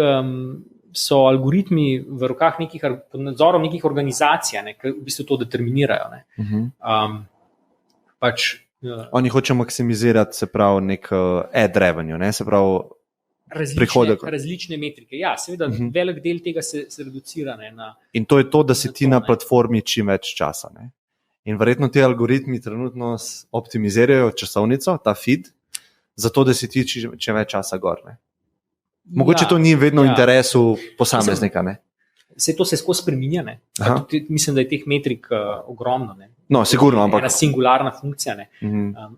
so algoritmi v rokah pod nadzorom nekih organizacij, ki v bistvu to determinirajo. Oni hočejo maksimizirati, se pravi, nek ad revenue, se pravi, prihodek. Različne metrike. Ja, seveda, velik del tega se reducira. In to je to, da si ti na platformi čim več časa. In verjetno ti algoritmi trenutno optimizirajo časovnico, ta feed, zato da si ti čim več časa gor. Mogoče to ni vedno v interesu posameznika. Se to se skozi spreminja. Mislim, da je teh metrik ogromno. No, sigurno, ampak... Ena singularna funkcija.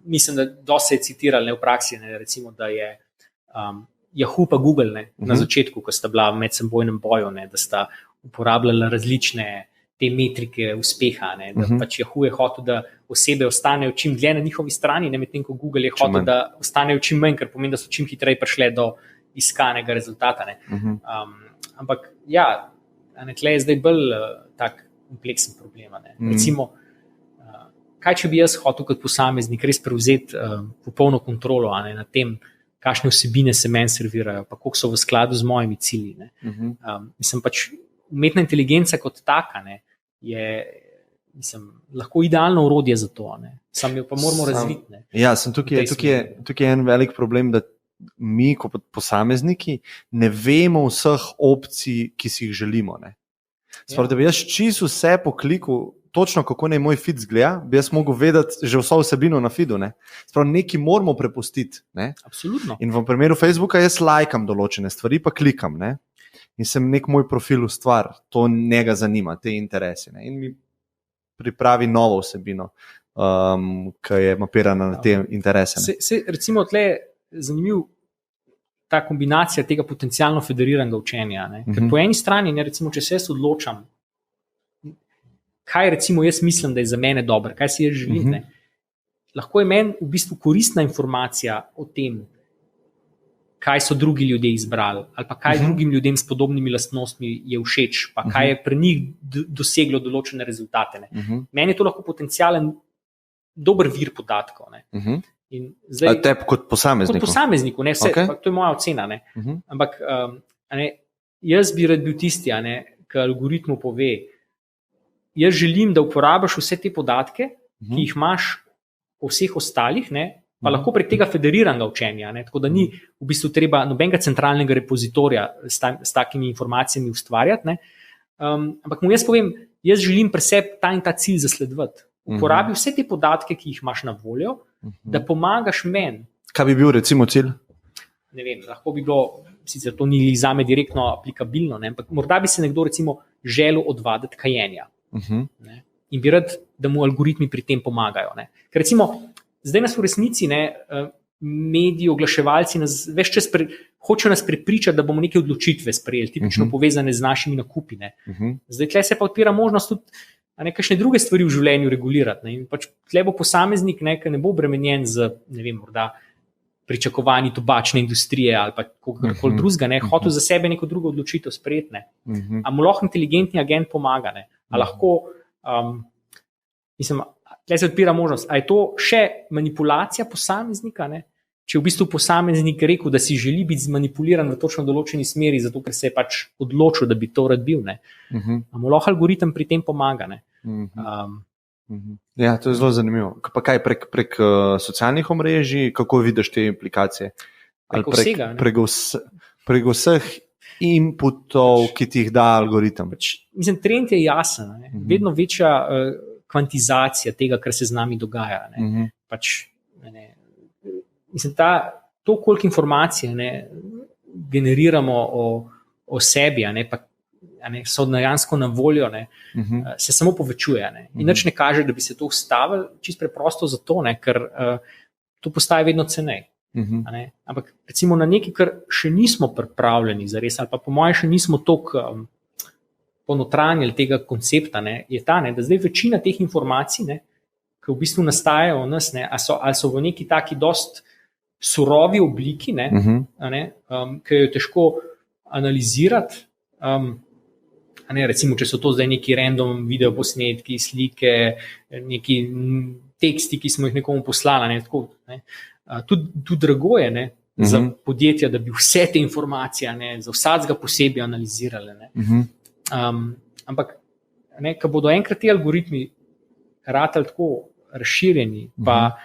Mislim, da dosti je citirali v praksi, recimo, da je Yahoo pa Google na začetku, ko sta bila v medsebojnem boju, da sta uporabljala različne te metrike uspeha. Da pač Yahoo je hotel, da osebe ostanejo čim dlje na njihovi strani, medtem ko Google je hotel, da ostanejo čim manj, ker pomeni, da so čim hitreje prišle do iskanega rezultata. Ampak ja, tle je zdaj bolj tak kompleksen problem. Recimo, kaj če bi jaz hotel kot posameznik res prevzeti popolno kontrolo nad tem, kakšne vsebine se meni servirajo, pa koliko so v skladu z mojimi cilji. Mislim pač, umetna inteligenca kot taka je lahko idealno orodje za to, sam jo pa moramo razviti. Ja, tukaj je en velik problem, da mi kot posamezniki ne vemo vseh opcij, ki si jih želimo. Sprav, da bi jaz čisto vse po kliku, točno kako naj moj feed zgleda, bi jaz mogel vedeti že vso vsebino na feedu. Sprav, nekaj moramo prepustiti. Absolutno. In v primeru Facebooka jaz lajkam določene stvari, pa klikam. In sem nek moj profil ustvar, to njega zanima, te interese. In mi pripravi novo vsebino, ki je mapirana na te interese. Recimo tle zanimiv ta kombinacija tega potencialno federiranega učenja. Ker po eni strani, recimo, če se jaz odločam, kaj recimo jaz mislim, da je za mene dobro, kaj si jaz želim, lahko je meni v bistvu koristna informacija o tem, kaj so drugi ljudje izbrali, ali pa kaj drugim ljudem s podobnimi lastnostmi je všeč, pa kaj je pri njih doseglo določene rezultate. Meni je to lahko potencialen dober vir podatkov. Ali tebi kot posamezniku? Kot posamezniku, to je moja ocena. Ampak jaz bi rad bil tisti, ki algoritmu pove, jaz želim, da uporabiš vse te podatke, ki jih imaš o vseh ostalih, pa lahko prek tega federiranega učenja, tako da ni v bistvu treba nobenega centralnega repozitorija s takimi informacijami ustvarjati, ampak mu jaz povem, jaz želim pri sebi ta in ta cilj zasledovati. Uporabi vse te podatke, ki jih imaš na voljo, da pomagaš meni. Kaj bi bil recimo cilj? Ne vem, lahko bi bilo, sicer to ni zame direktno aplikabilno, ampak morda bi se nekdo recimo želel odvaditi kajenja. In bi rad, da mu algoritmi pri tem pomagajo. Ker recimo, zdaj nas v resnici mediji, oglaševalci nas več čas hočejo nas prepričati, da bomo neke odločitve sprejeli, tipično povezane z našimi nakupi. Zdaj tle se pa odpira možnost tudi kakšne druge stvari v življenju regulirati. In pač tle bo posameznik, ki ne bo obremenjen z, ne vem, morda pričakovanji tobačne industrije ali pa kogarkoli drugega, hotel za sebe neko drugo odločitev sprejeti. A mu lahko inteligentni agent pomaga? A lahko, mislim, tle se odpira možnost, a je to še manipulacija posameznika, če v bistvu posameznik rekel, da si želi biti zmanipuliran v točno določeni smeri, zato ker se je pač odločil, da bi to rad bil. A mu lahko algoritem pri tem pomaga? Ja, to je zelo zanimivo. Pa kaj prek socialnih omrežij, kako vidiš te implikacije? Prek vseh inputov, ki ti jih da algoritem? Mislim, trend je jasen. Vedno večja kvantizacija tega, kar se z nami dogaja. Mislim, to, koliko informacije generiramo o sebi, pa so dejansko na voljo, se samo povečuje. In nič ne kaže, da bi se to ustavilo, čisto preprosto zato, ker to postaje vedno cenej. Ampak recimo na nekaj, kar še nismo pripravljeni zares, ali pa po mojem še nismo toliko ponotranjili tega koncepta, je ta, da zdaj večina teh informacij, ki v bistvu nastajajo v nas, ali so v neki taki dost surovi obliki, ki jo težko analizirati. Recimo, če so to zdaj neki random videoposnetki, slike, neki teksti, ki smo jih nekomu poslali. Tudi drago je za podjetja, da bi vse te informacije za vsakega posebej analizirali. Ampak, ko bodo enkrat ti algoritmi ratali tako razširjeni, pa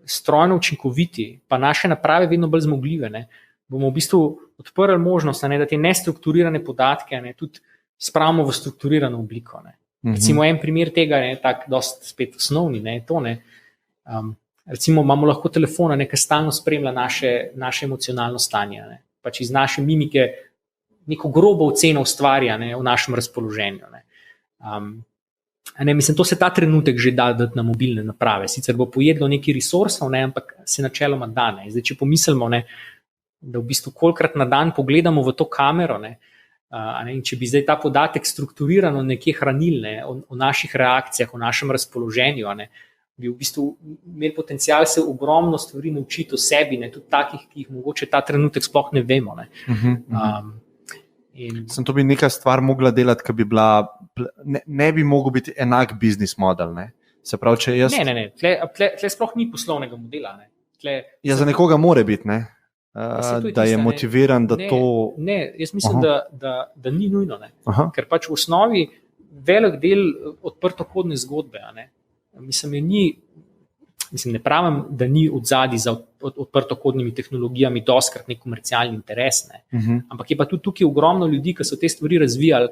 strojno učinkoviti, pa naše naprave vedno bolj zmogljive, bomo v bistvu odprli možnost, da te nestrukturirane podatke tudi spravimo v strukturirano obliko. Recimo en primer tega, tak dost spet osnovni, je to, recimo imamo lahko telefona, ki stalno spremlja naše emocionalno stanje, pač iz naše mimike neko grobo oceno ustvarja v našem razpoloženju. Mislim, to se ta trenutek že da dati na mobilne naprave, sicer bo pojedlo nekaj resursov, ampak se načeloma da. Zdaj, če pomislimo, da v bistvu kolikrat na dan pogledamo v to kamero, in če bi zdaj ta podatek strukturirano nekje hranili, o naših reakcijah, o našem razpoloženju, bi v bistvu imeli potencial se ogromno stvari naučiti o sebi, tudi takih, ki jih mogoče ta trenutek sploh ne vemo. Sem to bi neka stvar mogla delati, ki bi bila, ne bi mogel biti enak biznis model. Se pravi, če jaz... Ne, tle sploh ni poslovnega modela. Ja, za nekoga more biti, da je motiviran, da to... Ne, jaz mislim, da ni nujno. Ker pač v osnovi velik del odprtokodne zgodbe, mislim, ne pravim, da ni odzadaj za odprtokodnimi tehnologijami doskrat nek komercialni interes, ampak je pa tudi tukaj ogromno ljudi, ki so te stvari razvijali,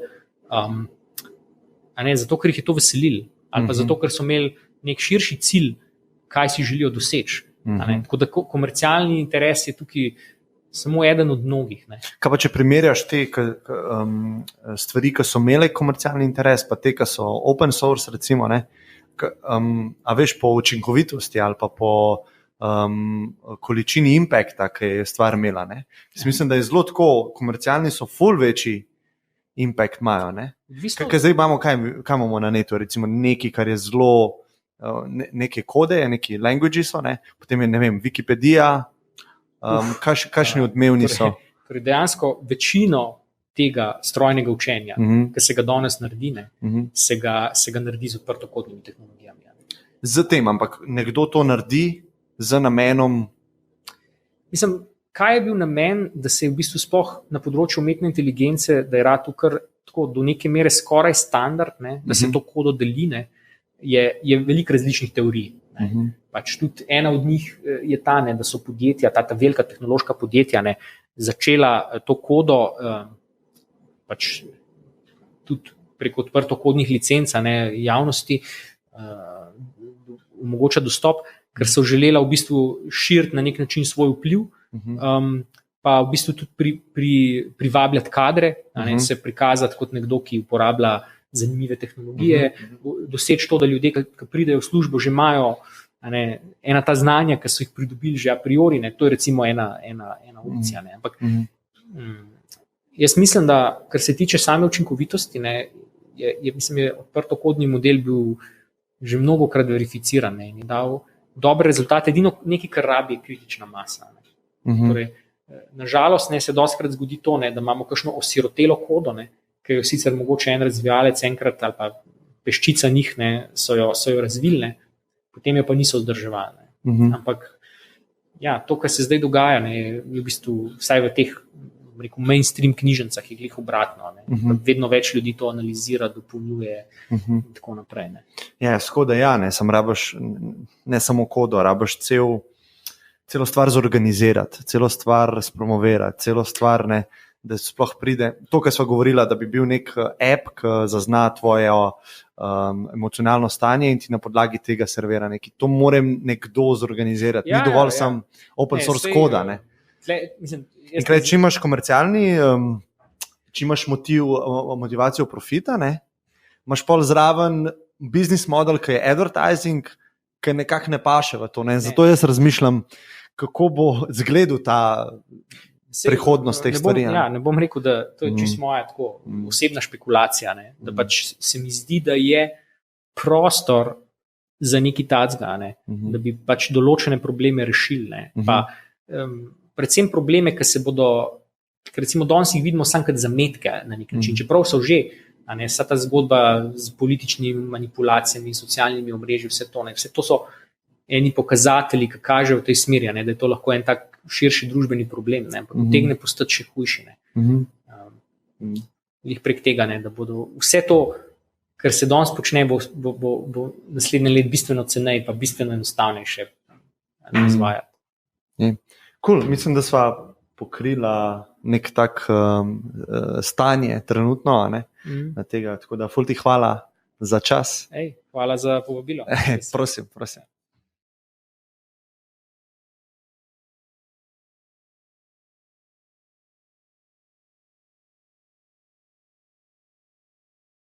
zato, ker jih je to veselilo, ali pa zato, ker so imeli nek širši cilj, kaj si želijo doseči. Tako da komercialni interes je tukaj samo eden od mnogih. Kaj pa, če primerjaš te stvari, ki so imele komercialni interes, pa te, ki so open source, recimo, a veš, po učinkovitosti ali pa po količini impacta, ki je stvar imela. Mislim, da je zelo tako, komercialni so ful večji impact imajo. Kaj zdaj imamo, kaj imamo na netu, recimo nekaj, kar je zelo, neke kode, neki languages so, potem je, ne vem, Wikipedija, kakšni odmevni so. Torej dejansko večino tega strojnega učenja, ki se ga danes naredi, se ga naredi z odprtokodnimi tehnologijami. Z tem, ampak nekdo to naredi z namenom? Mislim, kaj je bil namen, da se je v bistvu sploh na področju umetne inteligence, da je rad kar tako do neke mere skoraj standard, ne, da se to kodo deli, ne, je veliko različnih teorij. Pač tudi ena od njih je ta, ne, da so podjetja, ta velika tehnološka podjetja, ne, začela to kodo pač tudi preko odprtokodnih licenc, ne, javnosti omogoča dostop, ker so želela v bistvu širiti na nek način svoj vpliv, pa v bistvu tudi privabljati kadre, ne, se prikazati kot nekdo, ki uporablja zanimive tehnologije, doseči to, da ljudje, ki pridejo v službo, že imajo ena ta znanja, ki so jih pridobili že a priori, ne, to je recimo ena opcija. Ne. Ampak jaz mislim, da kar se tiče same učinkovitosti, ne, mislim, je odprtokodni model bil že mnogokrat verificiran, ne, in je dal dobre rezultate, edino nekaj, kar rabi, je kritična masa. Torej, nažalost, ne, se dostikrat zgodi to, ne, da imamo kakšno osirotelo kodo, ne, ki jo sicer mogoče en razvijalec enkrat ali pa peščica njih, ne, so jo razvili, ne, potem jo pa niso vzdrževali. Ampak ja, to, kar se zdaj dogaja, ne, je v bistvu vsaj v teh mainstream knjižnicah je glih obratno. Vedno več ljudi to analizira, dopolnjuje in tako naprej. Ne. Ja, skoda ne, sam rabiš ne samo kodo, rabiš celo stvar zorganizirati, celo stvar spromovirati, celo stvar, ne, da sploh pride. To, kar sva govorila, da bi bil nek app, ki zazna tvoje emocionalno stanje in ti na podlagi tega servira nekaj. To mora nekdo zorganizirati. Ni dovolj sam open source koda. Ne. In kaj, če imaš komercialni, če imaš motivacijo profita, ne, imaš pol zraven business model, ki je advertising, ki nekako ne paše v to. Ne. Zato jaz razmišljam, kako bo izgledal ta prihodnost teh stvari. Ne bom rekel, da to je čisto moja tako osebna špekulacija, ne, da pač se mi zdi, da je prostor za nekaj tacga, ne, da bi pač določene probleme rešili. Ne, pa, predvsem probleme, ki se bodo, recimo danes jih vidimo samo kot zametke na nek način, čeprav so že, ne, vsa ta zgodba z političnimi manipulacijami, socialnimi omrežji, vse to so eni pokazatelji, ki kažejo v tej smeri, ne, da je to lahko en tak širši družbeni problem, ne, ampak utegne postati še hujši. Jih prek tega, ne, da bodo vse to, kar se danes počne, bo naslednje let bistveno ceneje, pa bistveno enostavnejše izvajati. Cool. Mislim, da sva pokrila nek tak stanje trenutno, ne, na tega, tako da ful ti hvala za čas. Hvala za povabilo. Prosim.